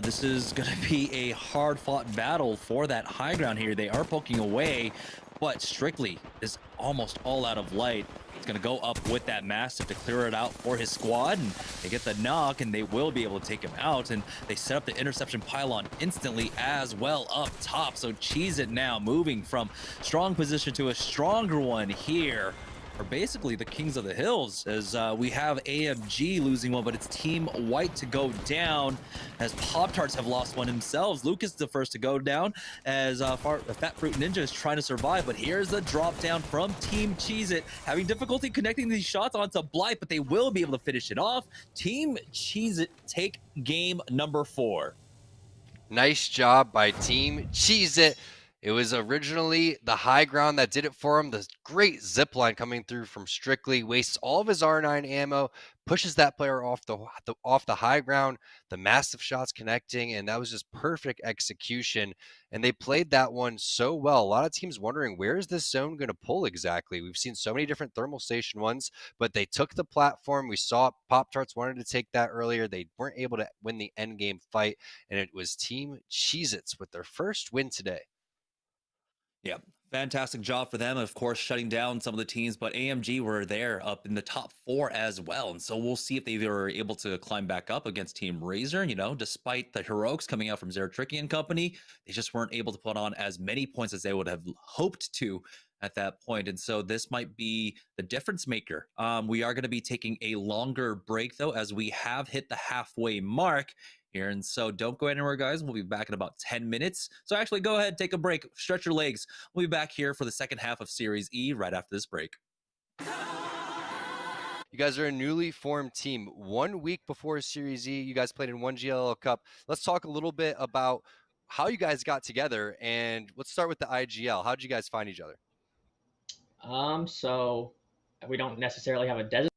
this is going to be a hard-fought battle for that high ground here. They are poking away, but Strictly is almost all out of light. He's going to go up with that Mastiff to clear it out for his squad, and they get the knock, and they will be able to take him out, and they set up the interception pylon instantly as well up top. So Cheez-It now moving from strong position to a stronger one here. Are basically the kings of the hills as we have AMG losing one, but it's Team White to go down as Pop-Tarts have lost one themselves. Lucas is the first to go down as Fat Fruit Ninja is trying to survive, but here's the drop down from Team Cheez-It, having difficulty connecting these shots onto Blight, but they will be able to finish it off. Team Cheez-It take game number 4. Nice job by Team Cheez-It. It was originally the high ground that did it for him. The great zip line coming through from Strictly, wastes all of his R9 ammo, pushes that player off the high ground, the massive shots connecting, and that was just perfect execution. And they played that one so well. A lot of teams wondering, where is this zone going to pull exactly? We've seen so many different thermal station ones, but they took the platform. We saw Pop-Tarts wanted to take that earlier. They weren't able to win the end game fight, and it was Team Cheez-Its with their first win today. Yeah, fantastic job for them, of course, shutting down some of the teams, but AMG were there up in the top 4 as well. And so we'll see if they were able to climb back up against Team Razor. You know, despite the heroics coming out from Zero Tricky and company, they just weren't able to put on as many points as they would have hoped to at that point. And so this might be the difference maker. We are going to be taking a longer break, though, as we have hit the halfway mark here. And so don't go anywhere, guys. We'll be back in about 10 minutes. So actually go ahead, take a break, stretch your legs. We'll be back here for the second half of Series E right after this break. You guys are a newly formed team. 1 week before Series E, you guys played in one GLL Cup. Let's talk a little bit about how you guys got together, and let's start with the IGL. How did you guys find each other? So we don't necessarily have a designated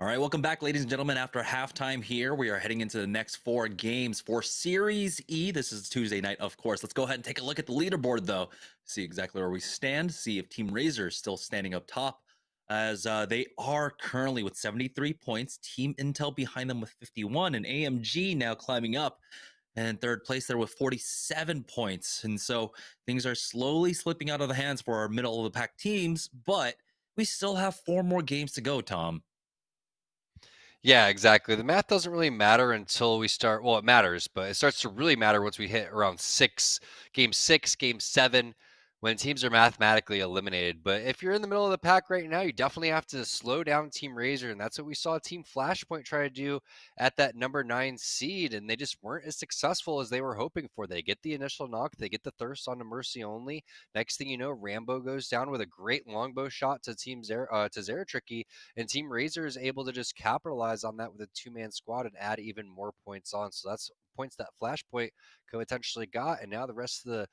All right, welcome back, ladies and gentlemen. After halftime here, we are heading into the next 4 games for Series E. This is Tuesday night, of course. Let's go ahead and take a look at the leaderboard, though. See exactly where we stand. See if Team Razor is still standing up top, as they are currently with 73 points. Team Intel behind them with 51, and AMG now climbing up. And third place there with 47 points. And so things are slowly slipping out of the hands for our middle of the pack teams, but we still have 4 more games to go, Tom. Yeah, exactly. The math doesn't really matter until we start. Well, it matters, but it starts to really matter once we hit around game 7, when teams are mathematically eliminated. But if you're in the middle of the pack right now, you definitely have to slow down Team Razor. And that's what we saw Team Flashpoint try to do at that number 9 seed. And they just weren't as successful as they were hoping for. They get the initial knock, they get the thirst onto Mercy only. Next thing you know, Rambo goes down with a great longbow shot to Team Zeratricky. And Team Razor is able to just capitalize on that with a 2-man squad and add even more points on. So that's points that Flashpoint could potentially got. And now the rest of the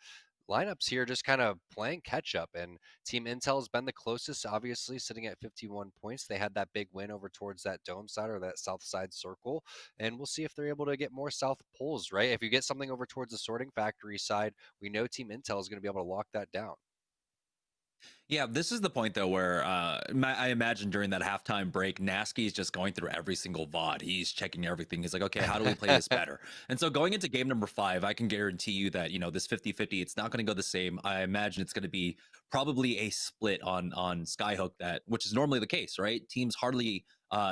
lineups here just kind of playing catch up. And Team Intel has been the closest, obviously, sitting at 51 points. They had that big win over towards that dome side or that south side circle. And we'll see if they're able to get more south poles, right? If you get something over towards the sorting factory side, we know Team Intel is going to be able to lock that down. Yeah, this is the point, though, where I imagine during that halftime break, Nasky is just going through every single VOD. He's checking everything. He's like, okay, how do we play this better? And so going into game number 5, I can guarantee you that, this 50-50, it's not going to go the same. I imagine it's going to be probably a split on Skyhook, which is normally the case, right? Teams hardly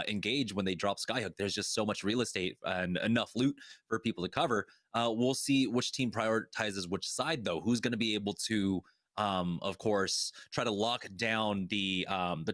engage when they drop Skyhook. There's just so much real estate and enough loot for people to cover. We'll see which team prioritizes which side, though. Who's going to be able to of course, try to lock down the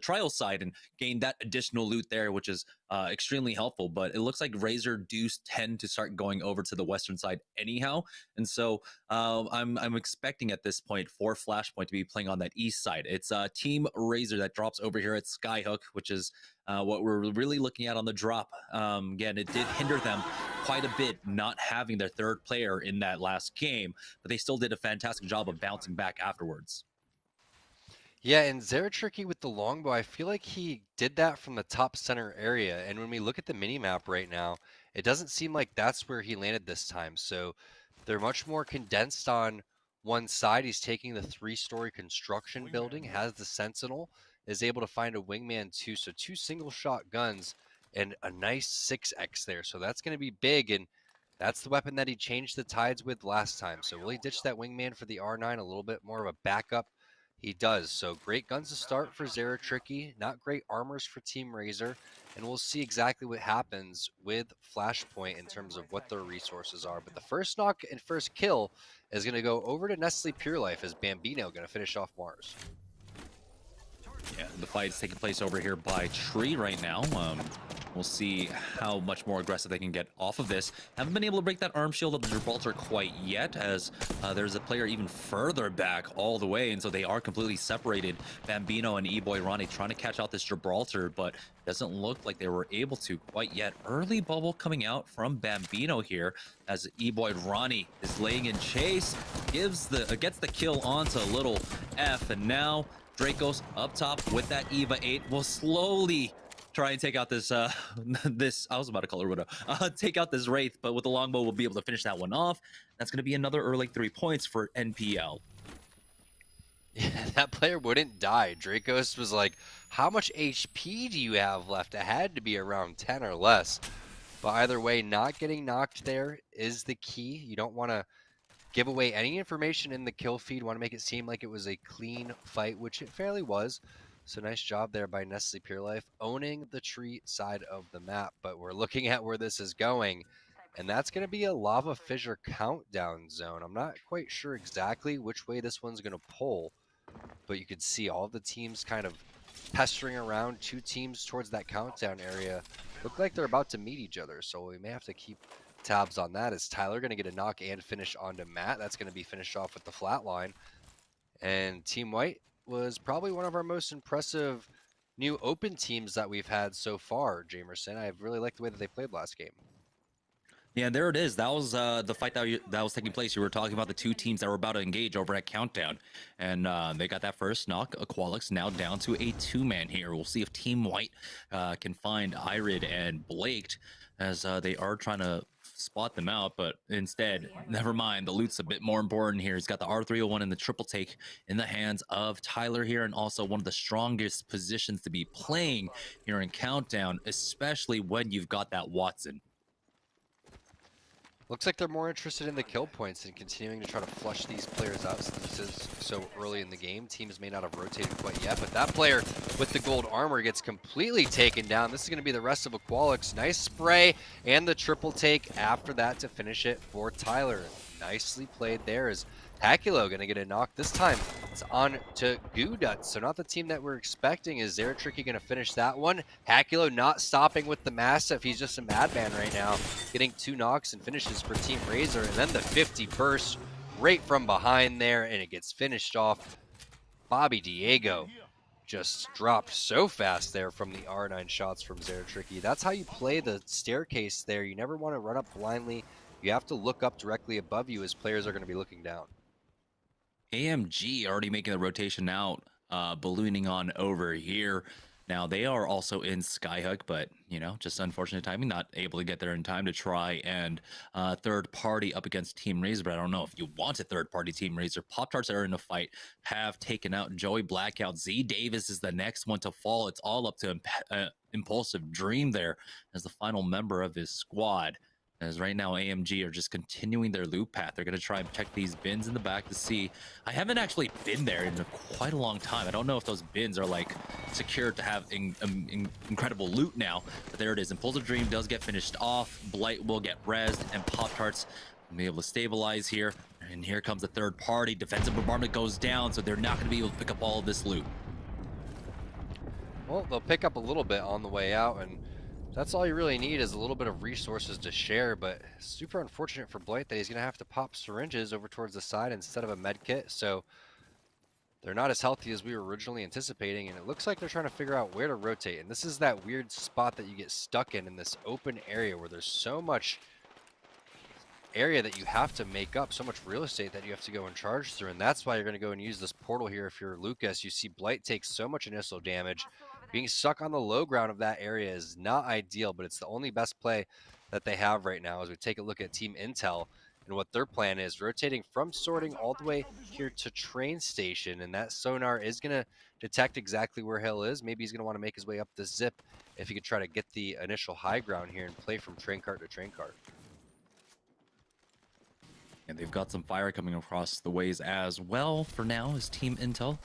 trial side and gain that additional loot there, which is extremely helpful. But it looks like Razor do tend to start going over to the western side anyhow, and so I'm expecting at this point for Flashpoint to be playing on that east side. It's Team Razor that drops over here at Skyhook, which is what we're really looking at on the drop. Again, it did hinder them quite a bit not having their third player in that last game, but they still did a fantastic job of bouncing back afterwards. Yeah, and Zeratricky with the longbow, I feel like he did that from the top center area. And when we look at the mini-map right now, it doesn't seem like that's where he landed this time. So they're much more condensed on one side. He's taking the 3-story construction building, has the Sentinel, is able to find a wingman too. So 2 single-shot guns and a nice 6x there. So that's going to be big, and that's the weapon that he changed the tides with last time. So will he ditch that wingman for the R9, a little bit more of a backup? He does. So great guns to start for Zeratricky, not great armors for Team Razor, and we'll see exactly what happens with Flashpoint in terms of what their resources are. But the first knock and first kill is going to go over to Nestle Pure Life as Bambino going to finish off Mars. Yeah, the fight is taking place over here by Tree right now. We'll see how much more aggressive they can get off of this. Haven't been able to break that arm shield of the Gibraltar quite yet, as there's a player even further back all the way, and so they are completely separated. Bambino and E-Boy Ronnie trying to catch out this Gibraltar, but doesn't look like they were able to quite yet. Early bubble coming out from Bambino here, as E-Boy Ronnie is laying in chase, gets the kill onto Little F, and now Dracos up top with that EVA 8 will slowly try and take out this this, I was about to call it Rudo, take out this Wraith, but with the longbow we'll be able to finish that one off. That's going to be another early 3 points for NPL. Yeah, that player wouldn't die. Dracos was like, how much HP do you have left? It had to be around 10 or less. But either way, not getting knocked there is the key. You don't want to give away any information in the kill feed. You want to make it seem like it was a clean fight, which it fairly was. So nice job there by Nestle Pure Life, owning the tree side of the map. But we're looking at where this is going, and that's going to be a lava fissure countdown zone. I'm not quite sure exactly which way this one's going to pull, but you can see all the teams kind of pestering around. 2 teams towards that countdown area look like they're about to meet each other, so we may have to keep tabs on that. Is Tyler going to get a knock and finish onto Matt? That's going to be finished off with the flatline. And Team White was probably one of our most impressive new open teams that we've had so far, Jamerson. I really liked the way that they played last game. Yeah, there it is. That was the fight that was taking place. You were talking about the two teams that were about to engage over at Countdown, and they got that first knock. Aqualix now down to a 2-man here. We'll see if Team White can find Irid and Blake, as they are trying to spot them out, but instead, never mind. The loot's a bit more important here. He's got the R301 and the triple take in the hands of Tyler here, and also one of the strongest positions to be playing here in Countdown, especially when you've got that Watson. Looks like they're more interested in the kill points and continuing to try to flush these players out since this is so early in the game. Teams may not have rotated quite yet, but that player with the gold armor gets completely taken down. This is going to be the rest of Aqualix. Nice spray and the triple take after that to finish it for Tyler. Nicely played there. Is Hakulo going to get a knock? This time it's on to Gudut. So not the team that we're expecting. Is Zeratricky going to finish that one? Hakulo not stopping with the Mastiff. He's just a madman right now. Getting 2 knocks and finishes for Team Razor. And then the 50 burst right from behind there. And it gets finished off. Bobby Diego just dropped so fast there from the R9 shots from Zeratricky. That's how you play the staircase there. You never want to run up blindly. You have to look up directly above you as players are going to be looking down. AMG already making the rotation out, ballooning on over here. Now, they are also in Skyhook, but, you know, just unfortunate timing, not able to get there in time to try and third party up against Team Razor. But I don't know if you want a third party Team Razor. Pop-Tarts that are in the fight have taken out Joey Blackout. Z Davis is the next one to fall. It's all up to Impulsive Dream there as the final member of his squad. As right now, AMG are just continuing their loop path. They're going to try and check these bins in the back to see. I haven't actually been there in quite a long time. I don't know if those bins are like secured to have incredible loot now. But there it is. Impulsive Dream does get finished off. Blight will get rezzed, and Pop-Tarts will be able to stabilize here. And here comes the third party. Defensive bombardment goes down, so they're not going to be able to pick up all of this loot. Well, they'll pick up a little bit on the way out, and that's all you really need is a little bit of resources to share. But super unfortunate for Blight that he's going to have to pop syringes over towards the side instead of a med kit. So they're not as healthy as we were originally anticipating, and it looks like they're trying to figure out where to rotate. And this is that weird spot that you get stuck in this open area where there's so much area that you have to make up, so much real estate that you have to go and charge through. And that's why you're going to go and use this portal here. If you're Lucas, you see Blight takes so much initial damage. Being stuck on the low ground of that area is not ideal, but it's the only best play that they have right now as we take a look at Team Intel and what their plan is, rotating from sorting all the way here to train station. And that sonar is going to detect exactly where Hill is. Maybe he's going to want to make his way up the zip if he could try to get the initial high ground here and play from train cart to train cart. And they've got some fire coming across the ways as well for now as Team Intel.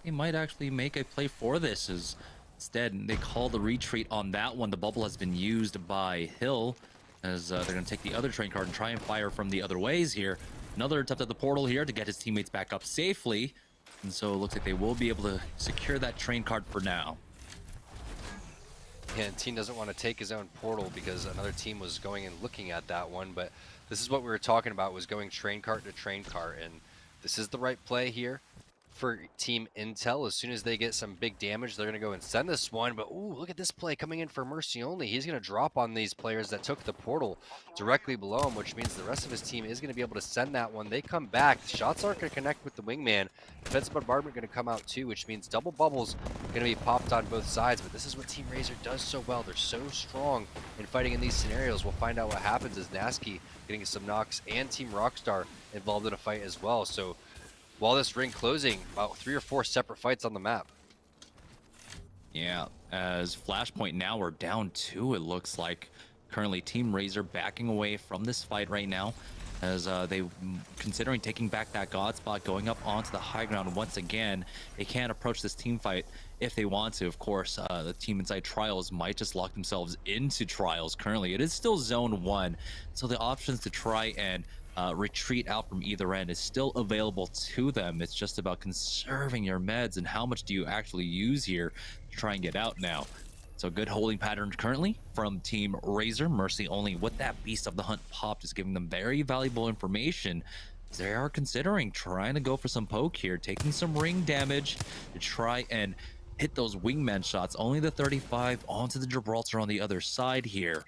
They might actually make a play for this, as instead they call the retreat on that one. The bubble has been used by Hill, as they're going to take the other train card and try and fire from the other ways here. Another attempt at the portal here to get his teammates back up safely. And so it looks like they will be able to secure that train card for now. Yeah, and team doesn't want to take his own portal because another team was going and looking at that one. But this is what we were talking about, was going train cart to train cart. And this is the right play here for Team Intel. As soon as they get some big damage, they're going to go and send this one. But ooh, look at this play coming in for Mercy Only. He's going to drop on these players that took the portal directly below him, which means the rest of his team is going to be able to send that one. They come back. The shots aren't going to connect with the wingman. Defensive bombardment going to come out too, which means double bubbles going to be popped on both sides. But this is what Team Razor does so well. They're so strong in fighting in these scenarios. We'll find out what happens as Nasky getting some knocks and Team Rockstar involved in a fight as well. So while this ring closing, about 3 or 4 separate fights on the map. Yeah, as Flashpoint now we're down 2, it looks like. Currently Team Razor backing away from this fight right now, as they considering taking back that God spot, going up onto the high ground once again. They can't approach this team fight if they want to. Of course, the team inside Trials might just lock themselves into Trials currently. It is still Zone 1, so the options to try and retreat out from either end is still available to them. It's just about conserving your meds and how much do you actually use here to try and get out now. So good holding pattern currently from Team Razor. Mercy Only with that Beast of the Hunt pop, just giving them very valuable information. They are considering trying to go for some poke here, taking some ring damage to try and hit those wingman shots. Only the 35 onto the Gibraltar on the other side here,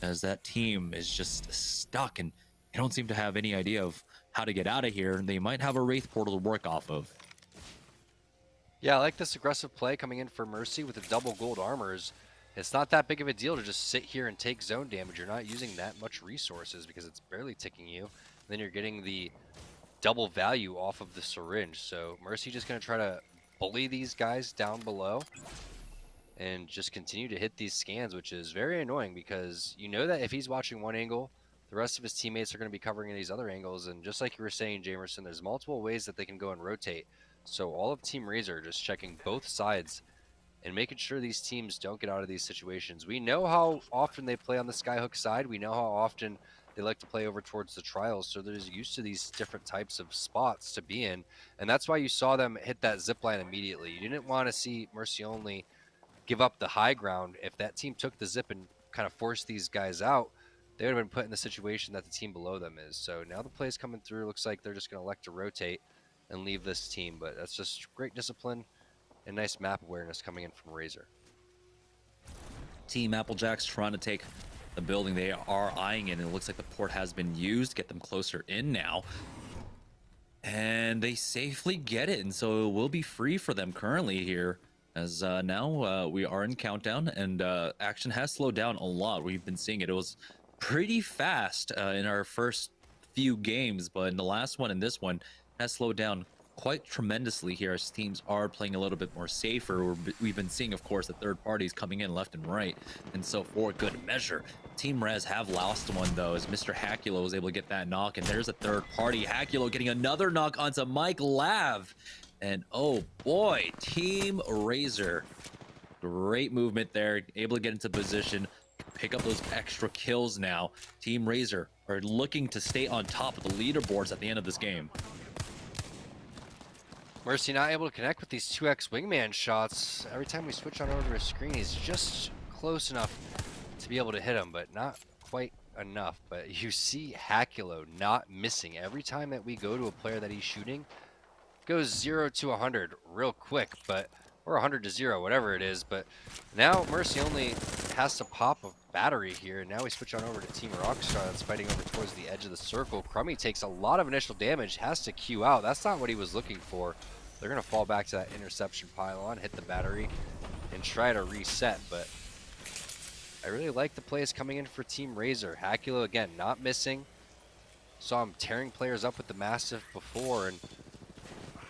as that team is just stuck and they don't seem to have any idea of how to get out of here. They might have a Wraith portal to work off of. Yeah, I like this aggressive play coming in for Mercy with the double gold armors. It's not that big of a deal to just sit here and take zone damage. You're not using that much resources because it's barely ticking you. And then you're getting the double value off of the syringe. So Mercy just going to try to bully these guys down below and just continue to hit these scans, which is very annoying because you know that if he's watching one angle, the rest of his teammates are going to be covering these other angles. And just like you were saying, Jamerson, there's multiple ways that they can go and rotate. So all of Team Razor just checking both sides and making sure these teams don't get out of these situations. We know how often they play on the Skyhook side. We know how often they like to play over towards the trials. So they're used to these different types of spots to be in. And that's why you saw them hit that zip line immediately. You didn't want to see Mercy only give up the high ground. If that team took the zip and kind of forced these guys out, they would have been put in the situation that the team below them is. So now the play's coming through. Looks like they're just going to elect to rotate and leave this team. But that's just great discipline and nice map awareness coming in from Razor. Team Applejack's trying to take the building. They are eyeing it, and it looks like the port has been used. Get them closer in now. And they safely get it, and so it will be free for them currently here. As now we are in countdown, and action has slowed down a lot. We've been seeing it. It was pretty fast in our first few games, but in the last one and this one has slowed down quite tremendously here as teams are playing a little bit more safer. We've been seeing, of course, the third parties coming in left and right, and so for good measure, Team Rez have lost one though, as Mr. Haculo was able to get that knock, and there's a third party. Haculo getting another knock onto Mike Lav, and oh boy, Team Razor, great movement there, able to get into position, pick up those extra kills now. Team Razor are looking to stay on top of the leaderboards at the end of this game. Mercy not able to connect with these 2x wingman shots. Every time we switch on over to his screen, he's just close enough to be able to hit him, but not quite enough. But you see Haculo not missing. Every time that we go to a player that he's shooting, it goes 0 to 100 real quick, but or 100 to 0, whatever it is. But now Mercy only has to pop a battery here, and now we switch on over to Team Rockstar that's fighting over towards the edge of the circle. Crummy takes a lot of initial damage, has to queue out. That's not what he was looking for. They're going to fall back to that interception pylon, hit the battery, and try to reset. But I really like the plays coming in for Team Razor. Haculo, again, not missing. Saw him tearing players up with the Mastiff before, and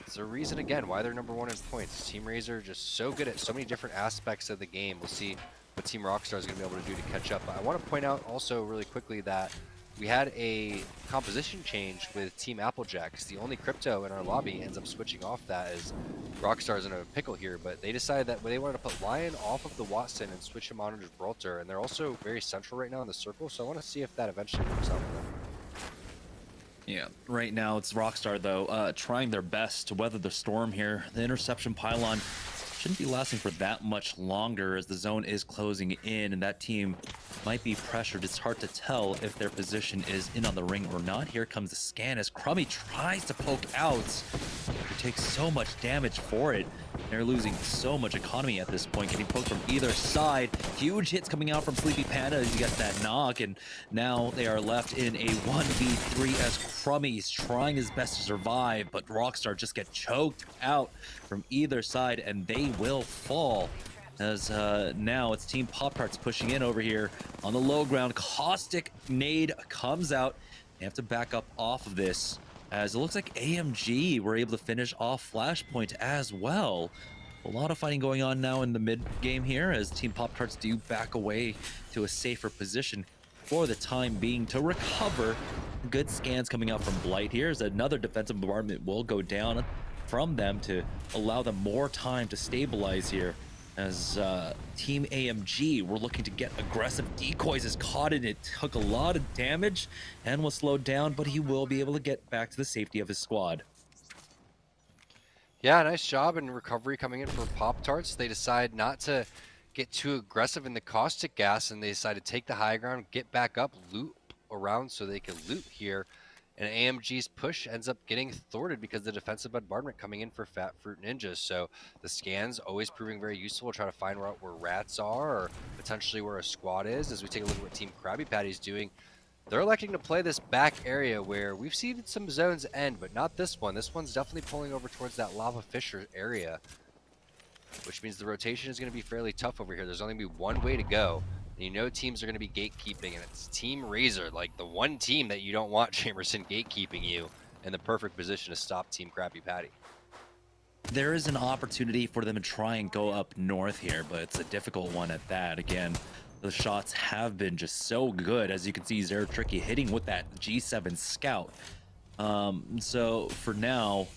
it's a reason, again, why they're #1 in points. Team Razor just so good at so many different aspects of the game. We'll see what Team Rockstar is going to be able to do to catch up. But I want to point out also really quickly that we had a composition change with Team Applejack. The only crypto in our lobby ends up switching off that as Rockstar's in a pickle here, but they decided that they wanted to put Lion off of the Watson and switch him on to Gibraltar, and they're also very central right now in the circle, so I want to see if that eventually works out for them. Yeah, right now it's Rockstar though, trying their best to weather the storm here. The interception pylon shouldn't be lasting for that much longer as the zone is closing in, and that team might be pressured. It's hard to tell if their position is in on the ring or not. Here comes the scan as Crummy tries to poke out. He takes so much damage for it. They're losing so much economy at this point, getting poked from either side. Huge hits coming out from Sleepy Panda as he gets that knock, and now they are left in a 1v3 as Crummy's trying his best to survive, but Rockstar just get choked out from either side, and they will fall. As now it's Team Pop-Tarts pushing in over here on the low ground. Caustic nade comes out. They have to back up off of this, as it looks like AMG were able to finish off Flashpoint as well. A lot of fighting going on now in the mid game here as Team Pop-Tarts do back away to a safer position for the time being to recover. Good scans coming out from Blight here as another defensive bombardment will go down from them to allow them more time to stabilize here. As Team AMG were looking to get aggressive. Decoys is caught in it, took a lot of damage and was slowed down, but he will be able to get back to the safety of his squad. Yeah, nice job in recovery coming in for Pop-Tarts. They decide not to get too aggressive in the caustic gas, and they decide to take the high ground, get back up, loop around so they can loot here. And AMG's push ends up getting thwarted because of the defensive bombardment coming in for Fat Fruit Ninjas. So the scans always proving very useful to try to find where rats are or potentially where a squad is. As we take a look at what Team Krabby Patty's doing, they're electing to play this back area where we've seen some zones end, but not this one. This one's definitely pulling over towards that lava fissure area, which means the rotation is going to be fairly tough over here. There's only going to be one way to go. And you know teams are going to be gatekeeping, and it's Team Razor, like the one team that you don't want Jamerson gatekeeping you in the perfect position to stop Team Krabby Patty. There is an opportunity for them to try and go up north here, but it's a difficult one at that. Again, the shots have been just so good. As you can see, Zero Tricky hitting with that G7 Scout. So for now,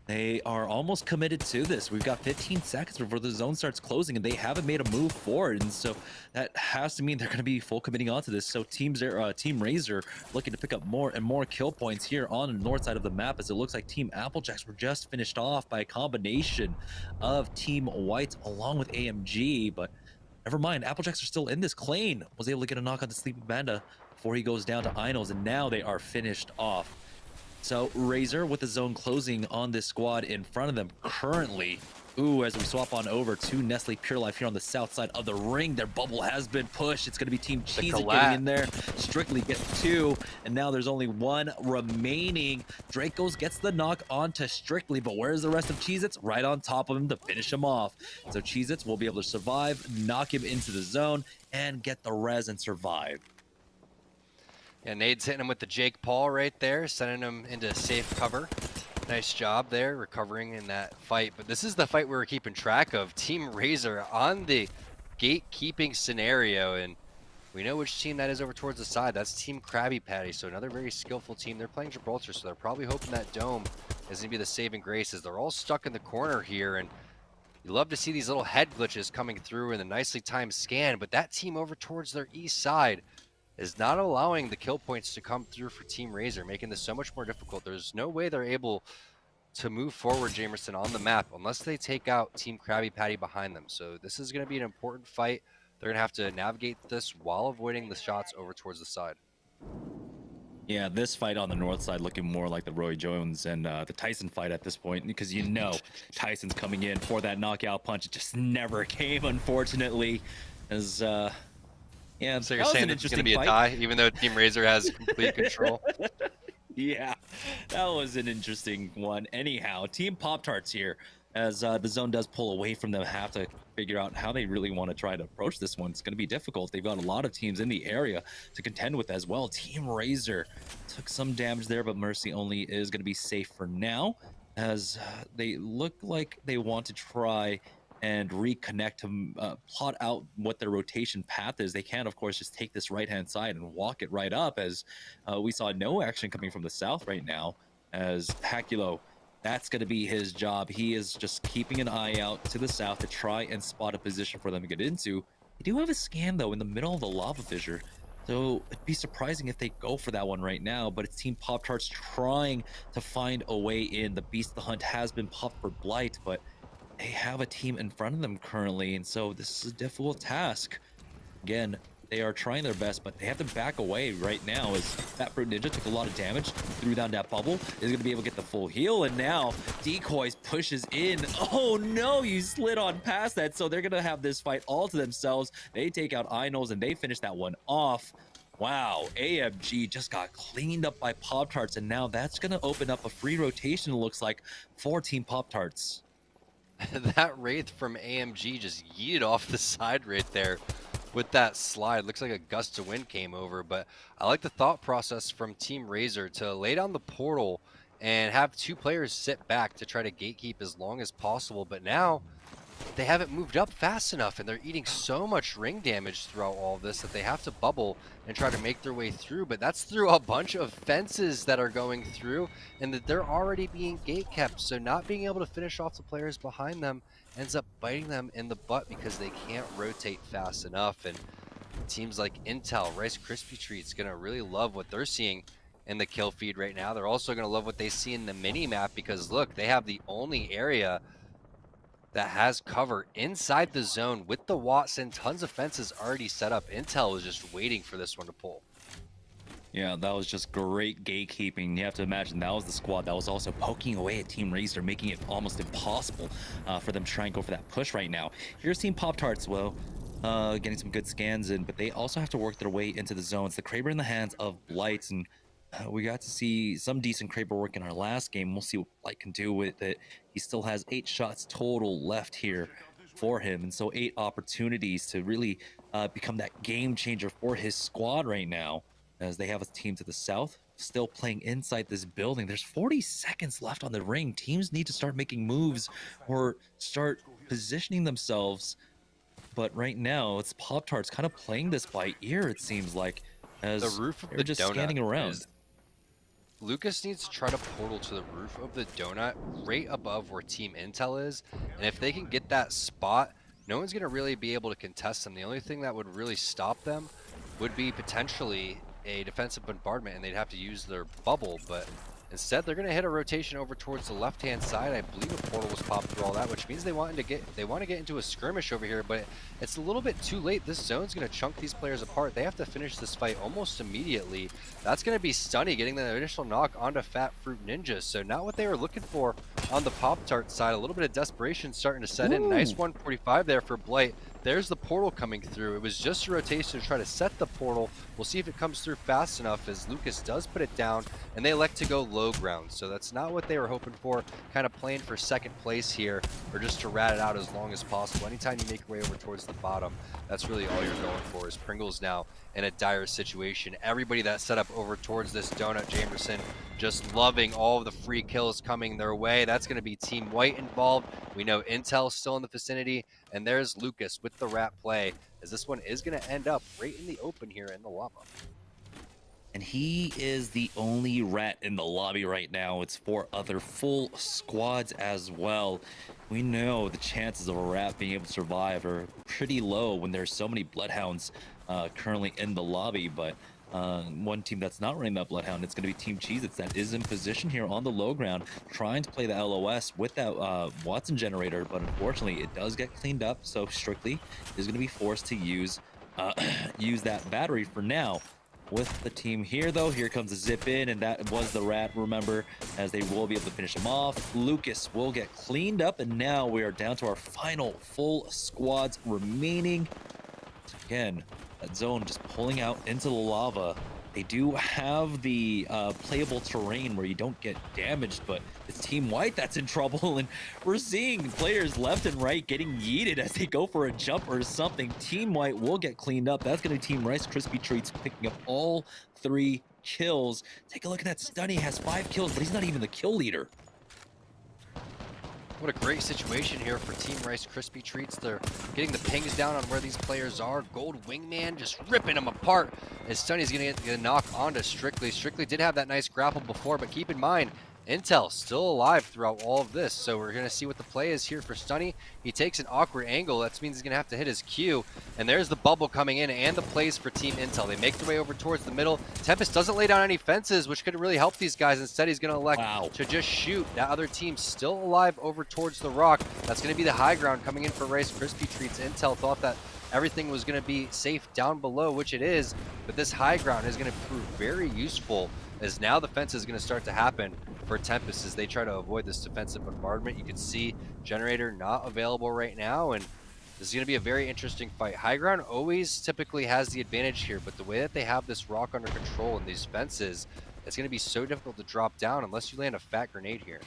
they are almost committed to this. We've got 15 seconds before the zone starts closing, and they haven't made a move forward. And so that has to mean they're going to be full committing onto this. So Team Razor looking to pick up more and more kill points here on the north side of the map, as it looks like Team Applejacks were just finished off by a combination of Team White along with AMG. But never mind, Applejacks are still in this. Klein was able to get a knock on the Sleepy Panda before he goes down to Inos, and now they are finished off. So Razor with the zone closing on this squad in front of them currently. Ooh, as we swap on over to Nestle Pure Life here on the south side of the ring, their bubble has been pushed. It's going to be Team Cheez It getting in there. Strictly gets 2, and now there's only 1 remaining. Dracos gets the knock onto Strictly, but where's the rest of Cheez Its? Right on top of him to finish him off. So Cheez Its will be able to survive, knock him into the zone, and get the res and survive. Yeah, Nade's hitting him with the Jake Paul right there, sending him into safe cover. Nice job there, recovering in that fight. But this is the fight we were keeping track of. Team Razor on the gatekeeping scenario, and we know which team that is over towards the side. That's Team Krabby Patty, so another very skillful team. They're playing Gibraltar, so they're probably hoping that dome is going to be the saving grace, as they're all stuck in the corner here. And you love to see these little head glitches coming through in the nicely timed scan, but that team over towards their east side is not allowing the kill points to come through for Team Razor, making this so much more difficult. There's no way they're able to move forward, Jamerson, on the map unless they take out Team Krabby Patty behind them. So this is going to be an important fight. They're going to have to navigate this while avoiding the shots over towards the side. Yeah, this fight on the north side looking more like the Roy Jones and the Tyson fight at this point, because you know Tyson's coming in for that knockout punch. It just never came, unfortunately. As yeah, so you're saying it's going to be a tie, even though Team Razor has complete control? Yeah, that was an interesting one. Anyhow, Team Pop-Tarts here, as the zone does pull away from them, have to figure out how they really want to try to approach this one. It's going to be difficult. They've got a lot of teams in the area to contend with as well. Team Razor took some damage there, but Mercy only is going to be safe for now, as they look like they want to try and reconnect to plot out what their rotation path is. They can, of course, just take this right-hand side and walk it right up, as we saw no action coming from the south right now, as Paculo, that's going to be his job. He is just keeping an eye out to the south to try and spot a position for them to get into. They do have a scan, though, in the middle of the lava fissure, so it'd be surprising if they go for that one right now, but it's Team Pop-Tarts trying to find a way in. The Beast of the Hunt has been popped for Blight, but they have a team in front of them currently, and so this is a difficult task. Again, they are trying their best, but they have to back away right now, as that Fruit Ninja took a lot of damage, threw down that bubble, is going to be able to get the full heal, and now Decoys pushes in. Oh no, you slid on past that, so they're going to have this fight all to themselves. They take out Inos, and they finish that one off. Wow, AMG just got cleaned up by Pop-Tarts, and now that's going to open up a free rotation, it looks like, for Team Pop-Tarts. That Wraith from AMG just yeeted off the side right there with that slide. Looks like a gust of wind came over, but I like the thought process from Team Razor to lay down the portal and have 2 players sit back to try to gatekeep as long as possible. But now they haven't moved up fast enough, and they're eating so much ring damage throughout all of this that they have to bubble and try to make their way through. But that's through a bunch of fences that are going through, and that they're already being gate kept. So not being able to finish off the players behind them ends up biting them in the butt because they can't rotate fast enough. And teams like Intel, Rice Krispie Treats, gonna really love what they're seeing in the kill feed right now. They're also gonna love what they see in the mini map, because look, they have the only area that has cover inside the zone with the Watson. Tons of fences already set up. Intel was just waiting for this one to pull. Yeah, that was just great gatekeeping. You have to imagine that was the squad that was also poking away at Team Razor, making it almost impossible for them to try and go for that push right now. Here's Team Pop-Tarts, well, getting some good scans in, but they also have to work their way into the zones. The Kraber in the hands of Blights, and we got to see some decent Kraber work in our last game. We'll see what Blight can do with it. He still has 8 shots total left here for him, and so 8 opportunities to really become that game changer for his squad right now, as they have a team to the south still playing inside this building. There's 40 seconds left on the ring. Teams need to start making moves or start positioning themselves. But right now, it's Pop-Tarts kind of playing this by ear, it seems like, The as roof of they're the just donut scanning around. is Lucas needs to try to portal to the roof of the donut right above where Team Intel is. And if they can get that spot, no one's going to really be able to contest them. The only thing that would really stop them would be potentially a defensive bombardment, and they'd have to use their bubble. But instead, they're going to hit a rotation over towards the left-hand side. I believe a portal was popped through all that, which means they want to get into a skirmish over here, but it's a little bit too late. This zone's going to chunk these players apart. They have to finish this fight almost immediately. That's going to be Stunny getting the initial knock onto Fat Fruit Ninja. So not what they were looking for on the Pop-Tart side. A little bit of desperation starting to set in. Nice 145 there for Blight. There's the portal coming through. It was just a rotation to try to set the portal. We'll see if it comes through fast enough, as Lucas does put it down, and they elect to go low ground. So that's not what they were hoping for, kind of playing for second place here, or just to rat it out as long as possible. Anytime you make your way over towards the bottom, that's really all you're going for. Is Pringle's now in a dire situation. Everybody that set up over towards this donut, Jamerson, just loving all of the free kills coming their way. That's going to be Team White involved. We know Intel's still in the vicinity, and there's Lucas with the rat play, as this one is going to end up right in the open here in the lava. And he is the only rat in the lobby right now. It's 4 other full squads as well. We know the chances of a rat being able to survive are pretty low when there's so many bloodhounds currently in the lobby, but one team that's not running that bloodhound, it's going to be Team Cheez-Its that is in position here on the low ground, trying to play the LOS with that Watson generator, but unfortunately it does get cleaned up, so Strictly is going to be forced to use that battery for now. With the team here, though, here comes a zip in, and that was the rat, remember, as they will be able to finish him off. Lucas will get cleaned up, and now we are down to our final full squads remaining. Again, that zone just pulling out into the lava. They do have the playable terrain where you don't get damaged, but it's Team White that's in trouble, and we're seeing players left and right getting yeeted as they go for a jump or something. Team White will get cleaned up. That's going to be Team Rice Krispie Treats picking up all 3 kills. Take a look at that. Stunny has 5 kills, but he's not even the kill leader. What a great situation here for Team Rice Krispie Treats. They're getting the pings down on where these players are. Gold Wingman just ripping them apart, as Stunny's going to get a knock onto Strictly. Strictly did have that nice grapple before, but keep in mind, Intel still alive throughout all of this, so we're going to see what the play is here for Stunny. He takes an awkward angle. That means he's going to have to hit his Q, and there's the bubble coming in and the plays for Team Intel. They make their way over towards the middle. Tempest doesn't lay down any fences, which could really help these guys. Instead, he's going to elect to just shoot. That other team still alive over towards the rock. That's going to be the high ground coming in for Rice Krispie Treats. Intel thought that everything was going to be safe down below, which it is, but this high ground is going to prove very useful, as now the fence is going to start to happen for Tempest as they try to avoid this defensive bombardment. You can see Generator not available right now, and this is going to be a very interesting fight. High ground always typically has the advantage here, but the way that they have this rock under control and these fences, it's going to be so difficult to drop down unless you land a fat grenade here.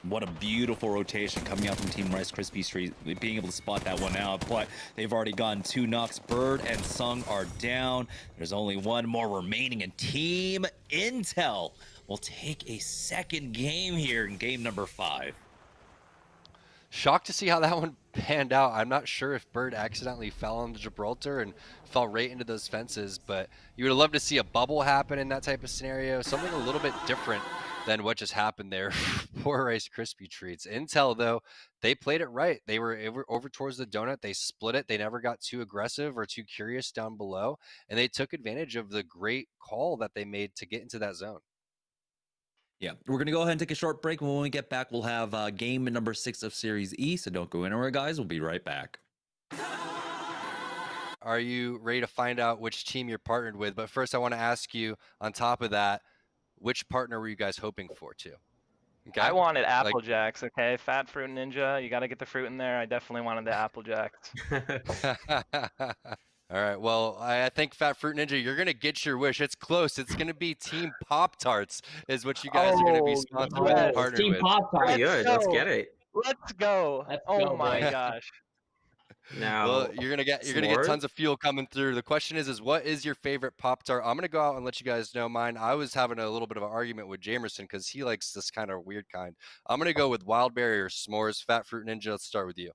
What a beautiful rotation coming out from Team Rice Krispie Treats, being able to spot that one out, but they've already gotten 2 knocks. Bird and Sung are down. There's only 1 more remaining, and Team Intel will take a second game here in game number 5. Shocked to see how that one panned out. I'm not sure if Bird accidentally fell onto Gibraltar and fell right into those fences, but you would have loved to see a bubble happen in that type of scenario. Something a little bit different than what just happened there for Rice Krispie Treats. Intel, though, they played it right. They were over towards the donut. They split it. They never got too aggressive or too curious down below, and they took advantage of the great call that they made to get into that zone. Yeah, we're going to go ahead and take a short break. When we get back, we'll have game number 6 of Series E, so don't go anywhere, guys. We'll be right back. are you ready to find out which team you're partnered with? But first, I want to ask you, on top of that, which partner were you guys hoping for too? I Okay. wanted Like, Apple Jacks. Okay, Fat Fruit Ninja. You got to get the fruit in there. I definitely wanted the Apple Jacks. all right. Well, I think Fat Fruit Ninja, you're gonna get your wish. It's close. It's gonna be Team Pop Tarts, is what you guys are gonna be Oh sponsored with and yes, Oh, partnered Team with. Pop Pretty Tarts. good. go. Let's get it. Let's go. Let's Oh go, my boys. gosh. Now, Well, you're gonna get s'mores? tons of fuel coming through. The question is what is your favorite Pop Tart? I'm gonna go out and let you guys know mine. I was having a little bit of an argument with Jamerson because he likes this kind of weird kind. I'm gonna go with Wild Berry or S'mores. Fat Fruit Ninja. Let's start with you.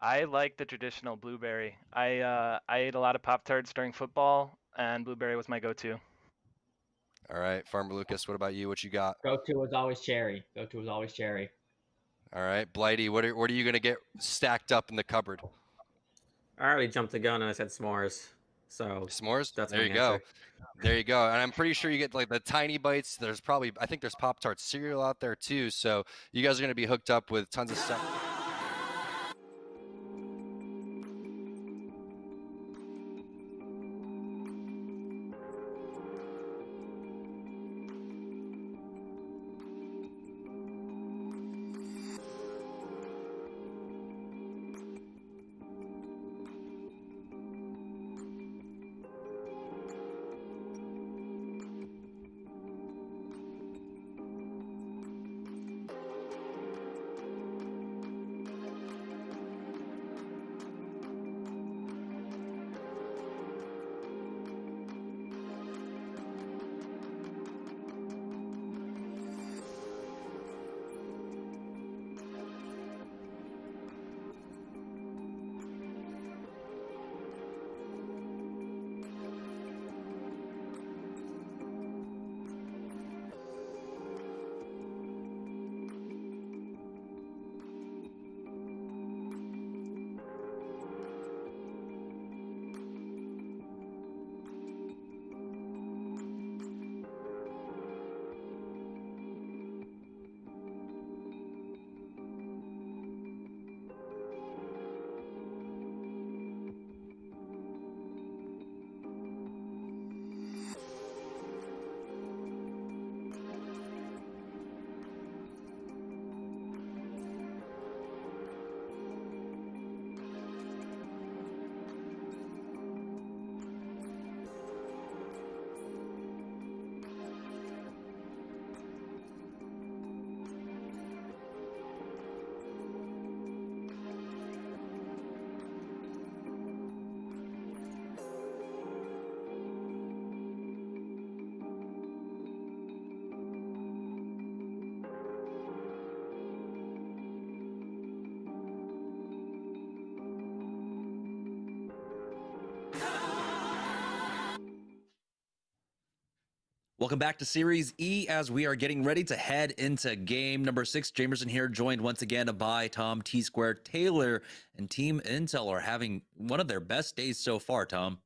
I like the traditional blueberry. I ate a lot of Pop Tarts during football, and blueberry was my go-to. All right, Farmer Lucas. What about you? What you got? Go-to was always cherry. Go-to was always cherry. All right, Blighty. What are you gonna get stacked up in the cupboard? I already jumped the gun and I said s'mores. So S'mores. that's There my you go. answer. There you go. And I'm pretty sure you get like the tiny bites. There's probably I think there's Pop Tart cereal out there too. So you guys are gonna be hooked up with tons of stuff. Welcome back to Series E as we are getting ready to head into game number 6. Jamerson here, joined once again by Tom, T-Square, Taylor, and Team Intel are having one of their best days so far, Tom.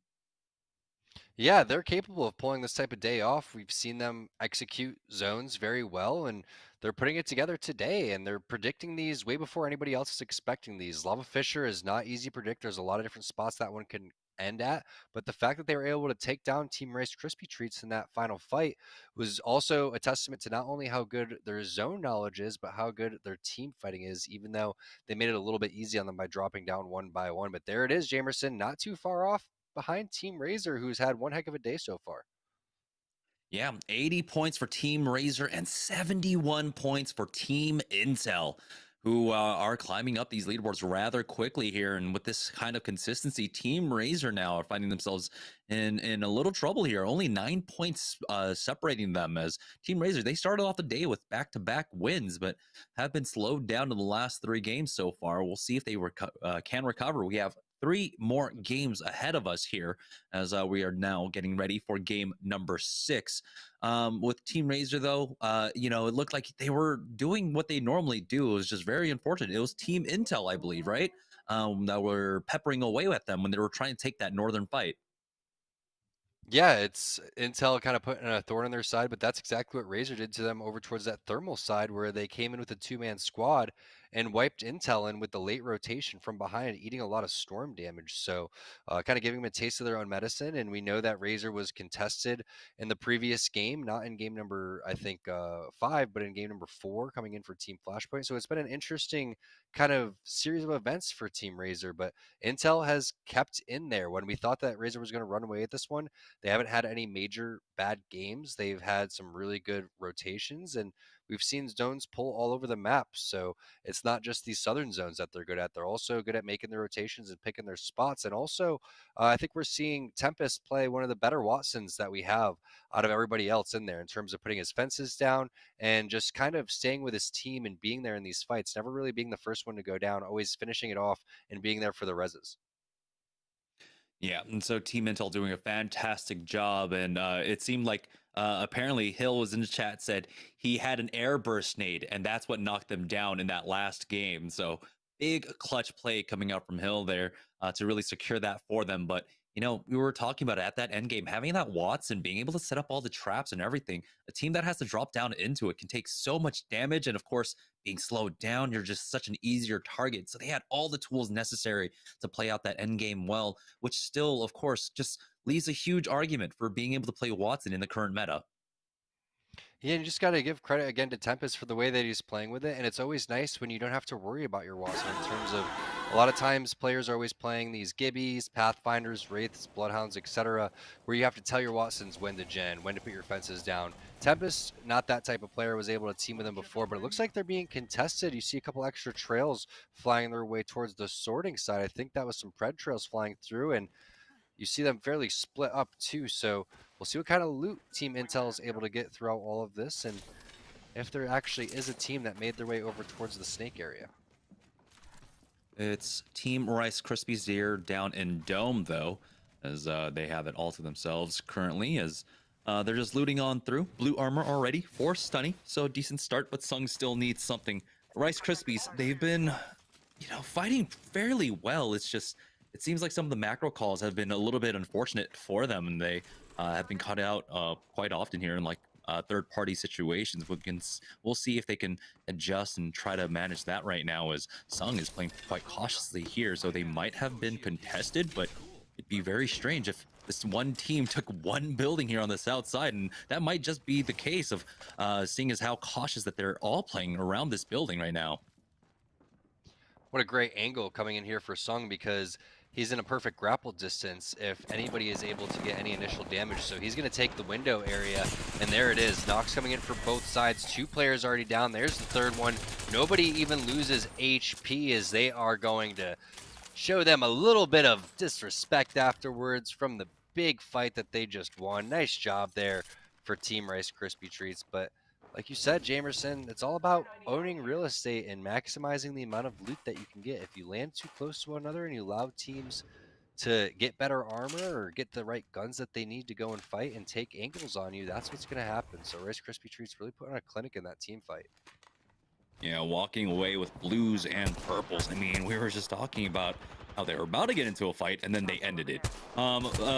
Yeah, they're capable of pulling this type of day off. We've seen them execute zones very well, and they're putting it together today, and they're predicting these way before anybody else is expecting these. Lava Fisher is not easy to predict. There's a lot of different spots that one can end at, but the fact that they were able to take down Team Rice Crispy Treats in that final fight was also a testament to not only how good their zone knowledge is, but how good their team fighting is, even though they made it a little bit easy on them by dropping down one by one. But there it is, Jamerson, not too far off behind Team Razor, who's had one heck of a day so far. Yeah, 80 points for Team Razor and 71 points for Team Intel, who are climbing up these leaderboards rather quickly here. And with this kind of consistency, Team Razor now are finding themselves in a little trouble here. Only 9 points separating them, as Team Razor, they started off the day with back-to-back wins, but have been slowed down in the last 3 games so far. We'll see if they can recover. We have 3 more games ahead of us here as we are now getting ready for game number 6. With Team Razor, though, it looked like they were doing what they normally do. It was just very unfortunate. It was Team Intel, I believe, right? That were peppering away at them when they were trying to take that northern fight. Yeah, it's Intel kind of putting a thorn in their side, but that's exactly what Razor did to them over towards that thermal side, where they came in with a 2-man squad and wiped Intel in with the late rotation from behind, eating a lot of storm damage. So kind of giving them a taste of their own medicine. And we know that Razor was contested in the previous game, not in game number, I think, 5, but in game number 4, coming in for Team Flashpoint. So it's been an interesting kind of series of events for Team Razor, but Intel has kept in there. When we thought that Razor was going to run away at this one, they haven't had any major bad games. They've had some really good rotations, and we've seen zones pull all over the map. So it's not just these southern zones that they're good at. They're also good at making the rotations and picking their spots. And also, I think we're seeing Tempest play one of the better Watsons that we have out of everybody else in there in terms of putting his fences down and just kind of staying with his team and being there in these fights, never really being the first one to go down, always finishing it off and being there for the reses. Yeah, and so Team Intel doing a fantastic job, and it seemed like apparently Hill was in the chat, said he had an airburst nade, and that's what knocked them down in that last game. So big clutch play coming out from Hill there to really secure that for them. But you know, we were talking about it at that end game, having that Watson being able to set up all the traps and everything. A team that has to drop down into it can take so much damage, and of course, being slowed down, you're just such an easier target. So they had all the tools necessary to play out that end game well, which still, of course, just leaves a huge argument for being able to play Watson in the current meta. Yeah, you just got to give credit again to Tempest for the way that he's playing with it. And it's always nice when you don't have to worry about your Watson in terms of a lot of times players are always playing these Gibbies, Pathfinders, Wraiths, Bloodhounds, etc., where you have to tell your Watsons when to gen, when to put your fences down. Tempest, not that type of player, was able to team with him before, but it looks like they're being contested. You see a couple extra trails flying their way towards the sorting side. I think that was some Pred trails flying through, and you see them fairly split up too. So we'll see what kind of loot Team Intel is able to get throughout all of this, and if there actually is a team that made their way over towards the snake area. It's Team Rice Krispies here down in Dome, though, as they have it all to themselves currently, as they're just looting on through. Blue armor already for Stunny, so a decent start, but Sung still needs something. Rice Krispies, they've been, you know, fighting fairly well. It's just, it seems like some of the macro calls have been a little bit unfortunate for them, and they have been caught out quite often here in like third-party situations. We'll see if they can adjust and try to manage that right now, as Sung is playing quite cautiously here, so they might have been contested, but it'd be very strange if this one team took one building here on the south side, and that might just be the case of seeing as how cautious that they're all playing around this building right now. What a great angle coming in here for Sung, because he's in a perfect grapple distance if anybody is able to get any initial damage. So he's going to take the window area, and there it is. Nox coming in for both sides. 2 players already down. There's the third one. Nobody even loses HP, as they are going to show them a little bit of disrespect afterwards from the big fight that they just won. Nice job there for Team Rice Krispie Treats. But like you said, Jamerson, it's all about owning real estate and maximizing the amount of loot that you can get. If you land too close to one another and you allow teams to get better armor or get the right guns that they need to go and fight and take angles on you, that's what's going to happen. So Rice Krispie Treats really put on a clinic in that team fight. Yeah, walking away with blues and purples. I mean, we were just talking about how they were about to get into a fight, and then they ended it.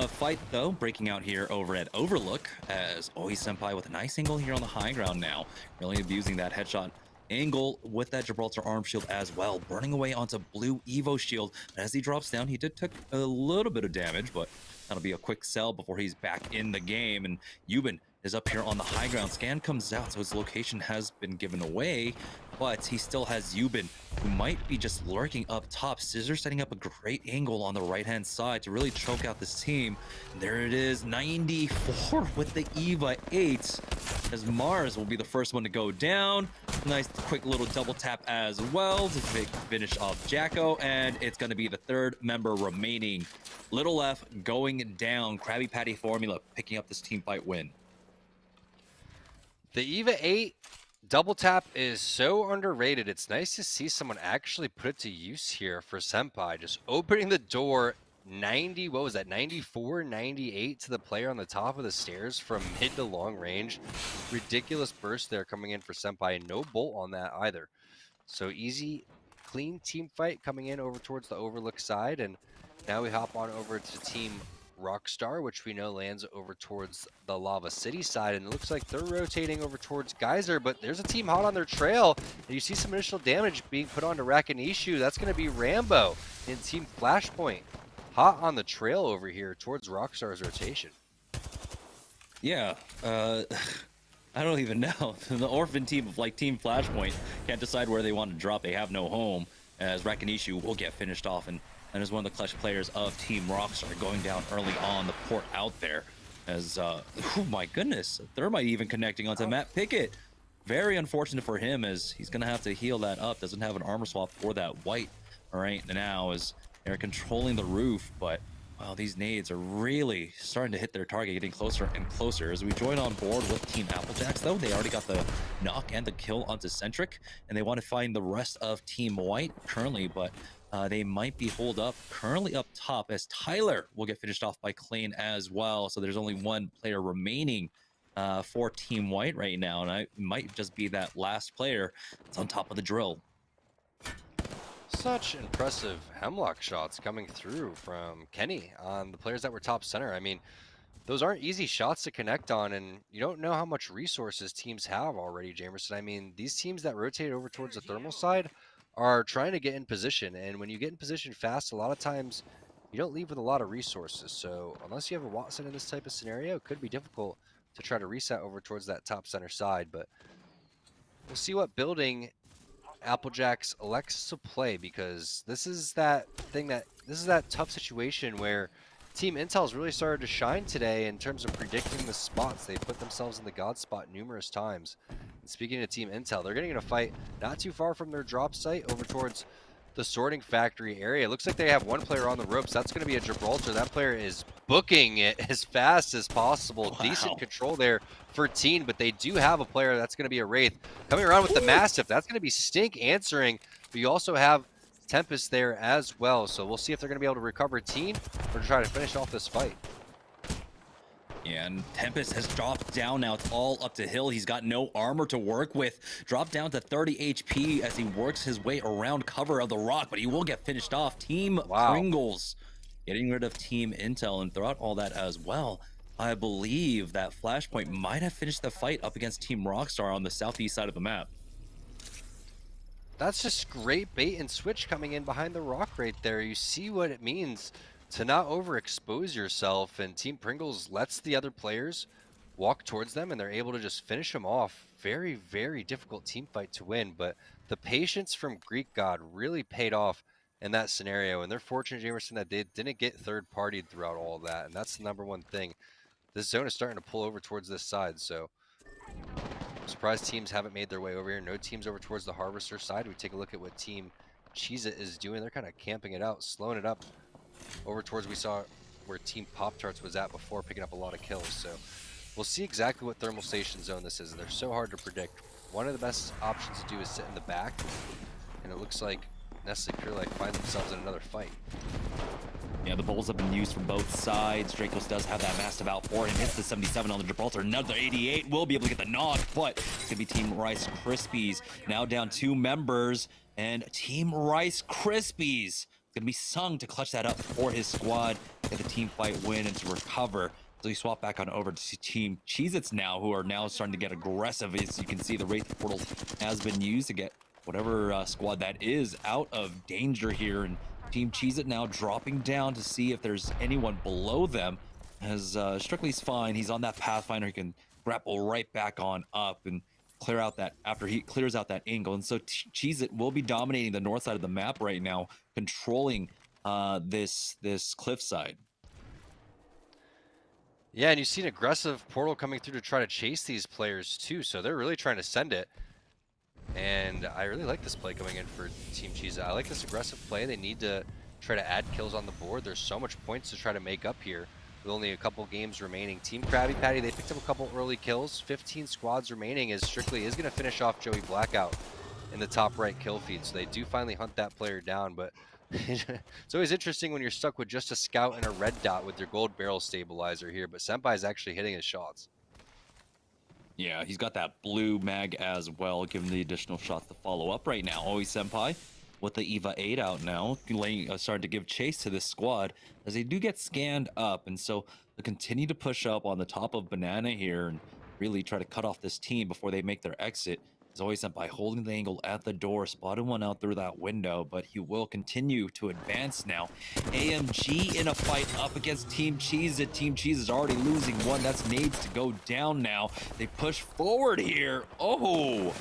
Fight, though, breaking out here over at Overlook, as Oi Senpai with a nice angle here on the high ground now, really abusing that headshot angle with that Gibraltar arm shield as well, burning away onto blue Evo shield. As he drops down, he did take a little bit of damage, but that'll be a quick sell before he's back in the game. And Yuban is up here on the high ground. Scan comes out, so his location has been given away, but he still has Yuban, who might be just lurking up top. Scissor setting up a great angle on the right-hand side to really choke out this team. And there it is, 94 with the EVA 8, as Mars will be the first one to go down. Nice quick little double tap as well to finish off Jacko, and it's going to be the third member remaining. Little F going down. Krabby Patty formula picking up this team fight win. The EVA 8 double tap is so underrated. It's nice to see someone actually put it to use here for Senpai. Just opening the door 90, what was that, 94, 98 to the player on the top of the stairs from mid to long range. Ridiculous burst there coming in for Senpai, and no bolt on that either. So easy, clean team fight coming in over towards the Overlook side, and now we hop on over to Team Rockstar, which we know lands over towards the Lava City side, and it looks like they're rotating over towards Geyser, but there's a team hot on their trail, and you see some initial damage being put onto Rakanishu. That's going to be Rambo in Team Flashpoint. Hot on the trail over here towards Rockstar's rotation. Yeah, I don't even know. The orphan team of like Team Flashpoint can't decide where they want to drop. They have no home, as Rakanishu will get finished off, and is one of the clutch players of Team Rockstar, going down early on the port out there. As, oh my goodness, Thermite even connecting onto Matt Pickett. Very unfortunate for him, as he's going to have to heal that up. Doesn't have an armor swap for that white right now, as they're controlling the roof, but wow, these nades are really starting to hit their target, getting closer and closer. As we join on board with Team Applejacks, though, they already got the knock and the kill onto Centric, and they want to find the rest of Team White currently, but they might be holed up currently up top, as Tyler will get finished off by Klein as well. So there's only one player remaining for Team White right now, and it might just be that last player that's on top of the drill. Such impressive hemlock shots coming through from Kenny on the players that were top center. I mean, those aren't easy shots to connect on, and you don't know how much resources teams have already, Jamerson. I mean, these teams that rotate over towards the thermal side are trying to get in position, and when you get in position fast, a lot of times you don't leave with a lot of resources. So unless you have a Watson in this type of scenario, it could be difficult to try to reset over towards that top center side. But we'll see what building Applejacks elects to play, because this is that tough situation where Team Intel's really started to shine today in terms of predicting the spots. They put themselves in the God spot numerous times. And speaking of Team Intel, they're getting in a fight not too far from their drop site over towards the sorting factory area. It looks like they have one player on the ropes. That's going to be a Gibraltar. That player is booking it as fast as possible. Wow. Decent control there for Teen, but they do have a player that's going to be a Wraith coming around with the Mastiff. That's going to be Stink answering, but you also have Tempest there as well. So we'll see if they're going to be able to recover Teen or try to finish off this fight. Yeah, and Tempest has dropped down now. It's all up to Hill. He's got no armor to work with. Dropped down to 30 HP as he works his way around cover of the rock, but he will get finished off. Team Pringles getting rid of Team Intel, and throughout all that as well, I believe that Flashpoint might have finished the fight up against Team Rockstar on the southeast side of the map. That's just great bait and switch coming in behind the rock right there. You see what it means to not overexpose yourself, and Team Pringles lets the other players walk towards them, and they're able to just finish them off. Very, very difficult team fight to win, but the patience from Greek God really paid off in that scenario, and they're fortunate, Jamerson, that they didn't get third-partied throughout all of that, and that's the number one thing. This zone is starting to pull over towards this side, so I'm surprised teams haven't made their way over here. No teams over towards the Harvester side. We take a look at what Team Cheez-It is doing. They're kind of camping it out, slowing it up over towards we saw where Team Pop-Tarts was at before, picking up a lot of kills. So we'll see exactly what thermal station zone this is. They're so hard to predict. One of the best options to do is sit in the back, and it looks like Nestle Pure Life find themselves in another fight. Yeah, the bowls have been used from both sides. Dracos does have that Mastiff out for him. Hits the 77 on the Gibraltar. Another 88 will be able to get the knock, but it's going to be Team Rice Krispies. Now down 2 members, and Team Rice Krispies going to be Sung to clutch that up for his squad, get the team fight win and to recover. So you swap back on over to Team Cheez-Its now, who are now starting to get aggressive. As you can see, the Wraith Portal has been used to get whatever squad that is out of danger here. And Team Cheez-It now dropping down to see if there's anyone below them. As Strictly's fine, he's on that Pathfinder. He can grapple right back on up and clear out that, after he clears out that angle. And so Cheez-It will be dominating the north side of the map right now, controlling this cliff side. Yeah, and you see an aggressive portal coming through to try to chase these players too, so they're really trying to send it. And I really like this play coming in for Team Cheez-It. I like this aggressive play. They need to try to add kills on the board. There's so much points to try to make up here with only a couple games remaining. Team Krabby Patty, they picked up a couple early kills. 15 squads remaining, as Strictly is going to finish off Joey Blackout in the top right kill feed. So they do finally hunt that player down, but it's always interesting when you're stuck with just a scout and a red dot with your gold barrel stabilizer here, but Senpai's actually hitting his shots. Yeah, he's got that blue mag as well, giving the additional shots to follow up right now. Always Senpai with the Eva 8 out now, starting to give chase to this squad as they do get scanned up. And so they continue to push up on the top of Banana here and really try to cut off this team before they make their exit. As always, by holding the angle at the door, spotted one out through that window, but he will continue to advance now. AMG in a fight up against Team Cheese It. Team Cheese is already losing one. That's Nades to go down now. They push forward here. Oh!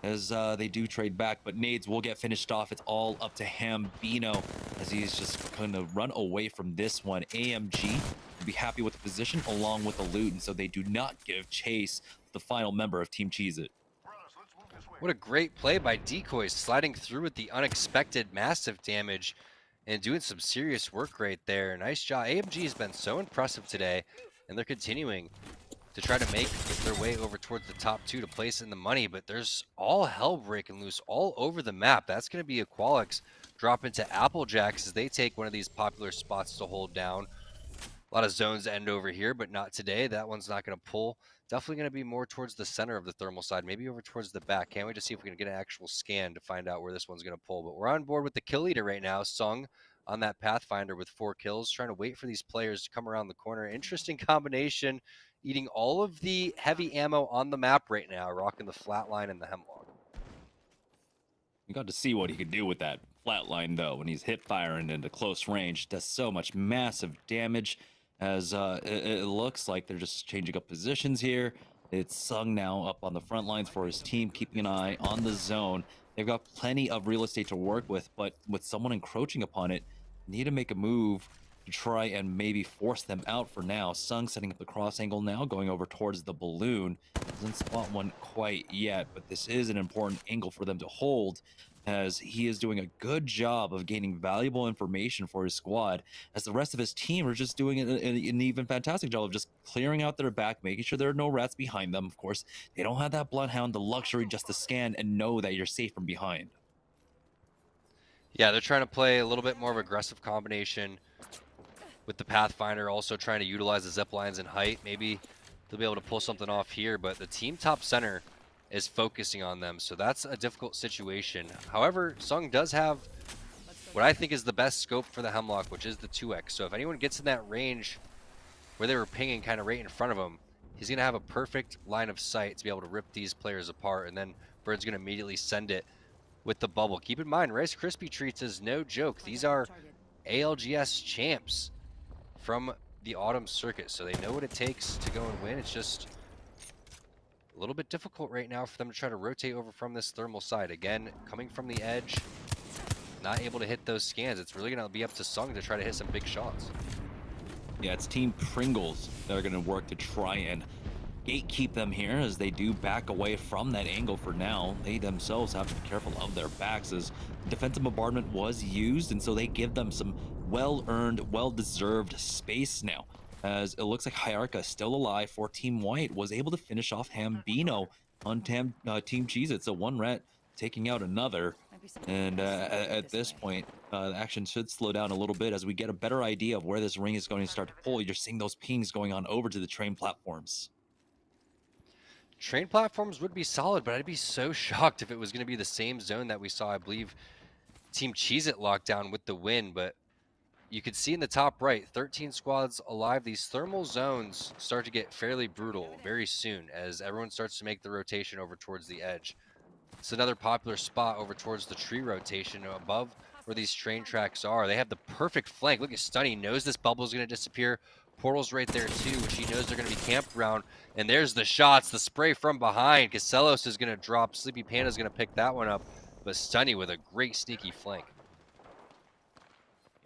As they do trade back, but Nades will get finished off. It's all up to Hambino as he's just going to run away from this one. AMG will be happy with the position along with the loot, and so they do not give chase to the final member of Team Cheese It. What a great play by Decoys, sliding through with the unexpected massive damage and doing some serious work right there. Nice job. AMG has been so impressive today, and they're continuing to try to make their way over towards the top 2 to place in the money, but there's all hell breaking loose all over the map. That's going to be a Qualix drop into Applejacks as they take one of these popular spots to hold down. A lot of zones end over here, but not today. That one's not going to pull. Definitely going to be more towards the center of the thermal side, maybe over towards the back. Can't wait to see if we can get an actual scan to find out where this one's going to pull. But we're on board with the kill leader right now, Sung on that Pathfinder with 4 kills, trying to wait for these players to come around the corner. Interesting combination, eating all of the heavy ammo on the map right now, rocking the flatline and the Hemlock. You got to see what he could do with that flatline, though, when he's hip firing into close range. Does so much massive damage. As it looks like they're just changing up positions here. It's Sung now up on the front lines for his team, keeping an eye on the zone. They've got plenty of real estate to work with, but with someone encroaching upon it, need to make a move to try and maybe force them out for now. Sung setting up the cross angle now, going over towards the balloon. Doesn't spot one quite yet, but this is an important angle for them to hold, as he is doing a good job of gaining valuable information for his squad, as the rest of his team are just doing an even fantastic job of just clearing out their back, making sure there are no rats behind them. Of course, they don't have that Bloodhound, the luxury just to scan and know that you're safe from behind. Yeah, they're trying to play a little bit more of aggressive combination with the Pathfinder, also trying to utilize the zip lines and height. Maybe they'll be able to pull something off here, but the team top center is focusing on them, so that's a difficult situation. However, Sung does have what I think is the best scope for the Hemlock, which is the 2x. So if anyone gets in that range where they were pinging kind of right in front of him, he's going to have a perfect line of sight to be able to rip these players apart, and then Bird's going to immediately send it with the bubble. Keep in mind, Rice Krispie Treats is no joke. These are ALGS champs from the Autumn Circuit, so they know what it takes to go and win. It's just a little bit difficult right now for them to try to rotate over from this thermal side. Again, coming from the edge, not able to hit those scans. It's really going to be up to Sung to try to hit some big shots. Yeah, it's Team Pringles that are going to work to try and gatekeep them here, as they do back away from that angle for now. They themselves have to be careful of their backs, as defensive bombardment was used, and so they give them some well-earned, well-deserved space now. As it looks like Hyarka is still alive for Team White, was able to finish off Hambino on Team Cheez-It. So one rat taking out another. And at this point, the action should slow down a little bit as we get a better idea of where this ring is going to start to pull. You're seeing those pings going on over to the train platforms. Train platforms would be solid, but I'd be so shocked if it was going to be the same zone that we saw, I believe, Team Cheez-It locked down with the win. But you could see in the top right, 13 squads alive. These thermal zones start to get fairly brutal very soon as everyone starts to make the rotation over towards the edge. It's another popular spot over towards the tree rotation above where these train tracks are. They have the perfect flank. Look at Stunny, knows this bubble is going to disappear. Portal's right there too, which he knows they're going to be camped around. And there's the shots, the spray from behind. Casellos is going to drop. Sleepy Panda's going to pick that one up. But Stunny with a great sneaky flank.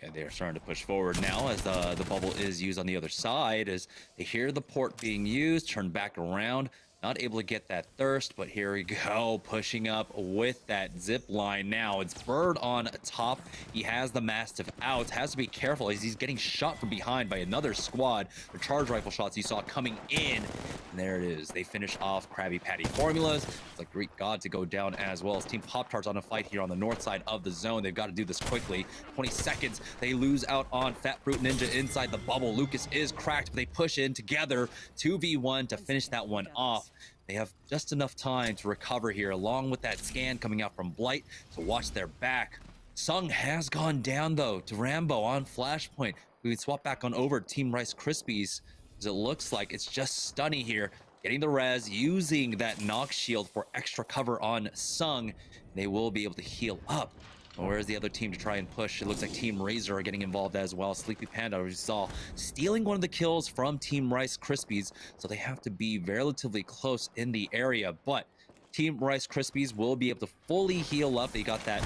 Yeah, they're starting to push forward now as the bubble is used on the other side, as they hear the port being used, turn back around. Not able to get that thirst, but here we go, pushing up with that zip line now. It's Bird on top. He has the Mastiff out. Has to be careful as he's getting shot from behind by another squad. The charge rifle shots you saw coming in. And there it is. They finish off Krabby Patty Formulas. It's like Greek God to go down as well as Team Pop-Tarts on a fight here on the north side of the zone. They've got to do this quickly. 20 seconds. They lose out on Fat Fruit Ninja inside the bubble. Lucas is cracked, but they push in together. 2v1 to finish that one off. they have just enough time to recover here, along with that scan coming out from Blight, to watch their back. Sung has gone down, though, to Rambo on Flashpoint. We would swap back on over to Team Rice Krispies, as it looks like it's just Stunny here, getting the res, using that knock shield for extra cover on Sung. They will be able to heal up. Where's the other team to try and push? It looks like Team Razor are getting involved as well. Sleepy Panda, we saw, stealing one of the kills from Team Rice Krispies, so they have to be relatively close in the area, but Team Rice Krispies will be able to fully heal up. They got that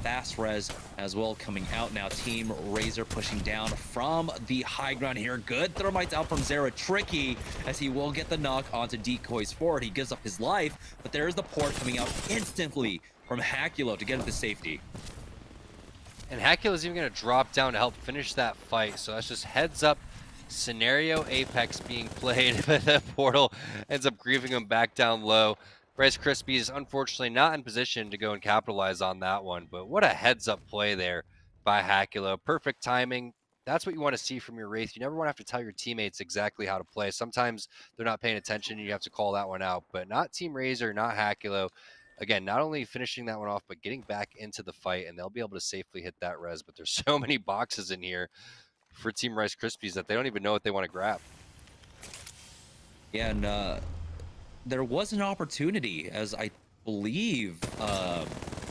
fast res as well coming out now. Team Razor pushing down from the high ground here. Good thermites out from Zera. Tricky, as he will get the knock onto Decoy's forward. He gives up his life, but there is the port coming out instantly from Hakulo to get him to safety. And Hakulo's even going to drop down to help finish that fight. So that's just heads up scenario Apex being played, but the portal ends up grieving him back down low. Rice Krispies unfortunately not in position to go and capitalize on that one, but what a heads up play there by Hakulo. Perfect timing. That's what you want to see from your Wraith. You never want to have to tell your teammates exactly how to play. Sometimes they're not paying attention and you have to call that one out, but not Team Razor, not Hakulo. Again, not only finishing that one off, but getting back into the fight, and they'll be able to safely hit that res. But there's so many boxes in here for Team Rice Krispies that they don't even know what they want to grab. Yeah, and there was an opportunity, as I believe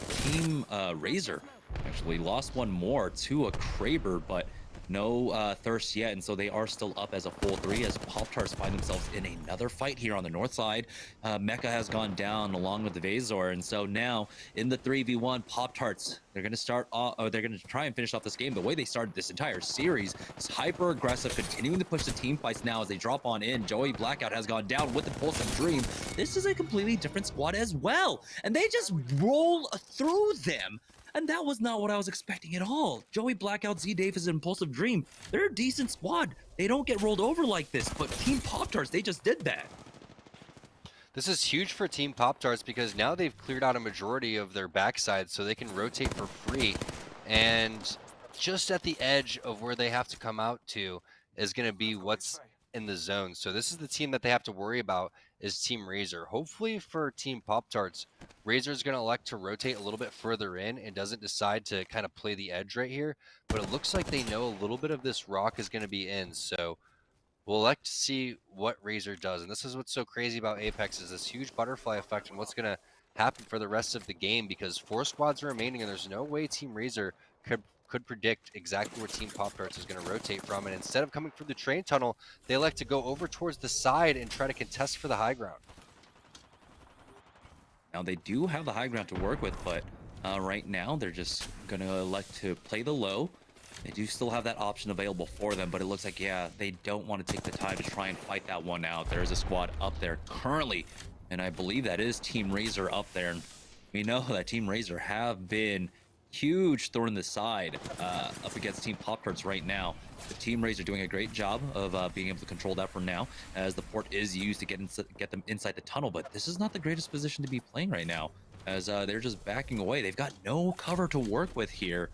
Team Razor actually lost one more to a Kraber, but no thirst yet, and so they are still up as a full 3 as Pop-Tarts find themselves in another fight here on the north side. Mecha has gone down along with the Vazor, and so now in the 3v1, Pop-Tarts, they're going to start off, or they're going to try and finish off this game the way they started this entire series. It's hyper aggressive, continuing to push the team fights now as they drop on in. Joey Blackout has gone down with the Impulsive Dream. This is a completely different squad as well, and they just roll through them. And that was not what I was expecting at all. Joey Blackout, Z Davis, and Impulsive Dream, they're a decent squad. They don't get rolled over like this, but Team Pop-Tarts, they just did that. This is huge for Team Pop-Tarts because now they've cleared out a majority of their backside so they can rotate for free. And just at the edge of where they have to come out to is going to be what's in the zone. So this is the team that they have to worry about is Team Razor. Hopefully for Team Pop-Tarts, Razor's going to elect to rotate a little bit further in and doesn't decide to kind of play the edge right here. But it looks like they know a little bit of this rock is going to be in. So we'll elect to see what Razor does. And this is what's so crazy about Apex is this huge butterfly effect and what's going to happen for the rest of the game because 4 squads are remaining and there's no way Team Razor could predict exactly where Team Pop-Tarts is going to rotate from. And instead of coming through the train tunnel, they elect to go over towards the side and try to contest for the high ground. Now they do have the high ground to work with, but right now they're just going to elect to play the low. They do still have that option available for them, but it looks like, yeah, they don't want to take the time to try and fight that one out. There's a squad up there currently, and I believe that is Team Razor up there. And we know that Team Razor have been huge thorn in the side up against Team Pop-Tarts right now. The Team Razor doing a great job of being able to control that for now, as the port is used to get them inside the tunnel. But this is not the greatest position to be playing right now, as they're just backing away. They've got no cover to work with here,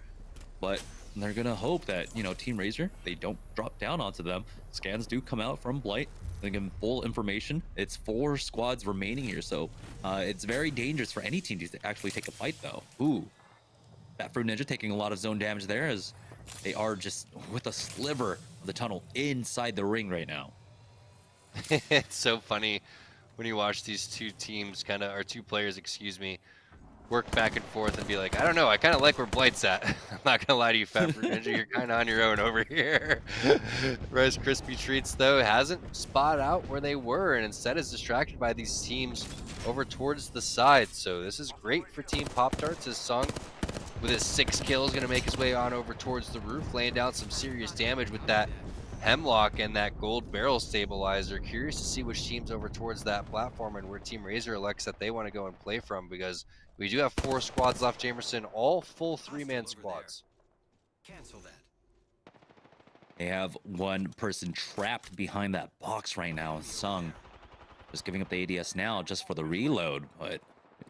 but they're gonna hope that, you know, Team Razor, they don't drop down onto them. Scans do come out from Blight. They give them full information. It's 4 squads remaining here, so it's very dangerous for any team to actually take a fight, though. Ooh. That Fruit Ninja taking a lot of zone damage there as they are just with a sliver of the tunnel inside the ring right now. It's so funny when you watch these two teams or 2 players, excuse me, work back and forth and be like, I don't know, I kind of like where Blight's at. I'm not going to lie to you, Fat Fruit Ninja, you're kind of on your own over here. Rice Krispie Treats, though, hasn't spotted out where they were and instead is distracted by these teams over towards the side. So this is great for Team Pop-Tarts. His Sung, with his 6 kills, going to make his way on over towards the roof, laying down some serious damage with that Hemlock and that gold barrel stabilizer. Curious to see which team's over towards that platform and where Team Razor elects that they want to go and play from, because we do have 4 squads left, Jamerson, all full 3-man squads. Cancel that. They have one person trapped behind that box right now. Sung just giving up the ADS now just for the reload, but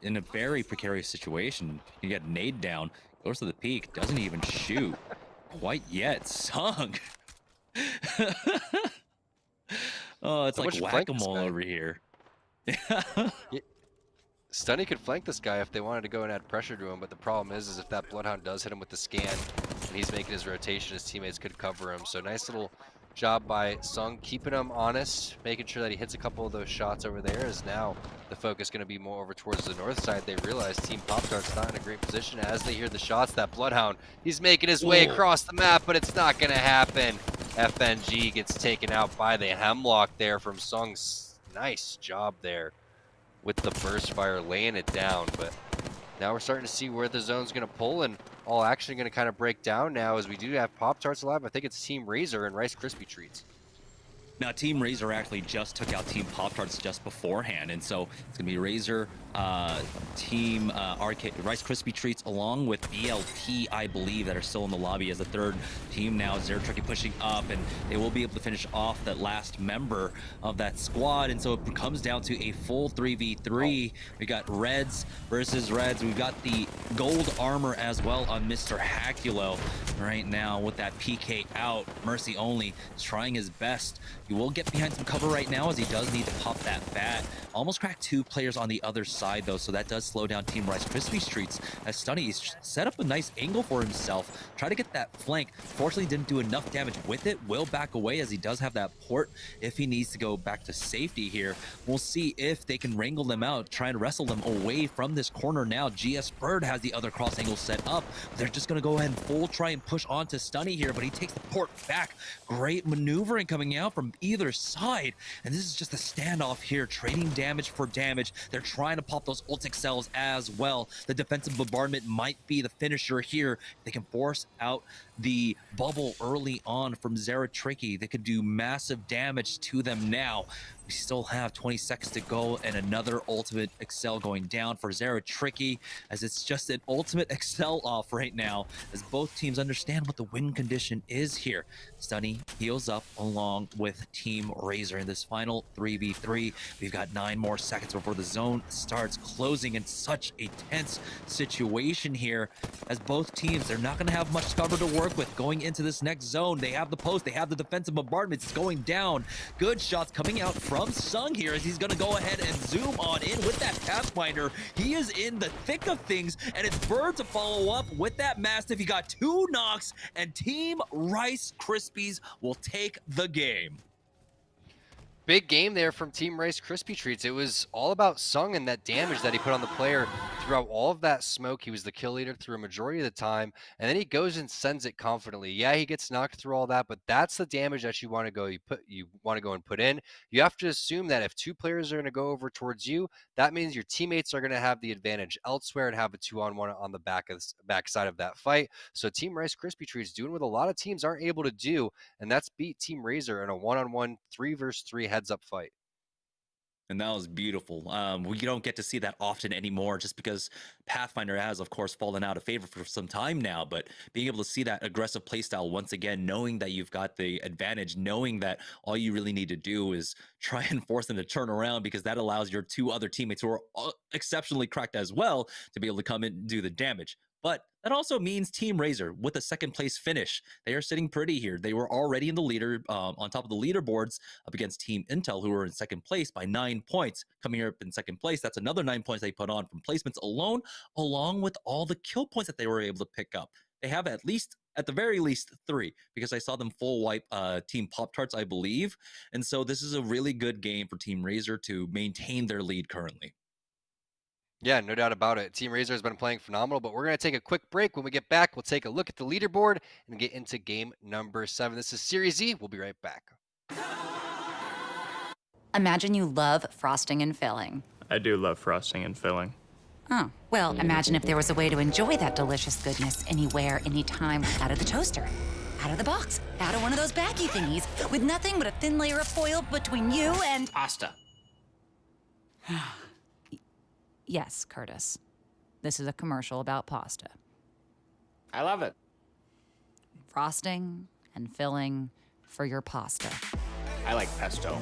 in a very precarious situation. You get nade down, goes to the peak, doesn't even shoot quite yet. Sung. Oh, it's So like much whack-a-mole flank over here. Stunny could flank this guy if they wanted to go and add pressure to him, but the problem is if that Bloodhound does hit him with the scan and he's making his rotation, his teammates could cover him. So nice little job by Sung, keeping him honest, making sure that he hits a couple of those shots over there. As now the focus going to be more over towards the north side. They realize Team Pop-Tart's not in a great position as they hear the shots. That Bloodhound, he's making his way across the map, but it's not going to happen. FNG gets taken out by the Hemlock there from Sung's. Nice job there with the burst fire, laying it down. But now we're starting to see where the zone's going to pull, and all action going to kind of break down now as we do have Pop-Tarts alive. I think it's Team Razor and Rice Krispie Treats. Now, Team Razor actually just took out Team Pop-Tarts just beforehand, and so it's going to be Razor, Team Rice Krispie Treats, along with BLT, I believe, that are still in the lobby as the third team now. Zero Tricky pushing up, and they will be able to finish off that last member of that squad, and so it comes down to a full 3v3. We got Reds versus Reds. We've got the gold armor as well on Mr. Haculo right now with that PK out. Mercy only is trying his best. He will get behind some cover right now as he does need to pop that bat. Almost cracked two players on the other side though, so that does slow down Team Rice Krispie Treats as Stunny's set up a nice angle for himself. Try to get that flank. Fortunately didn't do enough damage with it. Will back away as he does have that port if he needs to go back to safety here. We'll see if they can wrangle them out, try and wrestle them away from this corner now. GS Bird has the other cross angle set up. They're just going to go ahead and full try and push on to Stunny here, but he takes the port back. Great maneuvering coming out from either side, and this is just a standoff here, trading damage for damage. They're trying to pop those ult cells as well. The defensive bombardment might be the finisher here. They can force out the bubble early on from Zera Tricky. They could do massive damage to them now. We still have 20 seconds to go and another ultimate Excel going down for Zera Tricky, as it's just an ultimate Excel off right now, as both teams understand what the win condition is here. Stunny heals up along with Team Razor in this final 3v3. We've got 9 more seconds before the zone starts closing in such a tense situation here, as both teams, they're not going to have much cover to work with going into this next zone. They have the post, they have the defensive bombardments. It's going down. Good shots coming out from Sung here as he's going to go ahead and zoom on in with that Pathfinder. He is in the thick of things, and it's Bird to follow up with that Mastiff. He got 2 knocks, and Team Rice Krispies will take the game. Big game there from Team Rice Krispie Treats. It was all about Sung and that damage that he put on the player throughout all of that smoke. He was the kill leader through a majority of the time, and then he goes and sends it confidently. Yeah, he gets knocked through all that, but that's the damage that you want to go. You want to go and put in. You have to assume that if 2 players are going to go over towards you, that means your teammates are going to have the advantage elsewhere and have a 2-on-1 on the backside of that fight. So Team Rice Krispie Treats doing what a lot of teams aren't able to do, and that's beat Team Razor in a 1-on-1 3 versus 3 heads-up fight. And that was beautiful. We don't get to see that often anymore just because Pathfinder has, of course, fallen out of favor for some time now. But being able to see that aggressive playstyle once again, knowing that you've got the advantage, knowing that all you really need to do is try and force them to turn around, because that allows your 2 other teammates who are exceptionally cracked as well to be able to come in and do the damage. But that also means Team Razor with a 2nd place finish. They are sitting pretty here. They were already in the leader, on top of the leaderboards up against Team Intel, who were in 2nd place by 9 points. Coming here up in 2nd place, that's another 9 points they put on from placements alone, along with all the kill points that they were able to pick up. They have at the very least 3, because I saw them full wipe Team Pop-Tarts, I believe. And so this is a really good game for Team Razor to maintain their lead currently. Yeah, no doubt about it. Team Razor has been playing phenomenal, but we're going to take a quick break. When we get back, we'll take a look at the leaderboard and get into game number 7. This is Series E. We'll be right back. Imagine you love frosting and filling. I do love frosting and filling. Oh, well, imagine if there was a way to enjoy that delicious goodness anywhere, anytime, out of the toaster, out of the box, out of one of those baggy thingies, with nothing but a thin layer of foil between you and... Pasta. Yes, Curtis. This is a commercial about pasta. I love it. Frosting and filling for your pasta. I like pesto.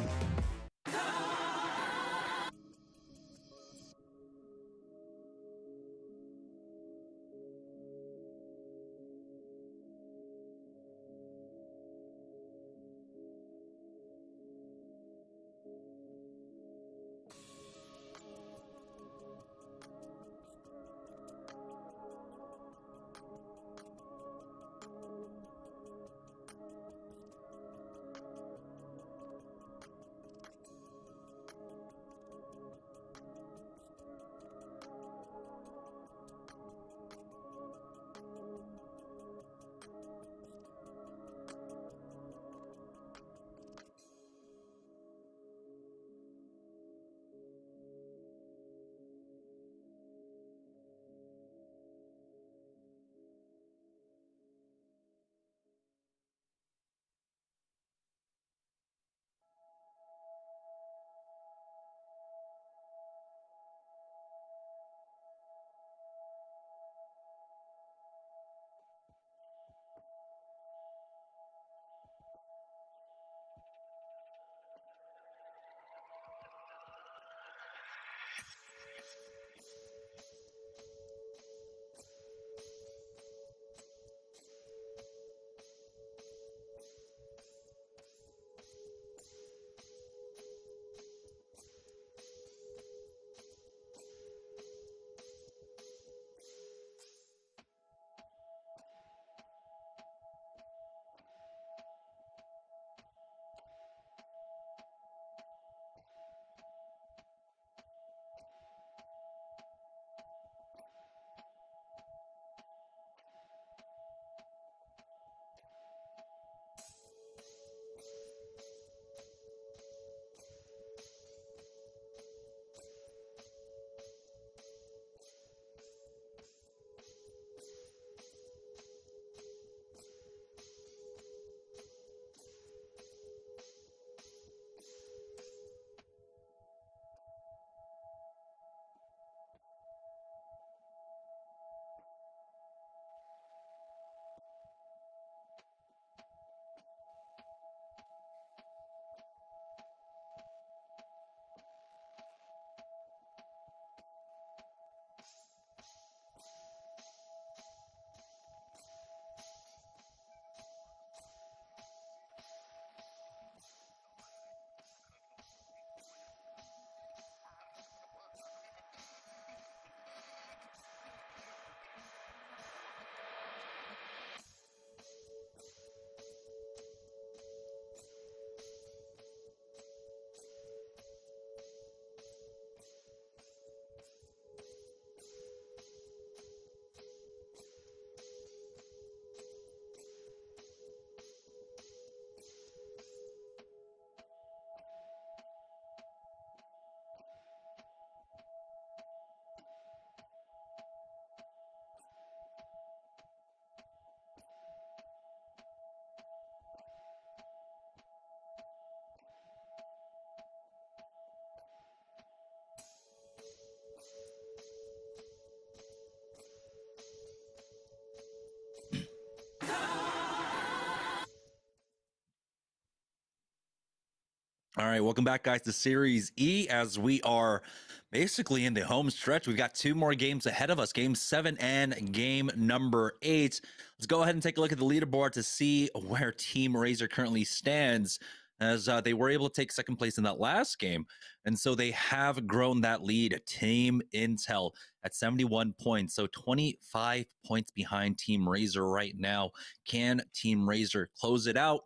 right, welcome back, guys, to Series E as we are basically in the home stretch. We've got 2 more games ahead of us, Game 7 and Game number 8. Let's go ahead and take a look at the leaderboard to see where Team Razor currently stands, as they were able to take second place in that last game. And so they have grown that lead. Team Intel at 71 points, so 25 points behind Team Razor right now. Can Team Razor close it out?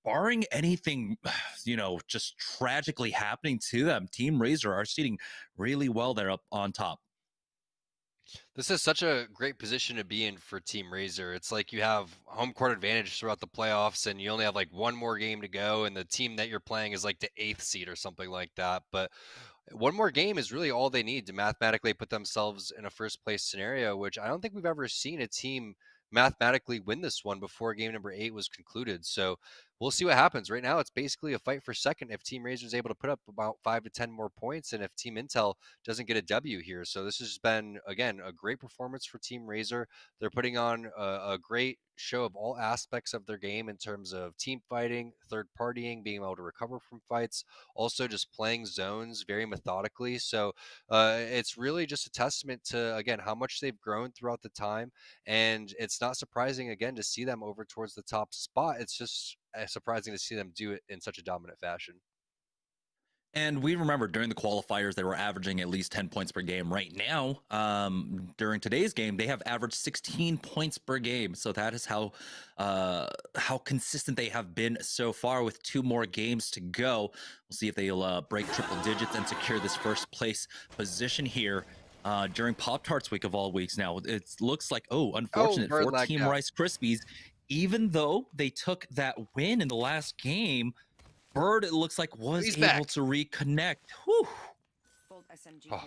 Barring anything, just tragically happening to them, Team Razor are seating really well there up on top. This is such a great position to be in for Team Razor. It's like you have home court advantage throughout the playoffs, and you only have like one more game to go, and the team that you're playing is like the 8th seed or something like that. But one more game is really all they need to mathematically put themselves in a first place scenario, which I don't think we've ever seen a team mathematically win this one before game number 8 was concluded. So we'll see what happens. Right now, it's basically a fight for second if Team Razor is able to put up about 5 to 10 more points, and if Team Intel doesn't get a W here. So this has been, again, a great performance for Team Razor. They're putting on a great show of all aspects of their game in terms of team fighting, third partying, being able to recover from fights, also just playing zones very methodically. So it's really just a testament to, again, how much they've grown throughout the time. And it's not surprising, again, to see them over towards the top spot. It's just surprising to see them do it in such a dominant fashion. And we remember during the qualifiers, they were averaging at least 10 points per game. Right now, during today's game, they have averaged 16 points per game. So that is how consistent they have been so far, with 2 more games to go. We'll see if they'll break triple digits and secure this first place position here during Pop-Tarts week of all weeks. Now, it looks like, unfortunate for Team Rice Krispies. Even though they took that win in the last game, Bird, it looks like, was able to reconnect. Whew.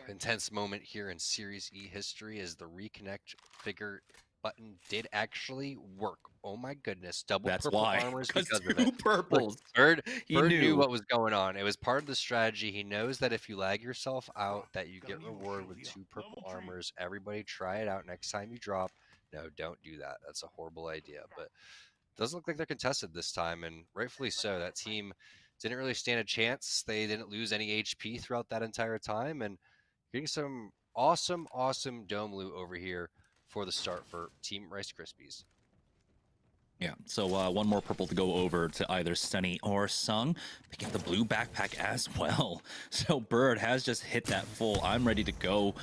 Intense moment here in Series E history as the reconnect figure button did actually work. Oh my goodness. Double purple armors because of it. Purples. Bird knew what was going on. It was part of the strategy. He knows that if you lag yourself out, that you get rewarded with 2 purple armors. Everybody try it out next time you drop. No, don't do that. That's a horrible idea. But doesn't look like they're contested this time, and rightfully so. That team didn't really stand a chance. They didn't lose any HP throughout that entire time, and getting some awesome dome loot over here for the start for Team Rice Krispies. Yeah, so one more purple to go over to either Sunny or Sung. Picking up the blue backpack as well. So Bird has just hit that full I'm ready to go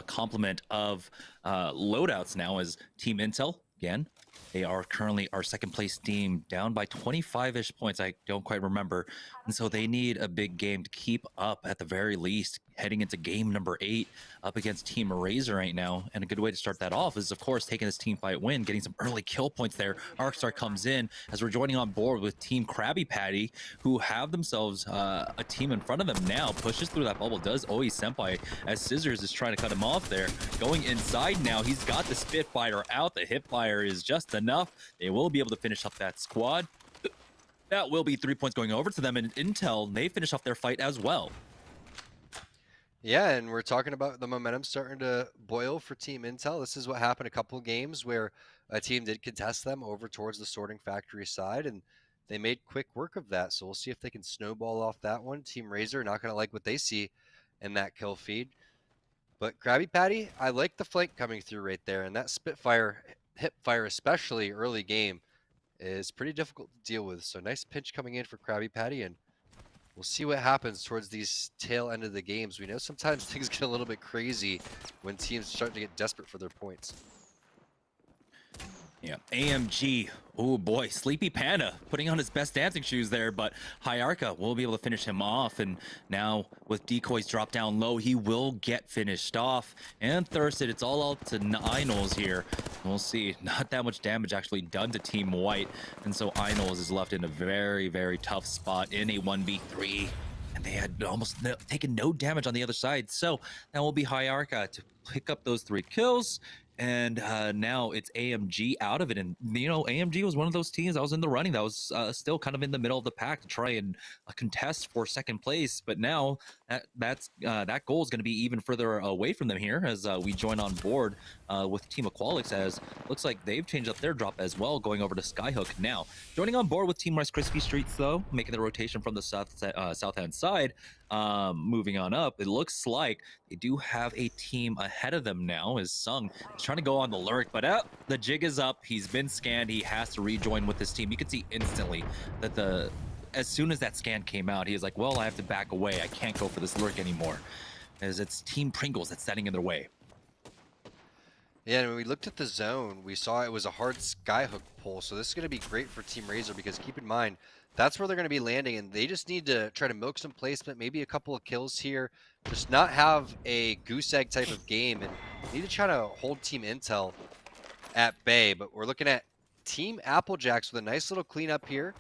complement of loadouts now as Team Intel, again, they are currently our second place team, down by 25-ish points. I don't quite remember. And so they need a big game to keep up at the very least, heading into game number 8 up against Team Razor right now. And a good way to start that off is, of course, taking this team fight win, getting some early kill points there. Arcstar comes in as we're joining on board with Team Krabby Patty, who have themselves a team in front of them now. Pushes through that bubble, does Oi Senpai, as Scissors is trying to cut him off there. Going inside now, he's got the Spitfire out. The hipfire is just enough. They will be able to finish up that squad. That will be 3 points going over to them, and Intel, they finish off their fight as well. Yeah, and we're talking about the momentum starting to boil for Team Intel. This is what happened a couple of games where a team did contest them over towards the sorting factory side, and they made quick work of that. So we'll see if they can snowball off that one. Team Razor not going to like what they see in that kill feed. But Krabby Patty, I like the flank coming through right there, and that Spitfire, hipfire, especially early game, is pretty difficult to deal with. So nice pinch coming in for Krabby Patty, and we'll see what happens towards these tail end of the games. We know sometimes things get a little bit crazy when teams start to get desperate for their points. Yeah, AMG, oh boy, Sleepy Panda putting on his best dancing shoes there, but Hyarka will be able to finish him off, and now with decoys drop down low, he will get finished off. And Thirsted, it's all up to Inos here. We'll see, not that much damage actually done to Team White, and so Inos is left in a very, very tough spot in a 1v3. And they had almost taken no damage on the other side, so that will be Hyarka to pick up those 3 kills. And now it's AMG out of it. And, you know, AMG was one of those teams that was in the running that was still kind of in the middle of the pack to try and contest for second place. But now that goal is going to be even further away from them here as we join on board with Team Aqualix, as looks like they've changed up their drop as well, going over to Skyhook now. Joining on board with Team Rice Krispie Streets, though, making the rotation from the south hand side, moving on up. It looks like they do have a team ahead of them now, as Sung is trying to go on the lurk, but the jig is up. He's been scanned. He has to rejoin with his team. You can see instantly that as soon as that scan came out, he was like, well, I have to back away. I can't go for this lurk anymore, as it's Team Pringles that's standing in their way. Yeah, and when we looked at the zone, we saw it was a hard skyhook pull, so this is going to be great for Team Razor, because keep in mind, that's where they're going to be landing, and they just need to try to milk some placement, maybe a couple of kills here, just not have a goose egg type of game, and need to try to hold Team Intel at bay. But we're looking at Team Applejacks with a nice little cleanup here.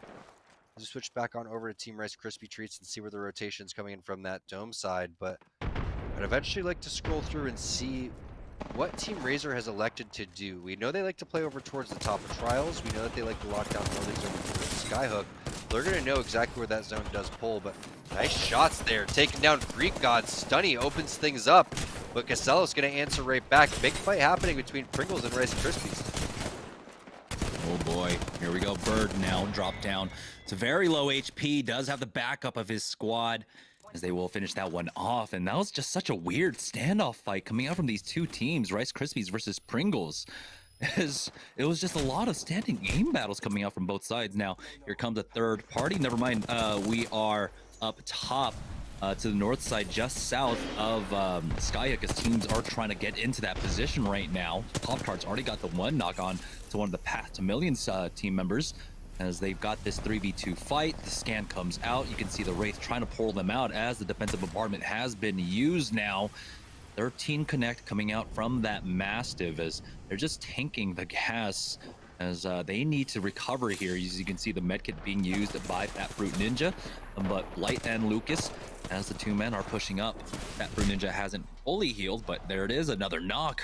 Just switch back on over to Team Rice Krispie Treats and see where the rotation's coming in from that dome side. But I'd eventually like to scroll through and see what Team Razor has elected to do. We know they like to play over towards the top of Trials. We know that they like to lock down buildings over towards Skyhook. They're going to know exactly where that zone does pull, but nice shots there. Taking down Greek God. Stunny opens things up, but Casello's going to answer right back. Big fight happening between Pringles and Rice Krispies. Oh boy, here we go. Bird now drop down. It's a very low HP, does have the backup of his squad, as they will finish that one off. And that was just such a weird standoff fight coming out from these two teams, Rice Krispies versus Pringles. It was just a lot of standing aim battles coming out from both sides. Now, here comes a third party. Never mind, we are up top to the north side, just south of Skyhook, as teams are trying to get into that position right now. Pop-Tarts already got the one knock on to one of the Path to Millions team members, as they've got this 3v2 fight. The scan comes out. You can see the Wraith trying to pull them out as the defensive bombardment has been used now. 13 connect coming out from that Mastiff, as they're just tanking the gas, as they need to recover here. As you can see, the medkit being used by That Fruit Ninja, but Blight and Lucas, as the two men are pushing up. That Fruit Ninja hasn't fully healed, but there it is, another knock,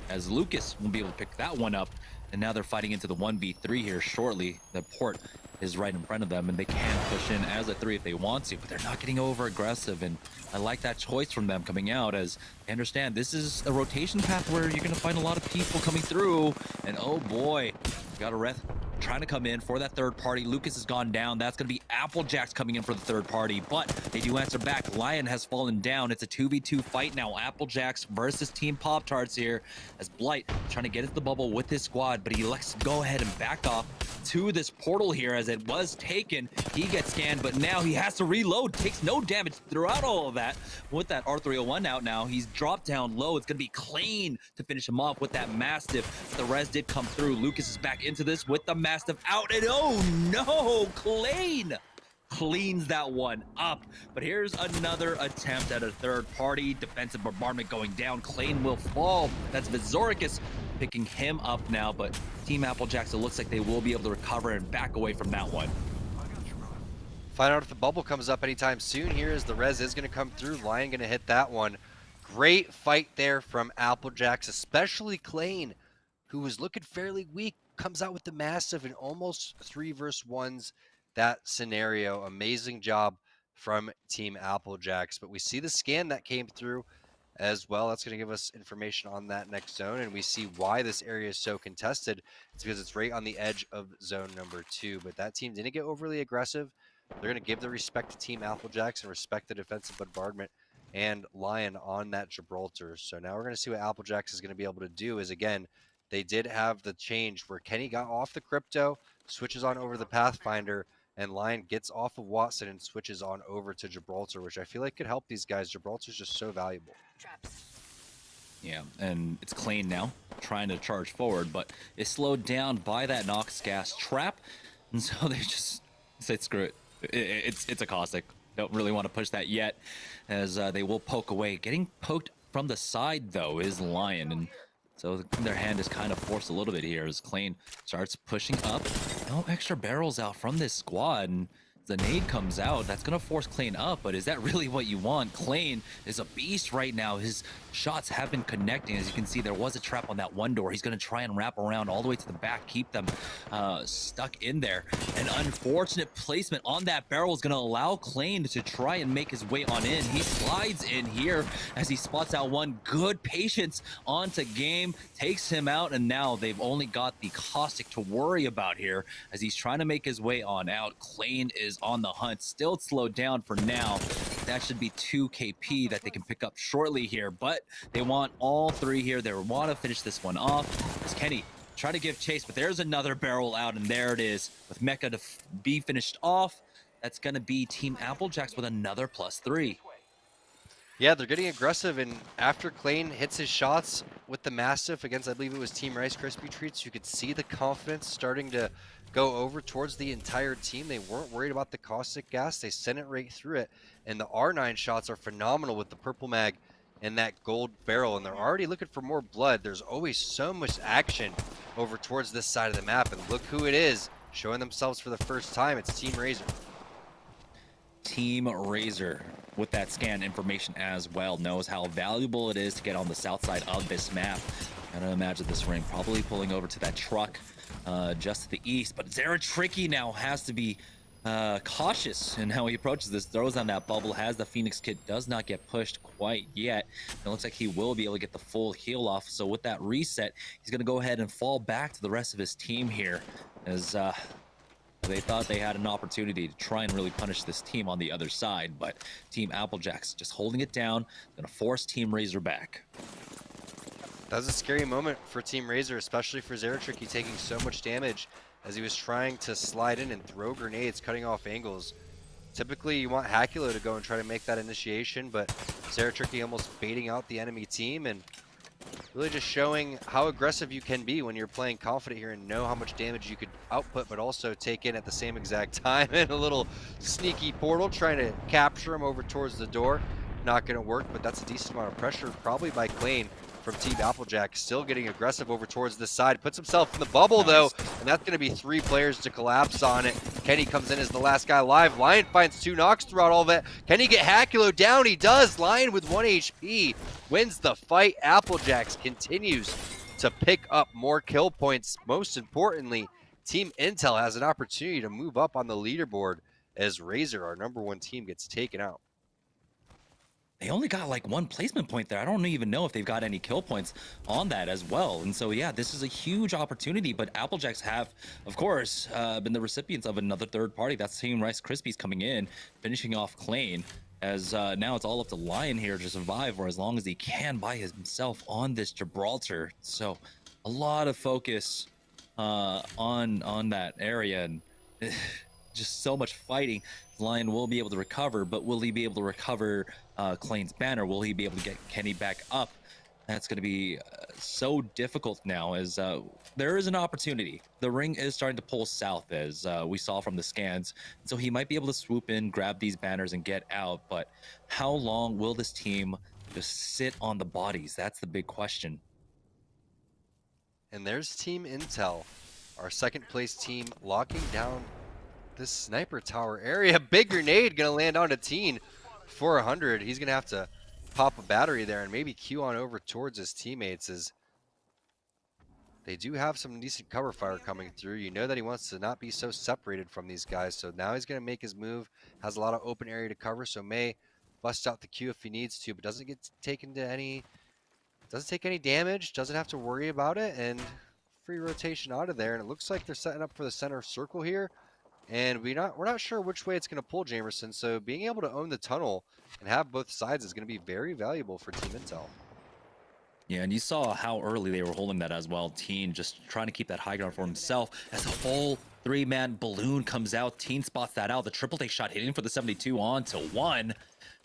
as Lucas will be able to pick that one up. And now they're fighting into the 1v3 here shortly. The port is right in front of them, and they can push in as a 3 if they want to, but they're not getting over aggressive. And I like that choice from them coming out, as they understand this is a rotation path where you're going to find a lot of people coming through. And oh boy, got a Reth trying to come in for that third party. Lucas has gone down. That's going to be Applejacks coming in for the third party, but they do answer back. Lion has fallen down. It's a 2v2 fight now. Applejacks versus Team Pop-Tarts here, as Blight trying to get into the bubble with his squad, but he elects to go ahead and back off to this portal here, as it was taken. He gets scanned, but now he has to reload. Takes no damage throughout all of that. With that R301 out now, he's dropped down low. It's going to be Clean to finish him off with that Mastiff. The res did come through. Lucas is back into this with the Mastiff out, and oh no, Clean cleans that one up. But here's another attempt at a third party. Defensive bombardment going down. Clean will fall. That's Vizoricus picking him up now, but Team Applejacks, it looks like they will be able to recover and back away from that one. Find out if the bubble comes up anytime soon here, as the res is going to come through. Lion going to hit that one. Great fight there from Applejacks, especially Clean, who was looking fairly weak, comes out with the Massive and almost 3 versus 1s that scenario. Amazing job from Team Applejacks. But we see the scan that came through as well. That's going to give us information on that next zone, and we see why this area is so contested. It's because it's right on the edge of zone number 2. But that team didn't get overly aggressive. They're going to give the respect to Team Applejacks and respect the defensive bombardment and Lion on that Gibraltar. So now we're going to see what Applejacks is going to be able to do. Is, again, they did have the change where Kenny got off the Crypto, switches on over to the Pathfinder, and Lion gets off of Watson and switches on over to Gibraltar, which I feel like could help these guys. Gibraltar's just so valuable. Yeah, and it's Clean now, trying to charge forward, but is slowed down by that Nox gas trap, and so they just say, screw it. It's a caustic. Don't really want to push that yet, as they will poke away. Getting poked from the side, though, is Lion, and so their hand is kind of forced a little bit here as Clean starts pushing up. No extra barrels out from this squad, and The nade comes out. That's going to force Klain up, but is that really what you want? Klain is a beast right now. His shots have been connecting. As you can see, there was a trap on that one door. He's going to try and wrap around all the way to the back, keep them stuck in there. An unfortunate placement on that barrel is going to allow Klain to try and make his way on in. He slides in here as he spots out one. Good patience onto game, takes him out, and now they've only got the caustic to worry about here as he's trying to make his way on out. Klain is on the hunt, still slowed down for now. That should be 2 KP that they can pick up shortly here, but they want all 3 here. They want to finish this one off as Kenny try to give chase, but there's another barrel out, and there it is with Mecha to be finished off. That's going to be Team Applejacks with another +3. Yeah, they're getting aggressive, and after Klain hits his shots with the Mastiff against, I believe it was Team Rice Krispie Treats, you could see the confidence starting to go over towards the entire team. They weren't worried about the caustic gas. They sent it right through it, and the R9 shots are phenomenal with the purple mag and that gold barrel, and they're already looking for more blood. There's always so much action over towards this side of the map, and look who it is showing themselves for the first time. It's Team Razor. Team Razor, with that scan information as well, knows how valuable it is to get on the south side of this map. Gotta imagine this ring probably pulling over to that truck just to the east, but Zeratricky now has to be cautious in how he approaches this. Throws on that bubble, has the Phoenix kit, does not get pushed quite yet. It looks like he will be able to get the full heal off, so with that reset, he's gonna go ahead and fall back to the rest of his team here as they thought they had an opportunity to try and really punish this team on the other side, but Team Applejacks just holding it down, gonna force Team Razor back. That was a scary moment for Team Razor, especially for Zeratricky taking so much damage as he was trying to slide in and throw grenades, cutting off angles. Typically, you want Hakulo to go and try to make that initiation, but Zeratricky almost baiting out the enemy team and really just showing how aggressive you can be when you're playing confident here and know how much damage you could output, but also take in at the same exact time. And a little sneaky portal trying to capture him over towards the door. Not going to work, but that's a decent amount of pressure, probably by Klain from Team Applejack. Still getting aggressive over towards this side. Puts himself in the bubble, though, and that's going to be 3 players to collapse on it. Kenny comes in as the last guy alive. Lion finds 2 knocks throughout all of it. Can he get Hakulo down? He does. Lion with 1 HP wins the fight. Applejacks continues to pick up more kill points. Most importantly, Team Intel has an opportunity to move up on the leaderboard as Razor, our #1 team, gets taken out. They only got like 1 placement point there. I don't even know if they've got any kill points on that as well. And so, yeah, this is a huge opportunity, but Applejacks have, of course, been the recipients of another third party. That's Team Rice Krispies coming in, finishing off Klain, as now it's all up to Lion here to survive for as long as he can by himself on this Gibraltar. So a lot of focus on that area, and just so much fighting. Lion will be able to recover, but will he be able to recover Klain's banner? Will he be able to get Kenny back up? That's going to be so difficult now, as there is an opportunity. The ring is starting to pull south, as we saw from the scans. So he might be able to swoop in, grab these banners, and get out. But how long will this team just sit on the bodies? That's the big question. And there's Team Intel, our 2nd place team, locking down this sniper tower area. Big grenade gonna land onto Teen for 100. He's gonna have to pop a battery there and maybe queue on over towards his teammates, as they do have some decent cover fire coming through. You know that he wants to not be so separated from these guys, so now he's gonna make his move. Has a lot of open area to cover, so may bust out the queue if he needs to, but doesn't get taken to any, doesn't take any damage, doesn't have to worry about it, and free rotation out of there. And it looks like they're setting up for the center circle here. And we're not sure which way it's going to pull, Jamerson. So being able to own the tunnel and have both sides is going to be very valuable for Team Intel. Yeah, and you saw how early they were holding that as well. Teen just trying to keep that high ground for himself as a full 3-man balloon comes out. Teen spots that out. The triple take shot hitting for the 72 on to 1.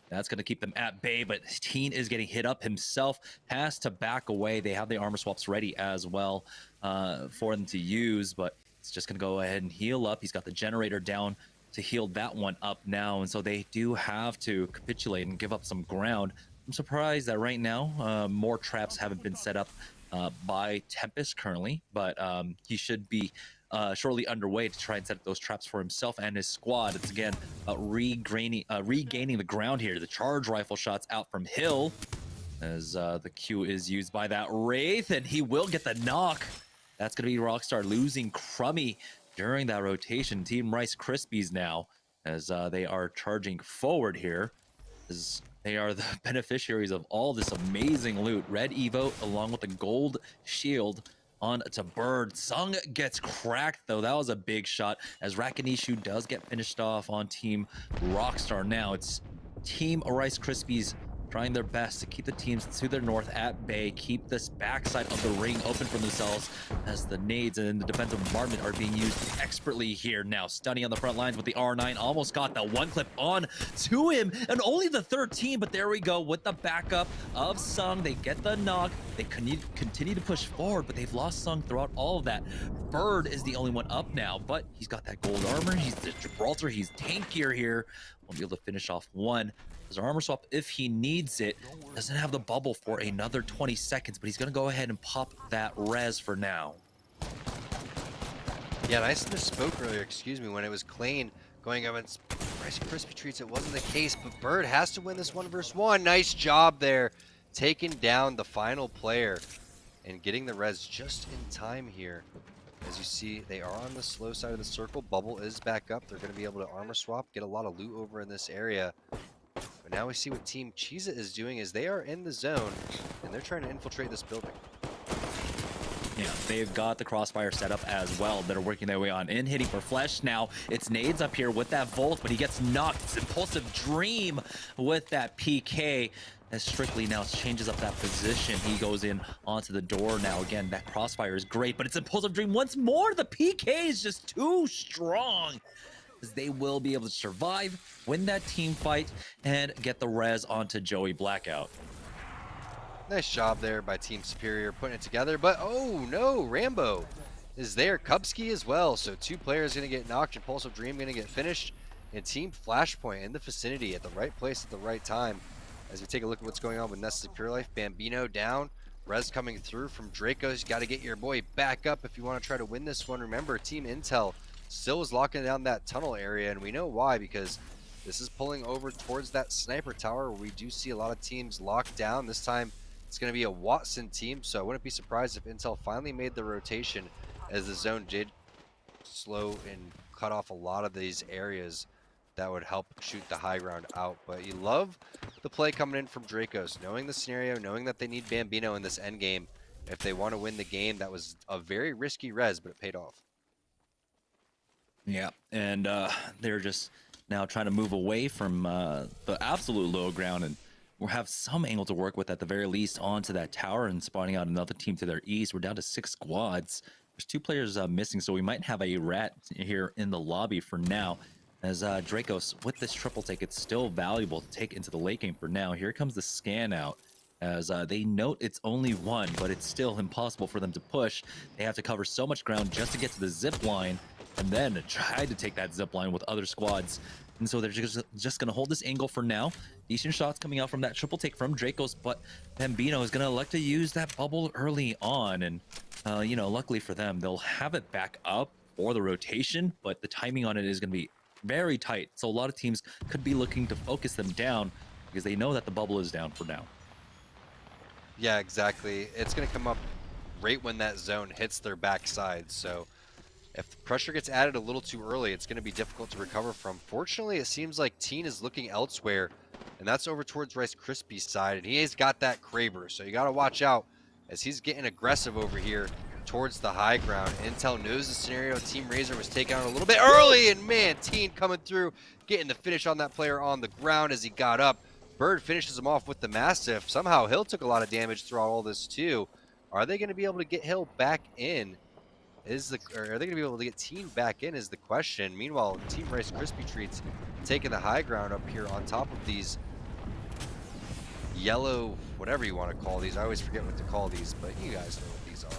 That's going to keep them at bay, but Teen is getting hit up himself, has to back away. They have the armor swaps ready as well for them to use, but it's just going to go ahead and heal up. He's got the generator down to heal that one up now, and so they do have to capitulate and give up some ground. I'm surprised that right now more traps haven't been set up by Tempest currently, but he should be shortly underway to try and set up those traps for himself and his squad. It's again regaining the ground here. The charge rifle shots out from Hill as the Q is used by that Wraith, and he will get the knock. That's going to be Rockstar losing Crummy during that rotation. Team Rice Krispies now, as they are charging forward here, as they are the beneficiaries of all this amazing loot. Red Evo along with the gold shield on to Bird. Sung gets cracked though. That was a big shot as Rakanishu does get finished off on Team Rockstar. Now it's Team Rice Krispies trying their best to keep the teams to their north at bay, keep this backside of the ring open for themselves as the nades and the defensive bombardment are being used expertly here. Now Stunny on the front lines with the R9, almost got the one clip on to him, and only the 13, but there we go with the backup of Sung. They get the knock, they continue to push forward, but they've lost Sung throughout all of that. Bird is the only one up now, but he's got that gold armor, he's the Gibraltar, he's tankier here. Won't be able to finish off one. His armor swap if he needs it. Doesn't have the bubble for another 20 seconds, but he's gonna go ahead and pop that res for now. Yeah, and I misspoke earlier, excuse me, when it was Klain going up against Rice Krispie Treats. It wasn't the case, but Bird has to win this 1v1. Nice job there, taking down the final player and getting the res just in time here. As you see, they are on the slow side of the circle. Bubble is back up. They're going to be able to armor swap, get a lot of loot over in this area. But now we see what Team Cheez-It is doing is they are in the zone, and they're trying to infiltrate this building. Yeah, they've got the crossfire set up as well. That are working their way on in, hitting for Flesh. Now it's Nades up here with that Volt, but he gets knocked. It's Impulsive Dream with that PK. As Strictly now changes up that position. He goes in onto the door now. Again, that crossfire is great, but it's Impulsive Dream once more. The PK is just too strong. As they will be able to survive, win that team fight, and get the res onto Joey Blackout. Nice job there by Team Superior putting it together, but oh no, Rambo is there. Kubsky as well, so two players going to get knocked. Impulsive Dream going to get finished, and Team Flashpoint in the vicinity at the right place at the right time. As we take a look at what's going on with Nestle Pure Life, Bambino down, res coming through from Draco's. You got to get your boy back up if you want to try to win this one. Remember, Team Intel still is locking down that tunnel area, and we know why, because this is pulling over towards that sniper tower where we do see a lot of teams locked down. This time it's going to be a Watson team, so I wouldn't be surprised if Intel finally made the rotation, as the zone did slow and cut off a lot of these areas that would help shoot the high ground out. But you love the play coming in from Dracos, knowing the scenario, knowing that they need Bambino in this end game if they want to win the game. That was a very risky res, but it paid off. Yeah, and they're just now trying to move away from the absolute low ground, and we'll have some angle to work with at the very least onto that tower and spawning out another team to their east. We're down to 6 squads. There's 2 players missing, so we might have a rat here in the lobby for now. As Dracos, with this triple take, it's still valuable to take into the late game for now. Here comes the scan out, as they note it's only 1, but it's still impossible for them to push. They have to cover so much ground just to get to the zip line, and then try to take that zip line with other squads. And so they're just going to hold this angle for now. Decent shots coming out from that triple take from Dracos, but Bambino is going to elect to use that bubble early on. And, you know, luckily for them, they'll have it back up for the rotation, but the timing on it is going to be very tight. So a lot of teams could be looking to focus them down because they know that the bubble is down for now. Yeah, exactly. It's going to come up right when that zone hits their backside. So if the pressure gets added a little too early, it's going to be difficult to recover from. Fortunately, it seems like Teen is looking elsewhere, and that's over towards Rice Krispies' side, and he has got that Kraber. So you got to watch out as he's getting aggressive over here towards the high ground. Intel knows the scenario. Team Razor was taken out a little bit early, and man, Teen coming through, getting the finish on that player on the ground as he got up. Bird finishes him off with the Mastiff. Somehow Hill took a lot of damage throughout all this too. Are they going to be able to get Hill back in? Or are they going to be able to get Teen back in is the question. Meanwhile, Team Rice Krispie Treats taking the high ground up here on top of these yellow, whatever you want to call these. I always forget what to call these, but you guys know what these are.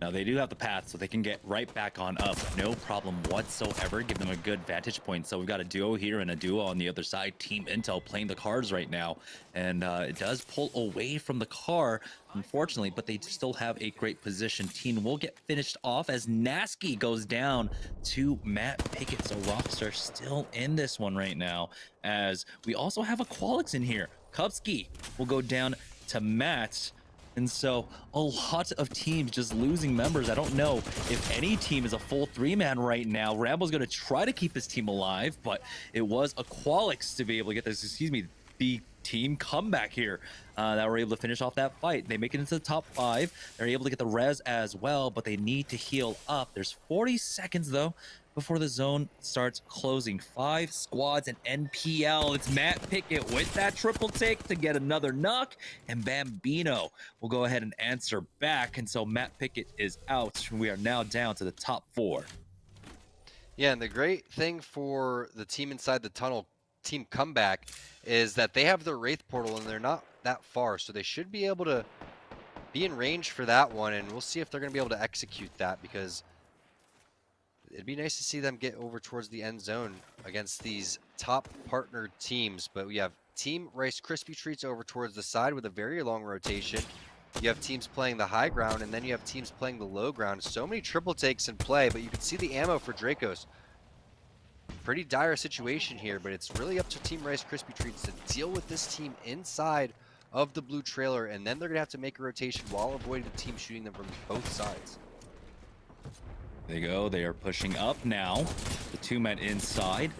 Now they do have the path, so they can get right back on up. No problem whatsoever. Give them a good vantage point. So we've got a duo here and a duo on the other side. Team Intel playing the cars right now. And it does pull away from the car, unfortunately, but they still have a great position. Team will get finished off as Nasky goes down to Matt Pickett. So Rockstar still in this one right now, as we also have a Qualix in here. Kupski will go down to Matt. And so a lot of teams just losing members. I don't know if any team is a full 3-man right now. Rambo's going to try to keep his team alive, but it was a Qualix to be able to get this, the team comeback here that were able to finish off that fight. They make it into the top 5. They're able to get the res as well, but they need to heal up. There's 40 seconds though before the zone starts closing. 5 squads and NPL. It's Matt Pickett with that triple take to get another knock, and Bambino will go ahead and answer back. And so Matt Pickett is out. We are now down to the top 4. Yeah, and the great thing for the team inside the tunnel, Team Comeback, is that they have their Wraith portal and they're not that far, so they should be able to be in range for that one, and we'll see if they're going to be able to execute that, because it'd be nice to see them get over towards the end zone against these top partnered teams. But we have Team Rice Krispie Treats over towards the side with a very long rotation. You have teams playing the high ground, and then you have teams playing the low ground. So many triple takes in play, but you can see the ammo for Dracos. Pretty dire situation here, but it's really up to Team Rice Krispie Treats to deal with this team inside of the blue trailer, and then they're going to have to make a rotation while avoiding the team shooting them from both sides. There you go. They are pushing up now. The 2-men inside,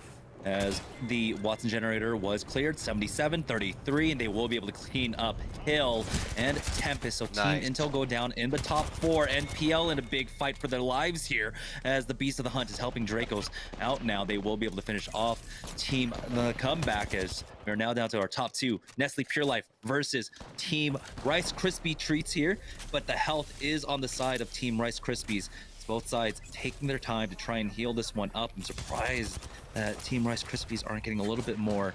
as the Watson generator was cleared. 77-33, and they will be able to clean up Hill and Tempest. So Nice. Team Intel go down in the top 4. NPL in a big fight for their lives here, as the Beast of the Hunt is helping Dracos out now. They will be able to finish off Team the Comeback, as we're now down to our top 2. Nestle Pure Life versus Team Rice Krispie Treats here, but the health is on the side of Team Rice Krispies. Both sides taking their time to try and heal this one up. I'm surprised that Team Rice Krispies aren't getting a little bit more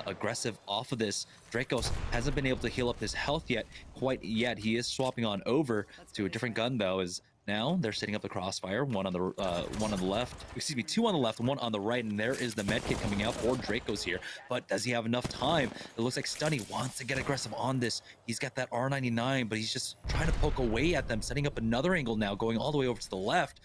aggressive off of this. Dracos hasn't been able to heal up his health quite yet. He is swapping on over to a different gun though, as now they're setting up the crossfire. One on the left, excuse me, 2 on the left, 1 on the right, and there is the med kit coming out for Dracos here. But does he have enough time? It looks like Stunny wants to get aggressive on this. He's got that R99, but he's just trying to poke away at them, setting up another angle now, going all the way over to the left.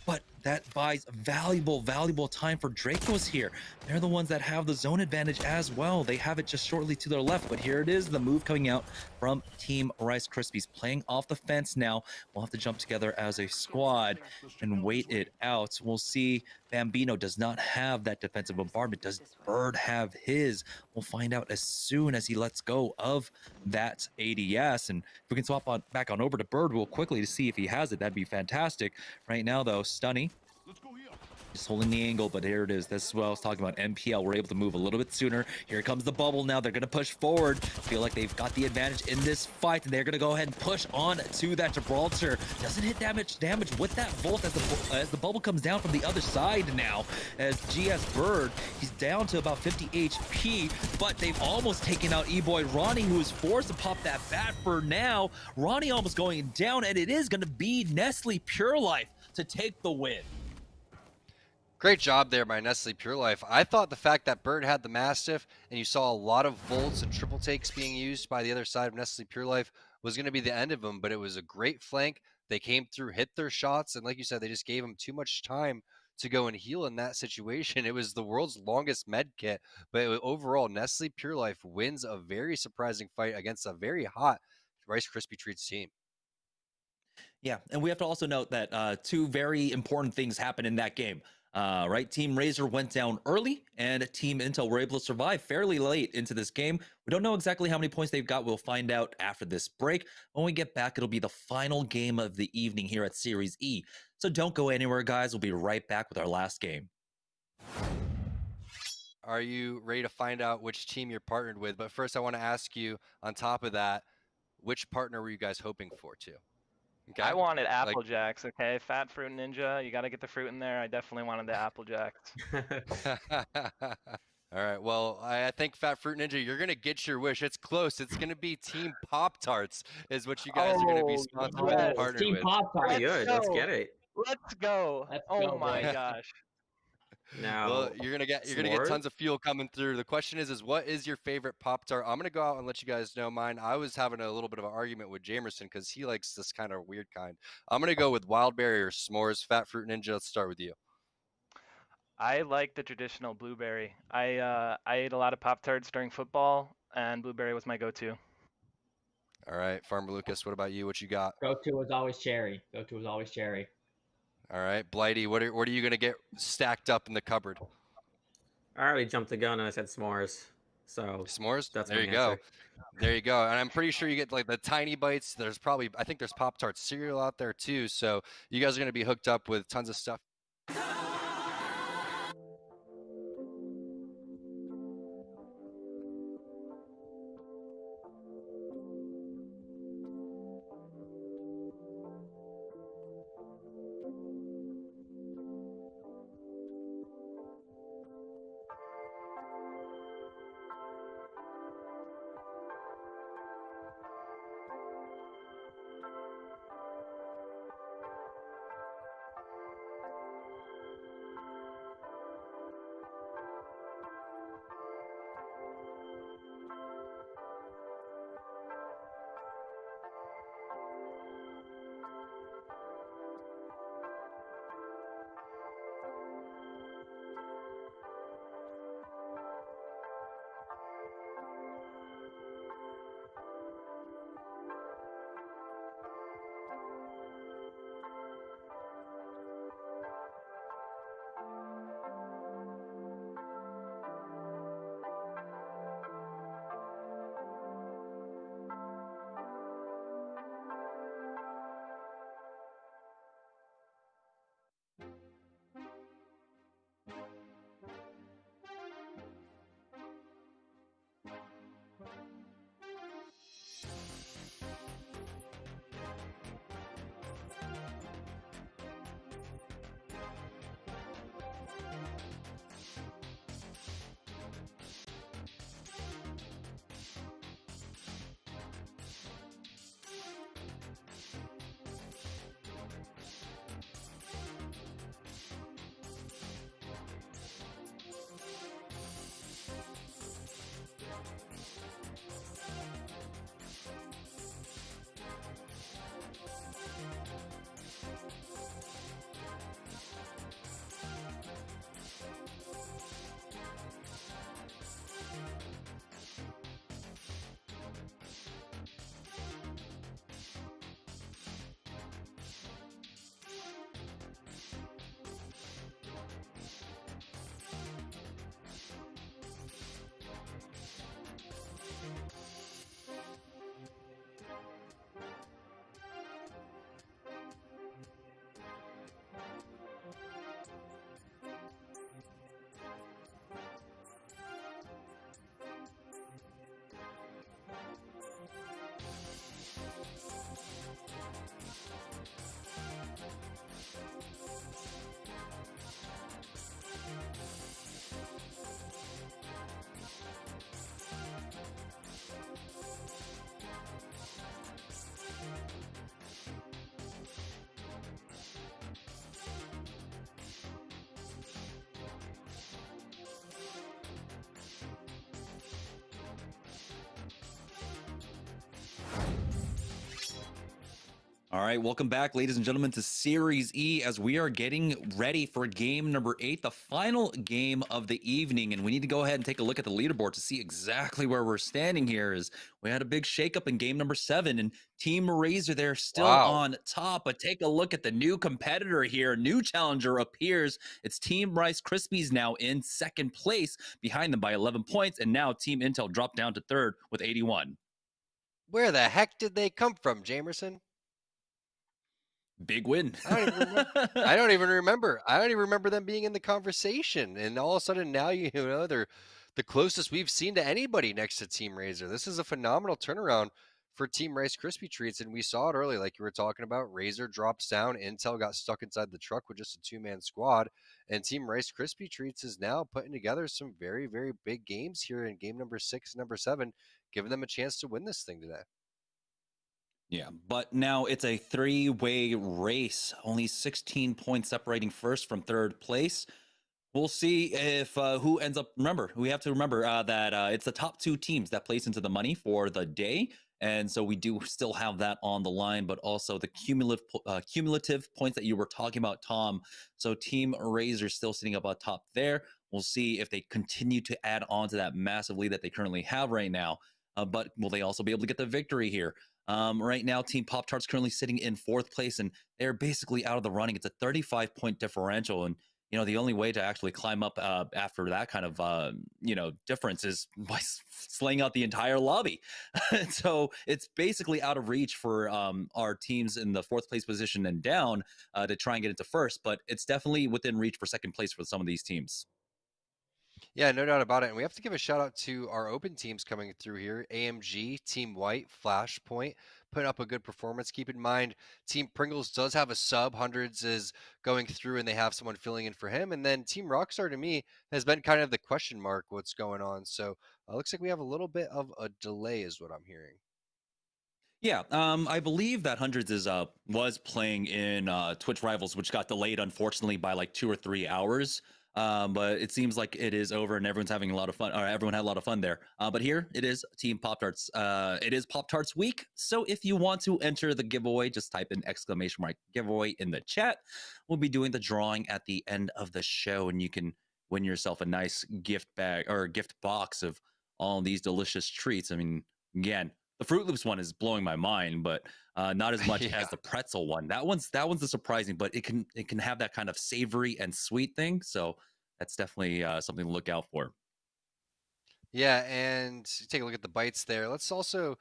But that buys valuable time for Dracos here. They're the ones that have the zone advantage as well. They have it just shortly to their left, but here it is, the move coming out from Team Rice Krispies. Playing off the fence now. We'll have to jump together as a squad and wait it out. We'll see. Bambino does not have that defensive bombardment. Does Bird have his? We'll find out as soon as he lets go of that ADS. And if we can swap back on over to Bird real quickly to see if he has it, that'd be fantastic. Right now, though, Stunny just holding the angle, but here it is. This is what I was talking about. NPL, we're able to move a little bit sooner. Here comes the bubble now. They're going to push forward. Feel like they've got the advantage in this fight, and they're going to go ahead and push on to that Gibraltar. Doesn't hit damage with that Volt as the bubble comes down from the other side now. As GS Bird, he's down to about 50 HP, but they've almost taken out E-Boy Ronnie, who is forced to pop that bat for now. Ronnie almost going down, and it is going to be Nestle Pure Life to take the win. Great job there by Nestle Pure Life. I thought the fact that Bird had the Mastiff and you saw a lot of volts and triple takes being used by the other side of Nestle Pure Life was going to be the end of them, but it was a great flank. They came through, hit their shots, and like you said, they just gave them too much time to go and heal in that situation. It was the world's longest med kit, but overall, Nestle Pure Life wins a very surprising fight against a very hot Rice Krispie Treats team. Yeah, and we have to also note that 2 very important things happened in that game. Right, Team Razor went down early, and Team Intel were able to survive fairly late into this game. We don't know exactly how many points they've got. We'll find out after this break. When we get back, it'll be the final game of the evening here at Series E. So don't go anywhere, guys. We'll be right back with our last game. Are you ready to find out which team you're partnered with? But first, I want to ask you, on top of that, which partner were you guys hoping for, too? Okay. I wanted Apple Jacks, okay? Fat Fruit Ninja, you got to get the fruit in there. I definitely wanted the Apple Jacks. All right. Well, I think Fat Fruit Ninja, you're gonna get your wish. It's close. It's gonna be Team Pop Tarts, is what you guys are gonna be Oh, sponsored yes. and partnered Team with. Pop Pretty Tarts. good. Let's get it. Let's go. Let's Oh go, my boys. gosh. Now, Well, you're gonna get s'mores? tons of fuel coming through. The question is what is your favorite Pop Tart? I'm gonna go out and let you guys know mine. I was having a little bit of an argument with Jamerson because he likes this kind of weird kind. I'm gonna go with wild berry or s'mores. Fat Fruit Ninja, let's start with you. I like the traditional blueberry. I ate a lot of Pop Tarts during football, and blueberry was my go-to. All right, Farmer Lucas, what about you? What you got? Go-to is always cherry. Go-to is always cherry. All right, Blighty, what are you gonna get stacked up in the cupboard? I already jumped the gun and I said s'mores. So S'mores? that's There my you go. answer. There you go. And I'm pretty sure you get like the tiny bites. I think there's Pop Tart cereal out there too. So you guys are gonna be hooked up with tons of stuff. All right, welcome back, ladies and gentlemen, to Series E as we are getting ready for game number 8, the final game of the evening. And we need to go ahead and take a look at the leaderboard to see exactly where we're standing here. As we had a big shakeup in game number 7, and Team Razor there still on top. But take a look at the new competitor here. New challenger appears. It's Team Rice Krispies now in second place, behind them by 11 points. And now Team Intel dropped down to third with 81. Where the heck did they come from, Jamerson? Big win. I don't even remember. I don't even remember them being in the conversation. And all of a sudden now, they're the closest we've seen to anybody next to Team Razor. This is a phenomenal turnaround. for Team Rice Krispie Treats, and we saw it early, like you were talking about. Razor drops down, Intel got stuck inside the truck with just a two-man squad, and Team Rice Krispie Treats is now putting together some very, very big games here in game number 6 and number 7, giving them a chance to win this thing today. Yeah, but now it's a three-way race. Only 16 points separating first from third place. We'll see if who ends up. Remember, we have to remember that it's the top 2 teams that place into the money for the day, and so we do still have that on the line. But also the cumulative points that you were talking about, Tom. So Team Razor still sitting up on top there. We'll see if they continue to add on to that massive lead that they currently have right now. But will they also be able to get the victory here? Right now, Team Pop Tarts currently sitting in 4th place, and they're basically out of the running. It's a 35-point differential, and the only way to actually climb up after that kind of difference is by slaying out the entire lobby. So it's basically out of reach for our teams in the 4th place position and down to try and get into 1st, but it's definitely within reach for 2nd place for some of these teams. Yeah, no doubt about it. And we have to give a shout out to our open teams coming through here. AMG, Team White, Flashpoint, putting up a good performance. Keep in mind, Team Pringles does have a sub. Hundreds is going through and they have someone filling in for him. And then Team Rockstar, to me, has been kind of the question mark what's going on. So looks like we have a little bit of a delay is what I'm hearing. Yeah, I believe that Hundreds is was playing in Twitch Rivals, which got delayed, unfortunately, by like 2 or 3 hours. But it seems like it is over and everyone's having a lot of fun, or everyone had a lot of fun there. But here it is, Team Pop Tarts. It is Pop Tarts week. So if you want to enter the giveaway, just type in ! giveaway in the chat. We'll be doing the drawing at the end of the show, and you can win yourself a nice gift bag or gift box of all these delicious treats. I mean, again, the Fruit Loops one is blowing my mind, but not as much as the pretzel one. That one's the surprising, but it can have that kind of savory and sweet thing. So that's definitely something to look out for. Yeah, and take a look at the bites there. Let's also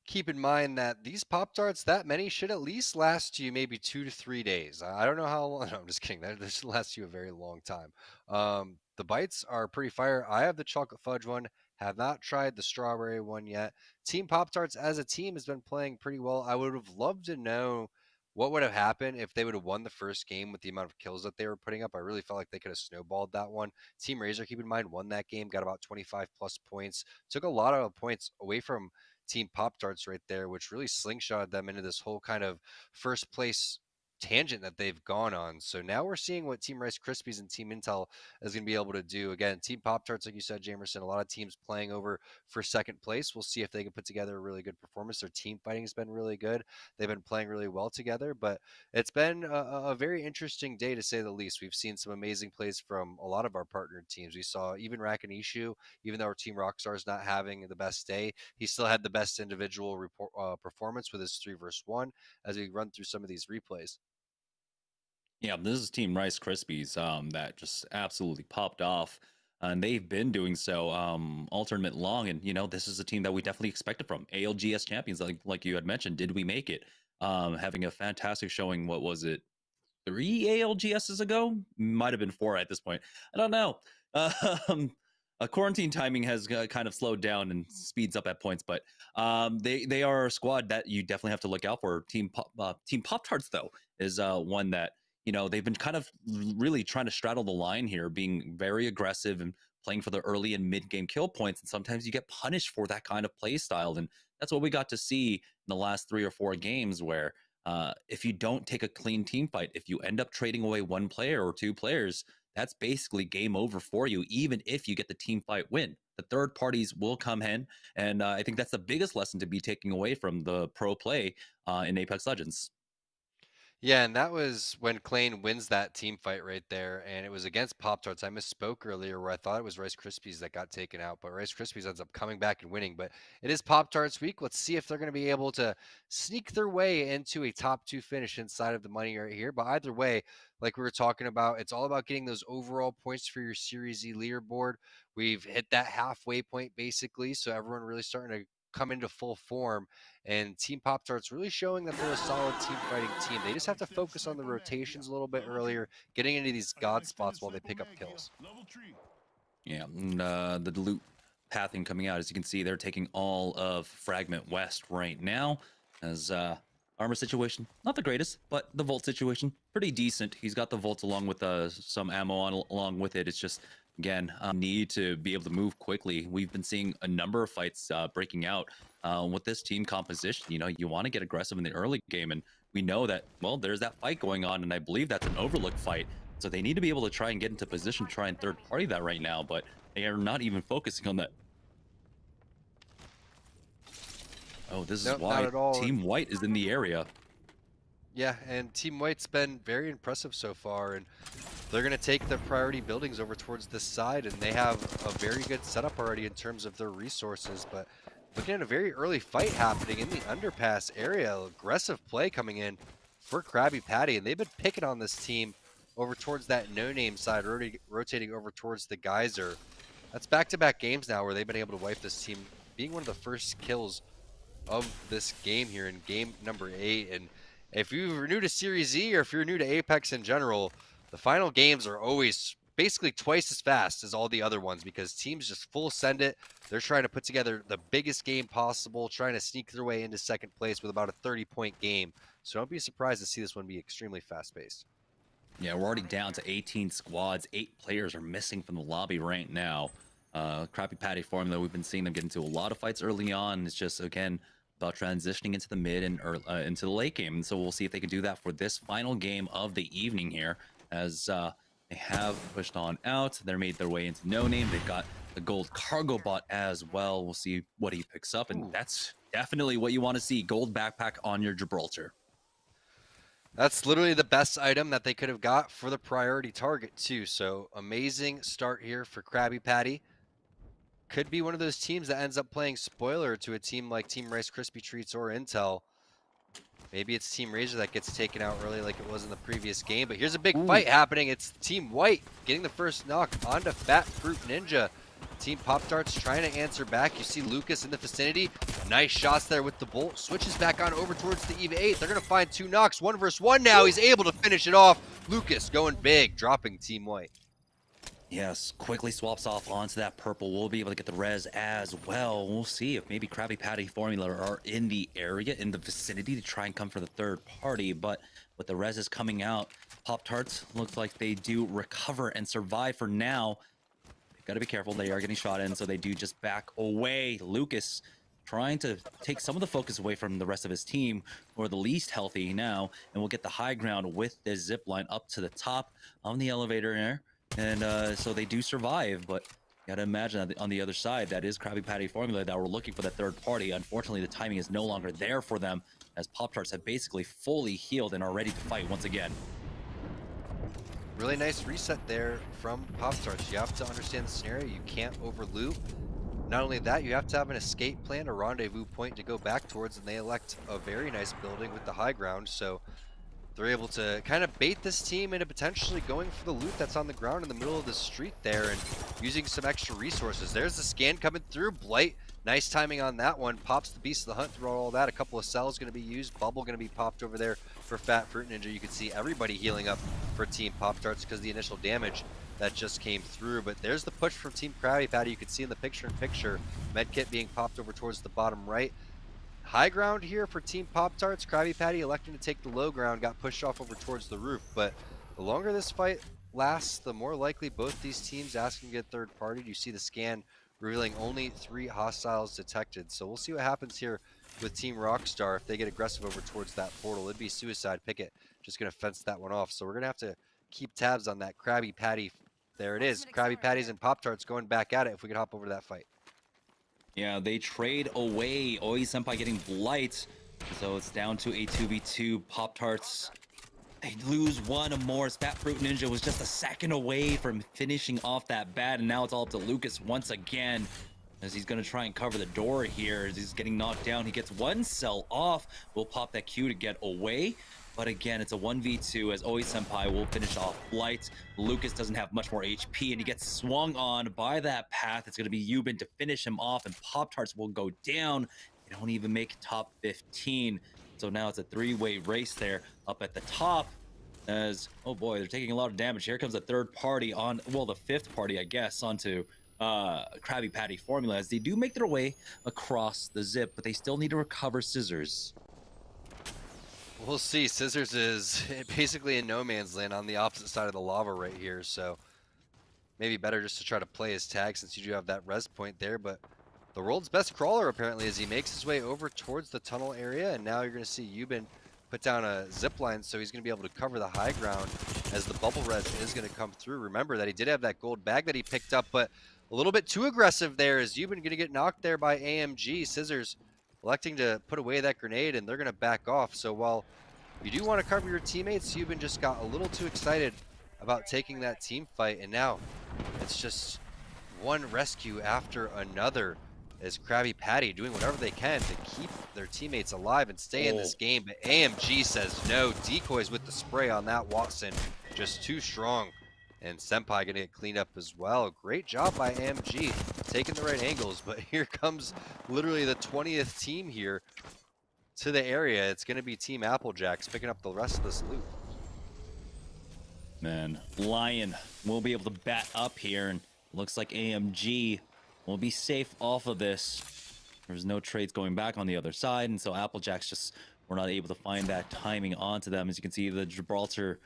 keep in mind that these Pop Tarts, that many, should at least last you maybe 2 to 3 days. I don't know how long. No, I'm just kidding. This should last you a very long time. The bites are pretty fire. I have the chocolate fudge one. Have not tried the strawberry one yet. Team Pop Tarts as a team has been playing pretty well. I would have loved to know what would have happened if they would have won the first game with the amount of kills that they were putting up. I really felt like they could have snowballed that one. Team Razor, keep in mind, won that game, got about 25 plus points, took a lot of points away from Team Pop Tarts right there, which really slingshotted them into this whole kind of first place tangent that they've gone on. So now we're seeing what Team Rice Krispies and Team Intel is going to be able to do. Again, Team Pop Tarts, like you said, Jamerson, a lot of teams playing over for 2nd place. We'll see if they can put together a really good performance. Their team fighting has been really good. They've been playing really well together, but it's been a very interesting day to say the least. We've seen some amazing plays from a lot of our partnered teams. We saw even Rakanishu, even though our Team Rockstar is not having the best day, he still had the best individual performance with his 3 versus 1 as we run through some of these replays. Yeah, this is Team Rice Krispies that just absolutely popped off. And they've been doing so all tournament long. And, this is a team that we definitely expected from. ALGS champions, like you had mentioned. Did we make it? Having a fantastic showing, what was it? 3 ALGSs ago? Might have been 4 at this point. I don't know. Quarantine timing has kind of slowed down and speeds up at points, but they are a squad that you definitely have to look out for. Team Pop Tarts, though, is one that they've been kind of really trying to straddle the line here, being very aggressive and playing for the early and mid game kill points. And sometimes you get punished for that kind of play style. And that's what we got to see in the last 3 or 4 games where if you don't take a clean team fight, if you end up trading away 1 player or 2 players, that's basically game over for you, even if you get the team fight win. The third parties will come in. And I think that's the biggest lesson to be taking away from the pro play in Apex Legends. Yeah, and that was when Klain wins that team fight right there, and it was against Pop Tarts. I misspoke earlier where I thought it was Rice Krispies that got taken out, but Rice Krispies ends up coming back and winning. But it is Pop Tarts week. Let's see if they're going to be able to sneak their way into a top 2 finish inside of the money right here. But either way, like we were talking about, it's all about getting those overall points for your Series E leaderboard. We've hit that halfway point basically, so everyone really starting to come into full form, and Team Pop Tarts really showing that they're a solid team fighting team. They just have to focus on the rotations a little bit earlier, getting into these god spots while they pick up kills. Yeah, and the loot pathing coming out. As you can see, they're taking all of Fragment West right now. As armor situation, not the greatest, but the Volt situation, pretty decent. He's got the Volt along with some ammo on along with it. It's just, again, need to be able to move quickly. We've been seeing a number of fights breaking out with this team composition. You know, you want to get aggressive in the early game, and we know that, well, there's that fight going on, and I believe that's an Overlook fight. So they need to be able to try and get into position, try and third party that right now, but they are not even focusing on that. Oh, this is why Team White is in the area. Yeah, and Team White's been very impressive so far, and they're going to take the priority buildings over towards this side, and they have a very good setup already in terms of their resources. But looking at a very early fight happening in the underpass area, aggressive play coming in for Krabby Patty, and they've been picking on this team over towards that no-name side, rotating over towards the Geyser. That's back-to-back games now where they've been able to wipe this team, being one of the first kills of this game here in game number 8. And if you're new to Series Z, or if you're new to Apex in general, the final games are always basically twice as fast as all the other ones, because teams just full send it. They're trying to put together the biggest game possible, trying to sneak their way into second place with about a 30-point game. So don't be surprised to see this one be extremely fast-paced. Yeah, we're already down to 18 squads. 8 players are missing from the lobby right now. Krabby Patty formula, we've been seeing them get into a lot of fights early on. It's just, again, about transitioning into the mid and into the late game. And so we'll see if they can do that for this final game of the evening here, as they have pushed on out. They're made their way into No Name. They've got the gold cargo bot as well. We'll see what he picks up, and that's definitely what you want to see. Gold backpack on your Gibraltar. That's literally the best item that they could have got for the priority target too. So amazing start here for Krabby Patty. Could be one of those teams that ends up playing spoiler to a team like Team Rice Krispie Treats or Intel. Maybe it's Team Razor that gets taken out early like it was in the previous game. But here's a big fight happening. It's Team White getting the first knock onto Fat Fruit Ninja. Team Pop-Tarts trying to answer back. You see Lucas in the vicinity. Nice shots there with the Bolt. Switches back on over towards the EVA 8. They're going to find 2 knocks. 1 versus 1 now. He's able to finish it off. Lucas going big, dropping Team White. Yes, quickly swaps off onto that purple. We'll be able to get the res as well. We'll see if maybe Krabby Patty formula are in the area, in the vicinity, to try and come for the third party. But with the reses coming out, Pop-Tarts looks like they do recover and survive for now. Got to be careful. They are getting shot in, so they do just back away. Lucas trying to take some of the focus away from the rest of his team, who are the least healthy now, and we'll get the high ground with this zip line up to the top on the elevator here. And so they do survive, but you gotta imagine that on the other side, that is Krabby Patty formula that we're looking for the third party. Unfortunately, the timing is no longer there for them, as Pop-Tarts have basically fully healed and are ready to fight once again. Really nice reset there from Pop-Tarts. You have to understand the scenario. You can't overloop. Not only that, you have to have an escape plan, a rendezvous point to go back towards, and they elect a very nice building with the high ground. So they're able to kind of bait this team into potentially going for the loot that's on the ground in the middle of the street there and using some extra resources. There's the scan coming through. Blight, nice timing on that one. Pops the Beast of the Hunt through all that. A couple of cells going to be used. Bubble going to be popped over there for Fat Fruit Ninja. You can see everybody healing up for Team Pop-Tarts because the initial damage that just came through. But there's the push from Team Krabby Patty. You can see in the picture-in-picture, medkit being popped over towards the bottom right. High ground here for Team Pop-Tarts. Krabby Patty electing to take the low ground, got pushed off over towards the roof. But the longer this fight lasts, the more likely both these teams asking to get third party. You see the scan revealing only 3 hostiles detected. So we'll see what happens here with Team Rockstar. If they get aggressive over towards that portal, it'd be suicide. Pickett just going to fence that one off. So we're going to have to keep tabs on that Krabby Patty. There it is. Krabby Patties and Pop-Tarts going back at it if we could hop over to that fight. Yeah, they trade away. Oi Senpai getting Blight. So it's down to a 2v2. Pop-Tarts, they lose one more. Fat Fruit Ninja was just a second away from finishing off that bat. And now it's all up to Lucas once again, as he's going to try and cover the door here. As he's getting knocked down, he gets 1 cell off. We'll pop that Q to get away. But again, it's a 1v2 as Oi Senpai will finish off Blight. Lucas doesn't have much more HP, and he gets swung on by that path. It's going to be Yubin to finish him off, and Pop-Tarts will go down. They don't even make top 15. So now it's a 3-way race there up at the top. As, oh boy, they're taking a lot of damage. Here comes the third party on, well, the 5th party, I guess, onto Krabby Patty formula as they do make their way across the zip, but they still need to recover Scissors. We'll see. Scissors is basically in no man's land on the opposite side of the lava right here, so maybe better just to try to play his tag since you do have that res point there. But the world's best crawler apparently as he makes his way over towards the tunnel area, and now you're going to see Euban put down a zip line, so he's going to be able to cover the high ground as the bubble res is going to come through. Remember that he did have that gold bag that he picked up, but a little bit too aggressive there as Euban going to get knocked there by AMG. Scissors electing to put away that grenade, and they're going to back off. So while you do want to cover your teammates, Euban just got a little too excited about taking that team fight, and now it's just one rescue after another as Krabby Patty doing whatever they can to keep their teammates alive and stay in this game. But AMG says no. Decoys with the spray on that Watson, just too strong. And Senpai gonna get cleaned up as well. Great job by AMG, taking the right angles, but here comes literally the 20th team here to the area. It's gonna be Team Applejacks picking up the rest of this loot. Man, Lion will be able to bat up here, and looks like AMG will be safe off of this. There's no trades going back on the other side, and so Applejacks just were not able to find that timing onto them. As you can see, the Gibraltar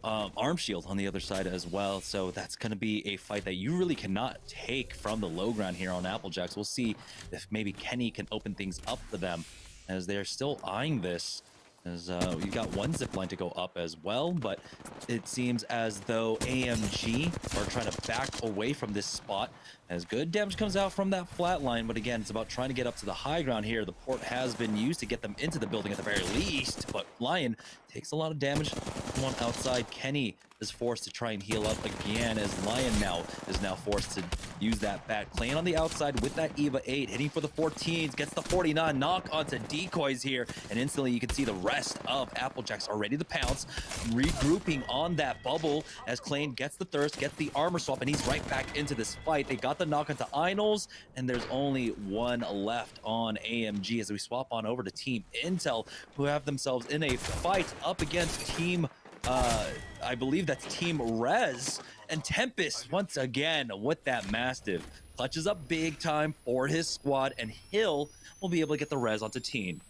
arm shield on the other side as well. So that's going to be a fight that you really cannot take from the low ground here on Applejacks. We'll see if maybe Kenny can open things up for them as they're still eyeing this. As we got one zip line to go up as well, but it seems as though AMG are trying to back away from this spot as good damage comes out from that flat line. But again, it's about trying to get up to the high ground here. The port has been used to get them into the building at the very least, but Lion takes a lot of damage from on outside. Kenny is forced to try and heal up again as Lion now is forced to use that bat. Playing on the outside with that EVA 8, hitting for the 14s, gets the 49, knock onto Decoys here, and instantly you can see the rest of Applejacks are ready to pounce, regrouping on that bubble as Klain gets the thirst, gets the armor swap, and he's right back into this fight. They got the knock onto Einol's, and there's only one left on AMG as we swap on over to Team Intel, who have themselves in a fight up against Team I believe that's Team Rez, and Tempest once again with that Mastiff clutches up big time for his squad, and Hill will be able to get the Rez onto Teen.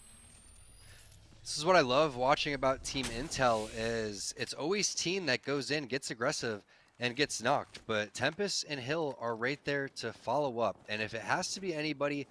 This is what I love watching about Team Intel is it's always Teen that goes in, gets aggressive, and gets knocked. But Tempest and Hill are right there to follow up. And if it has to be anybody,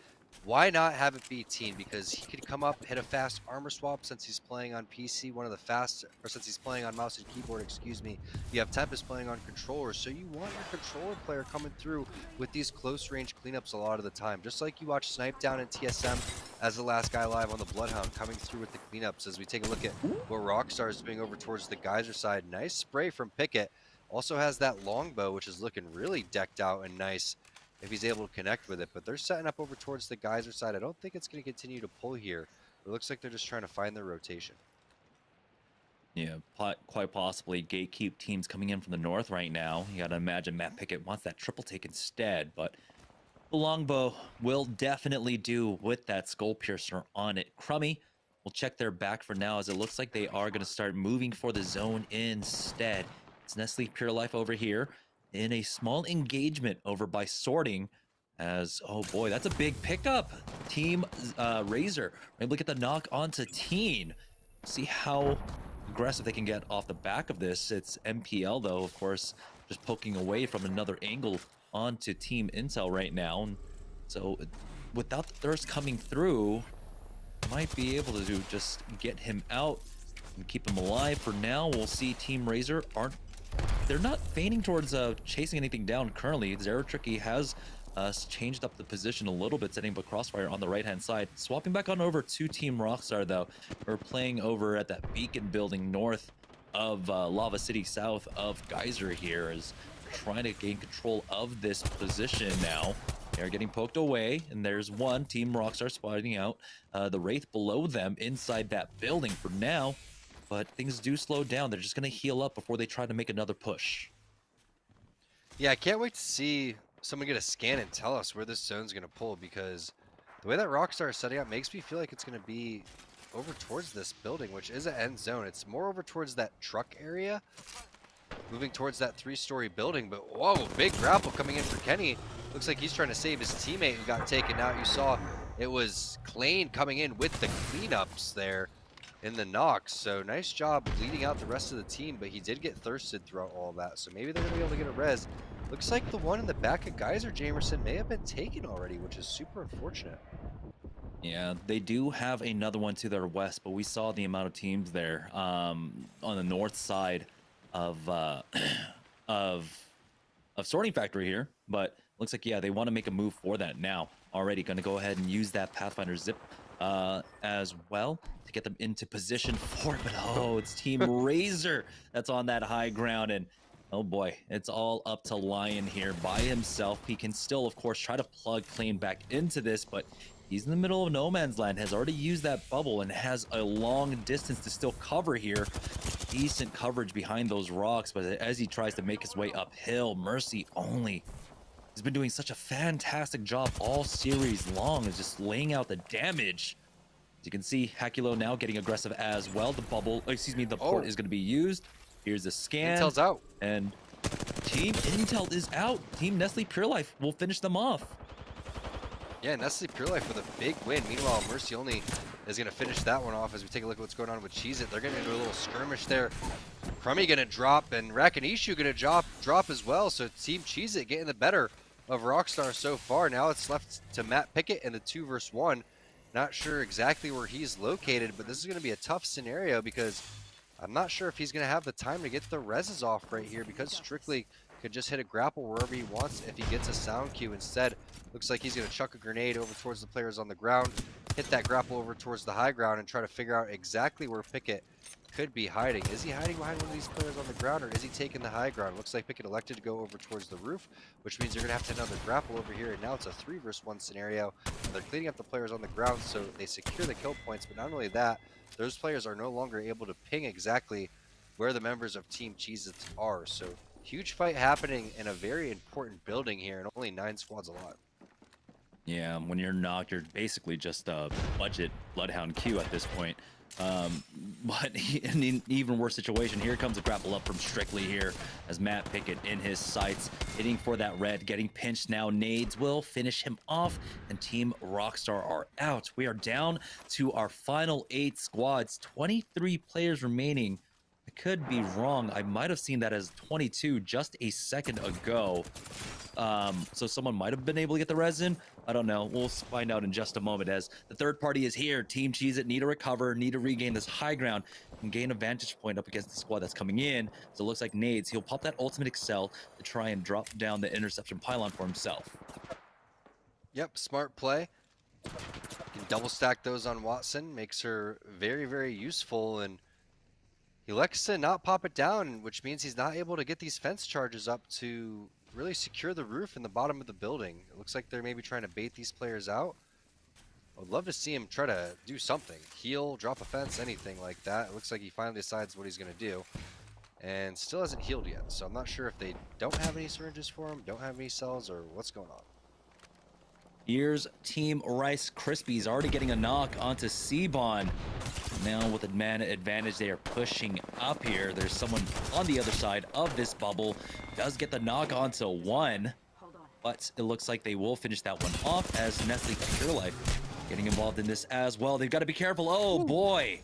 why not have it be Teen? Because he could come up, hit a fast armor swap since he's playing on PC, one of the fast, or since he's playing on mouse and keyboard, excuse me. You have Tempest playing on controller, so you want your controller player coming through with these close range cleanups a lot of the time. Just like you watch Snipe Down in TSM as the last guy live on the Bloodhound coming through with the cleanups. As we take a look at what Rockstar is doing over towards the Geyser side. Nice spray from Pickett. Also has that longbow, which is looking really decked out and nice if he's able to connect with it. But they're setting up over towards the Geyser side. I don't think it's going to continue to pull here. It looks like they're just trying to find their rotation. Yeah, quite possibly gatekeep teams coming in from the north right now. You got to imagine Matt Pickett wants that triple take instead, but the longbow will definitely do with that skull piercer on it. Crummy will check their back for now as it looks like they are going to start moving for the zone instead. It's Nestle Pure Life over here in a small engagement over by Sorting as, oh boy, that's a big pickup. Team Razor able to get the knock onto Teen. See how aggressive they can get off the back of this. It's MPL though, of course, just poking away from another angle onto Team Intel right now. And so without the thirst coming through, might be able to just get him out and keep him alive. For now, we'll see Team Razor they're not feigning towards chasing anything down currently. Zero Tricky has changed up the position a little bit, setting up a crossfire on the right-hand side. Swapping back on over to Team Rockstar, though. We're playing over at that beacon building north of Lava City, south of Geyser here, is trying to gain control of this position now. They're getting poked away, and there's one. Team Rockstar spotting out the Wraith below them inside that building for now. But things do slow down. They're just going to heal up before they try to make another push. Yeah, I can't wait to see someone get a scan and tell us where this zone's going to pull, because the way that Rockstar is setting up makes me feel like it's going to be over towards this building, which is an end zone. It's more over towards that truck area. moving towards that 3-story building. But whoa, big grapple coming in for Kenny. Looks like he's trying to save his teammate who got taken out. You saw it was Klain coming in with the cleanups there in the knocks. So nice job leading out the rest of the team, but he did get thirsted throughout all of that. So maybe they're going to be able to get a res. Looks like the one in the back of Geyser Jamerson may have been taken already, which is super unfortunate. Yeah, they do have another one to their west, but we saw the amount of teams there on the north side of of Sorting Factory here. But looks like, yeah, they want to make a move for that now. Already going to go ahead and use that Pathfinder zip as well to get them into position for it. But oh, it's Team Razor that's on that high ground, and oh boy, it's all up to Lion here by himself. He can still, of course, try to plug Klain back into this, but he's in the middle of no man's land, has already used that bubble and has a long distance to still cover here. Decent coverage behind those rocks, but as he tries to make his way uphill, Mercy only has been doing such a fantastic job all series long, is just laying out the damage. As you can see, Hakulo now getting aggressive as well. The bubble, excuse me, the port is going to be used. Here's a scan. Intel's out. And Team Intel is out. Team Nestle Pure Life will finish them off. Yeah, Nestle Pure Life with a big win. Meanwhile, Mercy only is going to finish that one off as we take a look at what's going on with Cheez It. They're getting into a little skirmish there. Crummy going to drop, and Rakinishu going to drop as well. So Team Cheez It getting the better of Rockstar so far. Now it's left to Matt Pickett in the 2 versus 1. Not sure exactly where he's located, but this is going to be a tough scenario because I'm not sure if he's going to have the time to get the reses off right here, because Strictly could just hit a grapple wherever he wants if he gets a sound cue. Instead, looks like he's going to chuck a grenade over towards the players on the ground, hit that grapple over towards the high ground, and try to figure out exactly where Pickett could be hiding. Is he hiding behind one of these players on the ground, or is he taking the high ground? Looks like Pickett elected to go over towards the roof, which means you're going to have to hit another grapple over here, and now it's a 3 versus 1 scenario. And they're cleaning up the players on the ground, so they secure the kill points, but not only that, those players are no longer able to ping exactly where the members of Team Cheez-Its are. So huge fight happening in a very important building here, and only 9 squads alive. Yeah, when you're knocked, you're basically just a budget Bloodhound queue at this point. But in an even worse situation, here comes a grapple up from Strictly here as Matt Pickett in his sights, hitting for that red, getting pinched now. Nades will finish him off, and Team Rockstar are out. We are down to our final 8 squads, 23 players remaining. I could be wrong. I might have seen that as 22 just a second ago. So someone might have been able to get the resin. I don't know. We'll find out in just a moment as the third party is here. Team Cheez It need to recover, need to regain this high ground and gain a vantage point up against the squad that's coming in. So it looks like Nades, he'll pop that ultimate excel to try and drop down the interception pylon for himself. Yep, smart play. Can double stack those on Watson, makes her very, very useful, and he elects to not pop it down, which means he's not able to get these fence charges up to really secure the roof in the bottom of the building. It looks like they're maybe trying to bait these players out. I would love to see him try to do something. Heal, drop a fence, anything like that. It looks like he finally decides what he's going to do. And still hasn't healed yet, so I'm not sure if they don't have any syringes for him, don't have any cells, or what's going on. Here's Team Rice Krispies already getting a knock onto Seabon. Now with a man advantage, they are pushing up here. There's someone on the other side of this bubble. Does get the knock onto one, but it looks like they will finish that one off as Nestle Pure Life getting involved in this as well. They've got to be careful. Oh boy.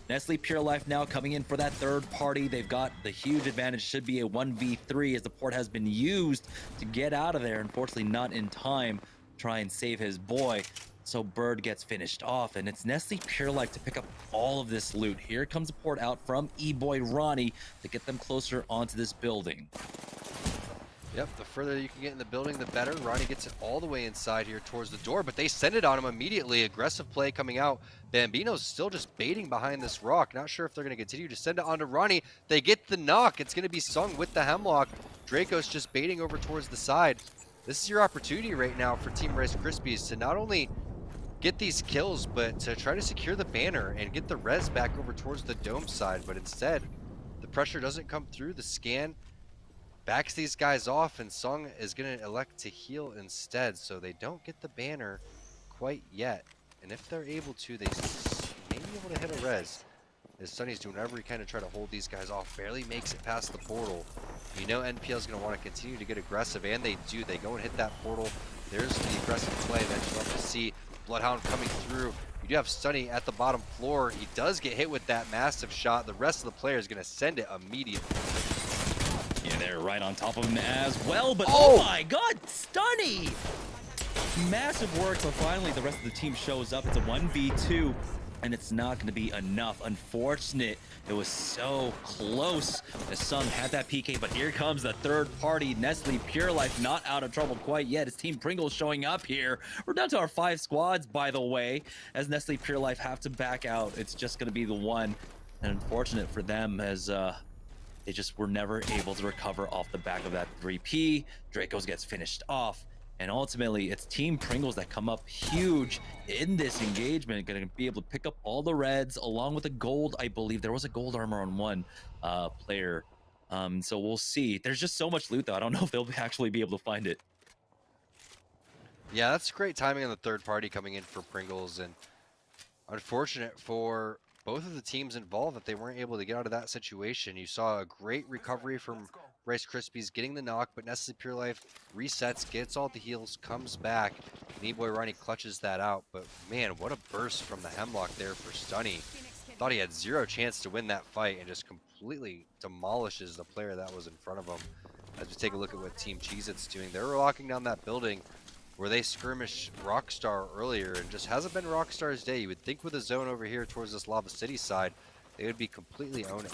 Nestle Pure Life now coming in for that third party. They've got the huge advantage. Should be a 1v3 as the port has been used to get out of there. Unfortunately, not in time. Try and save his boy. So Bird gets finished off, and it's Nestle Pure Life to pick up all of this loot. Here comes a port out from E-Boy Ronnie to get them closer onto this building. Yep, the further you can get in the building, the better. Ronnie gets it all the way inside here towards the door, but they send it on him immediately. Aggressive play coming out. Bambino's still just baiting behind this rock. Not sure if they're going to continue to send it onto Ronnie. They get the knock. It's going to be sung with the Hemlock. Draco's just baiting over towards the side. This is your opportunity right now for Team Rice Krispies to not only get these kills, but to try to secure the banner and get the res back over towards the dome side. But instead, the pressure doesn't come through. The scan backs these guys off, and Sung is going to elect to heal instead, so they don't get the banner quite yet. And if they're able to, they may be able to hit a res. as Sunny's doing whatever he can to try to hold these guys off. Barely makes it past the portal. You know NPL is going to want to continue to get aggressive, and they do. They go and hit that portal. There's the aggressive play that you love to see. Bloodhound coming through. You do have Sunny at the bottom floor. He does get hit with that massive shot. The rest of the player is going to send it immediately. Yeah, they're right on top of him as well, but oh my god, Stunny! Massive work, but finally the rest of the team shows up. It's a 1v2, and it's not going to be enough. Unfortunate. It was so close. The Sung had that PK, but here comes the third party. Nestle Pure Life not out of trouble quite yet. It's Team Pringles showing up here. We're down to our 5 squads, by the way, as Nestle Pure Life have to back out. It's just going to be the one. And unfortunate for them as they just were never able to recover off the back of that 3P. Dracos gets finished off. And ultimately, it's Team Pringles that come up huge in this engagement, going to be able to pick up all the reds along with the gold. I believe there was a gold armor on one player. So we'll see. There's just so much loot, though. I don't know if they'll actually be able to find it. Yeah, that's great timing on the third party coming in for Pringles. And unfortunate for both of the teams involved that they weren't able to get out of that situation. You saw a great recovery from Rice Krispies getting the knock, but Nestle Pure Life resets, gets all the heals, comes back. Boy Ronnie clutches that out, but man, what a burst from the Hemlock there for Stunny. Thought he had zero chance to win that fight and just completely demolishes the player that was in front of him. As we take a look at what Team Cheez-It's doing, they're locking down that building where they skirmished Rockstar earlier, and just hasn't been Rockstar's day. You would think with a zone over here towards this Lava City side, they would be completely owning.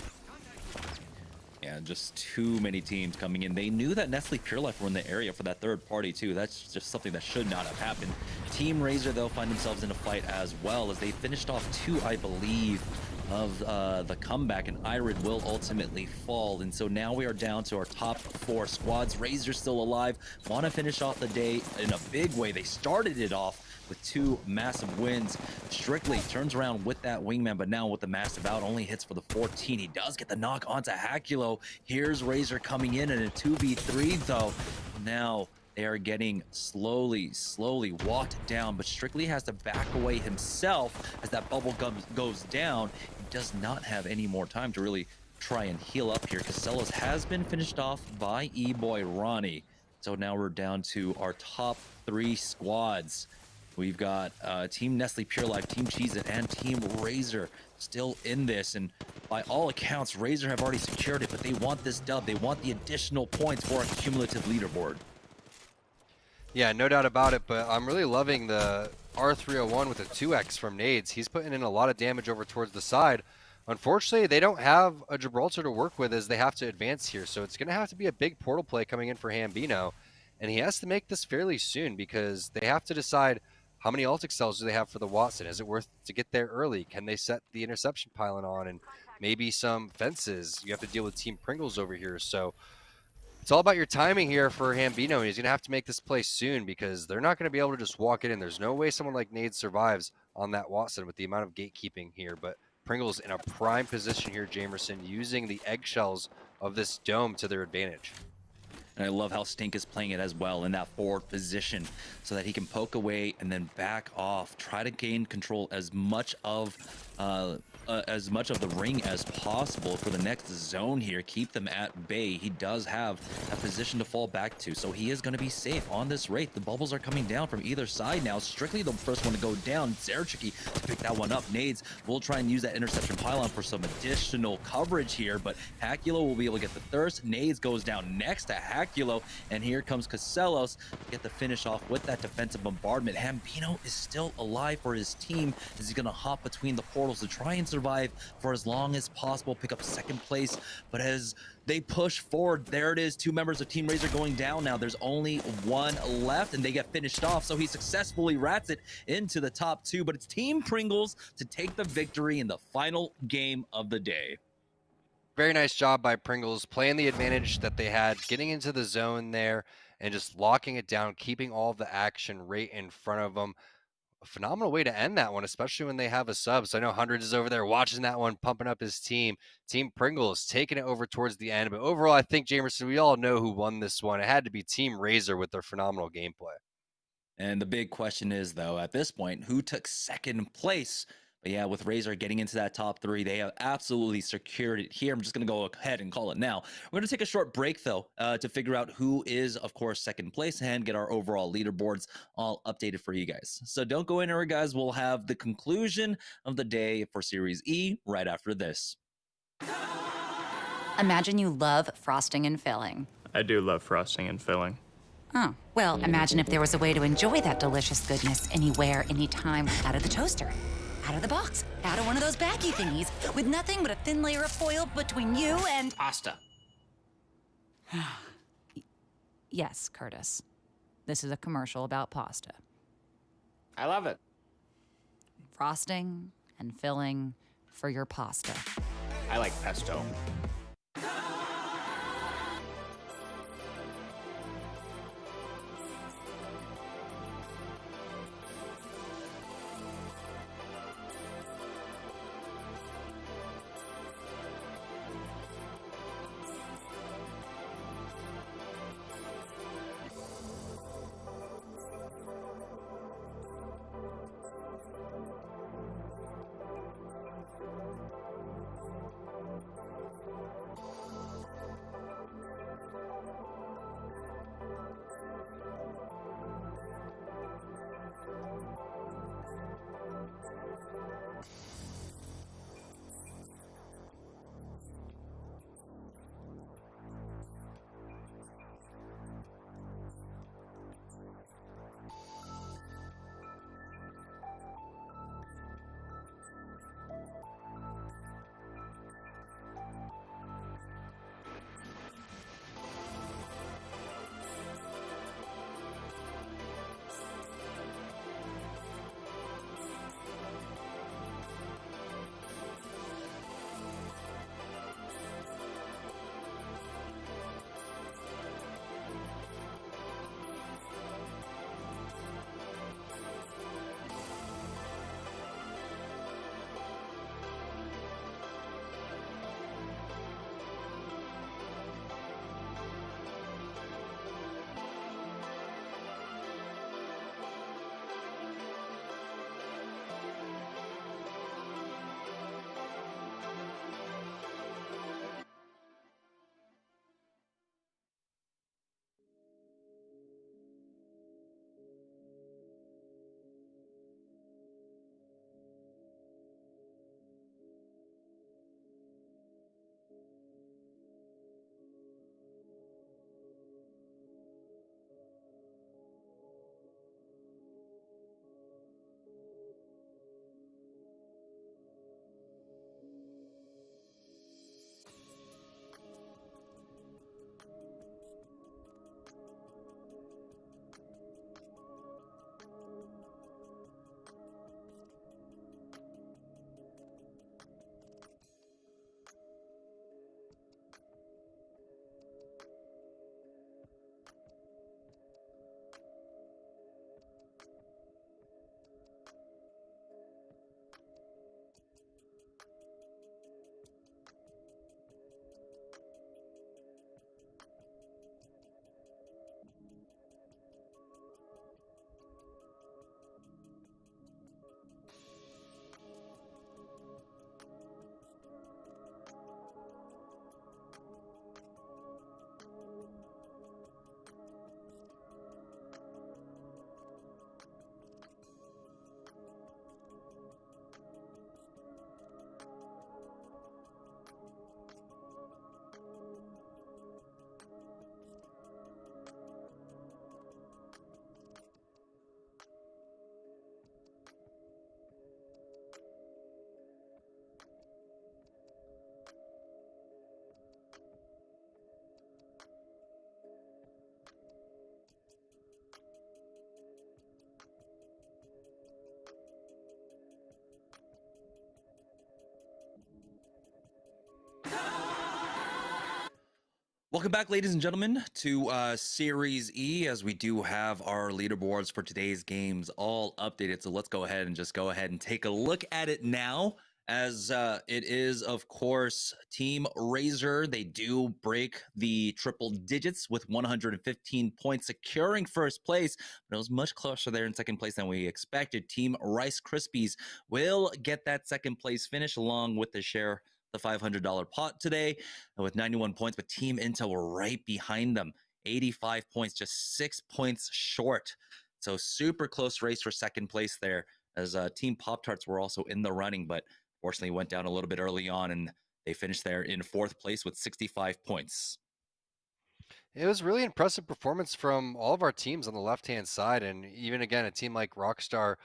Yeah, just too many teams coming in. They knew that Nestle Pure Life were in the area for that third party too. That's just something that should not have happened. Team Razor, though, find themselves in a fight as well as they finished off 2, I believe, of the comeback, and Irid will ultimately fall. And so now we are down to our top 4 squads. Razor still alive, want to finish off the day in a big way. They started it off with 2 massive wins. Strictly turns around with that wingman, but now with the massive out, only hits for the 14. He does get the knock onto Hakulo. Here's Razor coming in a 2v3 though. Now they are getting slowly walked down, but Strictly has to back away himself as that bubble goes down. He does not have any more time to really try and heal up here. Casellas has been finished off by E-Boy Ronnie. So now we're down to our top 3 squads. We've got Team Nestle Pure Life, Team Cheez-It, and Team Razor still in this. And by all accounts, Razor have already secured it, but they want this dub. They want the additional points for a cumulative leaderboard. Yeah, no doubt about it, but I'm really loving the R301 with a 2x from Nades. He's putting in a lot of damage over towards the side. Unfortunately, they don't have a Gibraltar to work with as they have to advance here, so it's going to have to be a big portal play coming in for Hambino. And he has to make this fairly soon because they have to decide how many Altic cells do they have for the Watson? Is it worth to get there early? Can they set the interception pylon on and maybe some fences? You have to deal with Team Pringles over here, so it's all about your timing here for Hambino. He's going to have to make this play soon because they're not going to be able to just walk it in. There's no way someone like Nade survives on that Watson with the amount of gatekeeping here. But Pringles in a prime position here, Jamerson, using the eggshells of this dome to their advantage. And I love how Stink is playing it as well in that forward position so that he can poke away and then back off, try to gain control as much of the ring as possible for the next zone here. Keep them at bay. He does have a position to fall back to, so he is going to be safe on this rate. The bubbles are coming down from either side now. Strictly the first one to go down. Zerchiki to pick that one up. Nades will try and use that interception pylon for some additional coverage here, but Hakulo will be able to get the thirst. Nades goes down next to Hakulo, and here comes Casellas to get the finish off with that defensive bombardment. Hambino is still alive for his team as he's going to hop between the portals to try and survive for as long as possible, pick up second place. But as they push forward, there it is, 2 members of Team Razor going down now. There's only 1 left and they get finished off, so he successfully rats it into the top 2. But it's Team Pringles to take the victory in the final game of the day. Very nice job by Pringles, playing the advantage that they had, getting into the zone there and just locking it down, keeping all the action right in front of them. A phenomenal way to end that one, especially when they have a sub. So I know Hundreds is over there watching that one, pumping up his team. Team Pringles taking it over towards the end. But overall, I think, Jamerson, we all know who won this one. It had to be Team Razor with their phenomenal gameplay. And the big question is, though, at this point, who took second place? But yeah, with Razor getting into that top 3, they have absolutely secured it here. I'm just going to go ahead and call it now. We're going to take a short break, though, to figure out who is, of course, second place and get our overall leaderboards all updated for you guys. So don't go anywhere, guys. We'll have the conclusion of the day for Series E right after this. Imagine you love frosting and filling. I do love frosting and filling. Oh, well, imagine if there was a way to enjoy that delicious goodness anywhere, anytime, out of the toaster, out of the box, out of one of those baggy thingies, with nothing but a thin layer of foil between you and... Pasta. Yes, Curtis. This is a commercial about pasta. I love it. Frosting and filling for your pasta. I like pesto. Welcome back, ladies and gentlemen, to Series E, as we do have our leaderboards for today's games all updated. So let's go ahead and take a look at it now as it is, of course, Team Razor. They do break the triple digits with 115 points, securing first place. But it was much closer there in second place than we expected. Team Rice Krispies will get that second place finish along with the share the $500 pot today with 91 points, but Team Intel were right behind them, 85 points, just 6 points short. So super close race for second place there, as Team Pop-Tarts were also in the running, but fortunately went down a little bit early on, and they finished there in fourth place with 65 points. It was really impressive performance from all of our teams on the left-hand side, and even again, a team like Rockstar,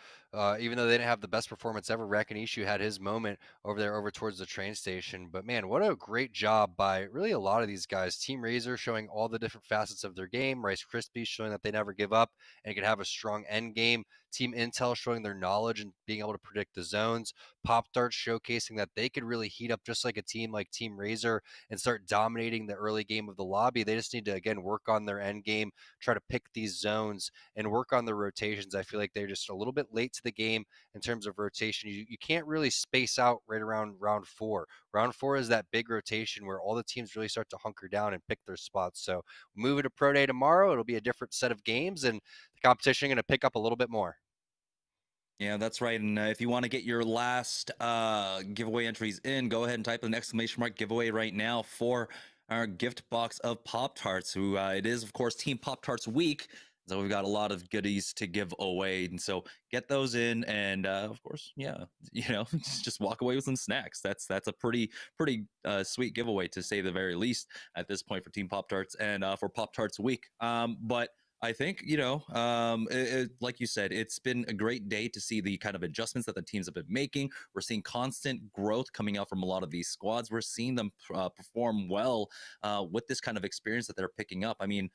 even though they didn't have the best performance ever, Rakinishu had his moment over there, over towards the train station. But man, what a great job by really a lot of these guys. Team Razor showing all the different facets of their game, Rice Krispies showing that they never give up and can have a strong end game. Team Intel showing their knowledge and being able to predict the zones. Pop-Tarts showcasing that they could really heat up just like a team like Team Razor and start dominating the early game of the lobby. They just need to, again, work on their end game, try to pick these zones and work on their rotations. I feel like they're just a little bit late to the game in terms of rotation. You can't really space out right around round 4. Round 4 is that big rotation where all the teams really start to hunker down and pick their spots. So moving to Pro Day tomorrow, it'll be a different set of games, and the competition going to pick up a little bit more. Yeah, that's right. And if you want to get your last giveaway entries in, go ahead and type an exclamation mark giveaway right now for our gift box of Pop-Tarts, who it is, of course, Team Pop-Tarts week. So we've got a lot of goodies to give away. And so get those in. And of course, yeah, just walk away with some snacks. That's a pretty sweet giveaway, to say the very least, at this point for Team Pop-Tarts and for Pop-Tarts week. But I think, like you said, it's been a great day to see the kind of adjustments that the teams have been making. We're seeing constant growth coming out from a lot of these squads. We're seeing them perform well with this kind of experience that they're picking up. I mean,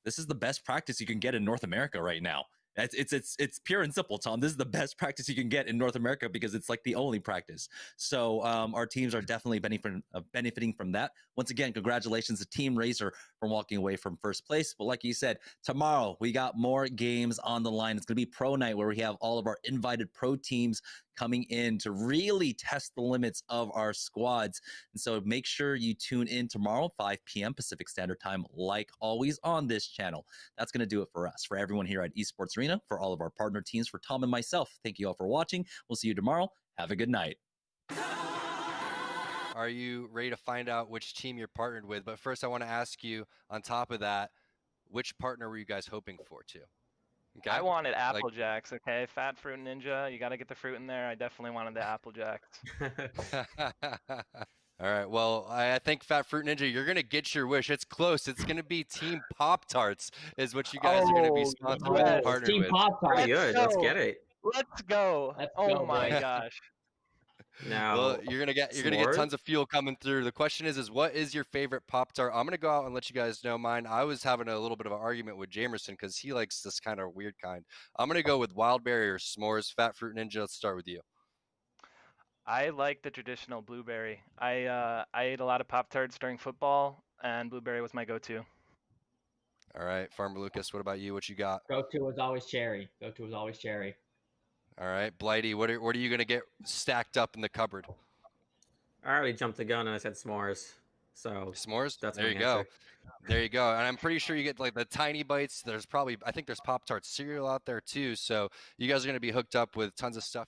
this is the best practice you can get in North America right now. It's pure and simple, Tom. This is the best practice you can get in North America because it's like the only practice. So our teams are definitely benefiting from that. Once again, congratulations to Team Razor for walking away from first place. But like you said, tomorrow we got more games on the line. It's going to be Pro Night, where we have all of our invited pro teams coming in to really test the limits of our squads. And so make sure you tune in tomorrow, 5 p.m. Pacific Standard Time, like always on this channel. That's going to do it for us. For everyone here at Esports Arena, for all of our partner teams, for Tom and myself, thank you all for watching. We'll see you tomorrow. Have a good night. Are you ready to find out which team you're partnered with? But first, I want to ask you, on top of that, which partner were you guys hoping for, too? Okay. I wanted Apple Jacks, okay? Fat Fruit Ninja, you got to get the fruit in there. I definitely wanted the Apple Jacks. All right. Well, I think Fat Fruit Ninja, you're going to get your wish. It's close. It's going to be Team Pop-Tarts is what you guys are going to be sponsored and partnered Team with. Pop-Tarts. Pretty good. Let's get it. Let's go. Oh my gosh. Now, Well, you're gonna get tons of fuel coming through. The question is what is your favorite Pop-Tart? I'm gonna go out and let you guys know mine. I was having a little bit of an argument with Jamerson because he likes this kind of weird kind. I'm gonna go with Wildberry or S'mores. Fat Fruit Ninja, let's start with you. I like the traditional blueberry. I ate a lot of Pop-Tarts during football, and blueberry was my go-to. All right, Farmer Lucas, what about you? What you got? Go-to was always cherry. Go-to was always cherry. All right, Blighty, what are you gonna get stacked up in the cupboard? I already jumped the gun and I said s'mores. So S'mores? that's there my you go. answer. There you go. And I'm pretty sure you get like the tiny bites. I think there's Pop-Tart cereal out there too. So you guys are gonna be hooked up with tons of stuff.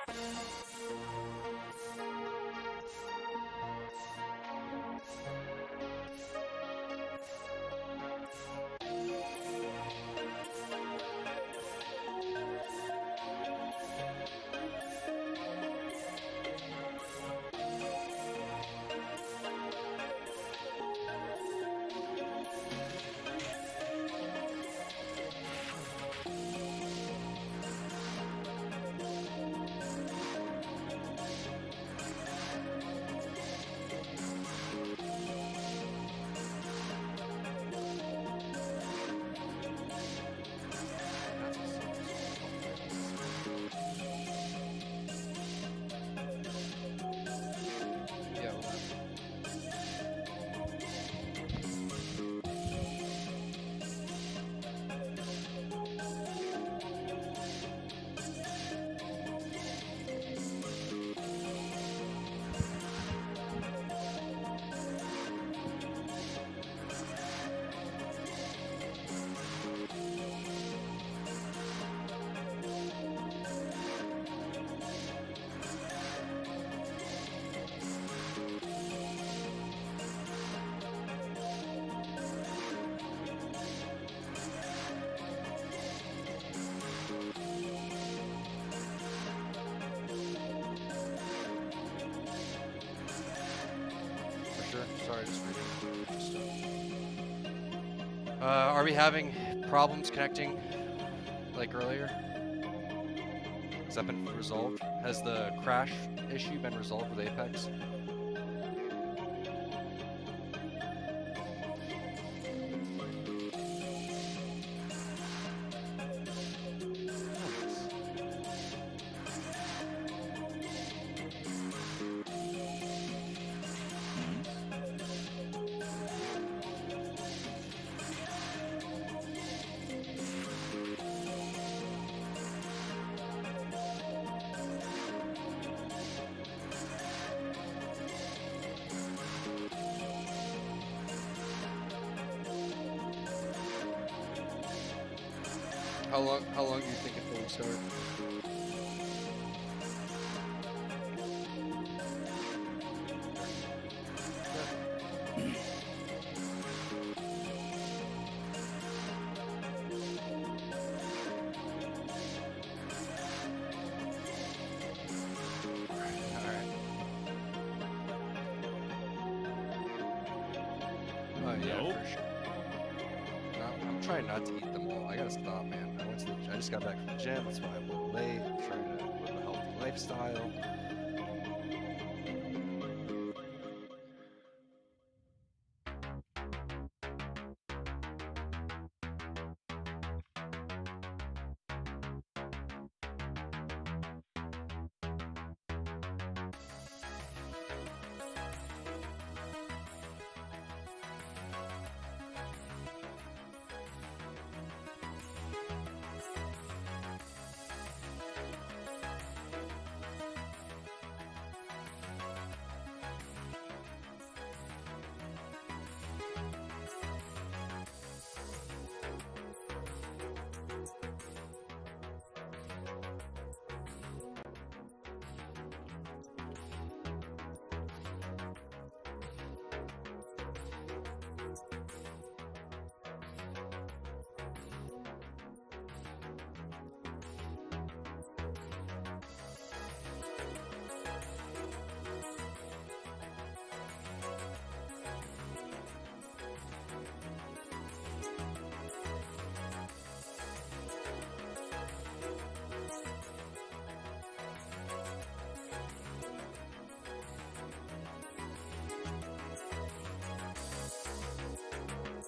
Yeah, well, for sure. Sorry, just reading. Are we having problems connecting like earlier? Has that been resolved? Has the crash issue been resolved with Apex? How long do you think it will start? Yeah, Nope. for sure. No, I'm trying not to eat them all. I gotta stop, man. I just got back from the gym. That's why I'm a little late. I'm trying to live a healthy lifestyle.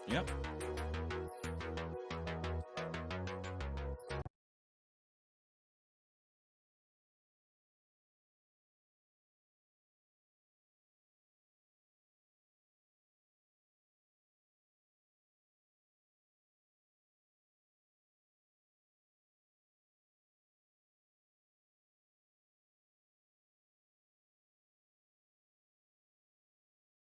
Yep.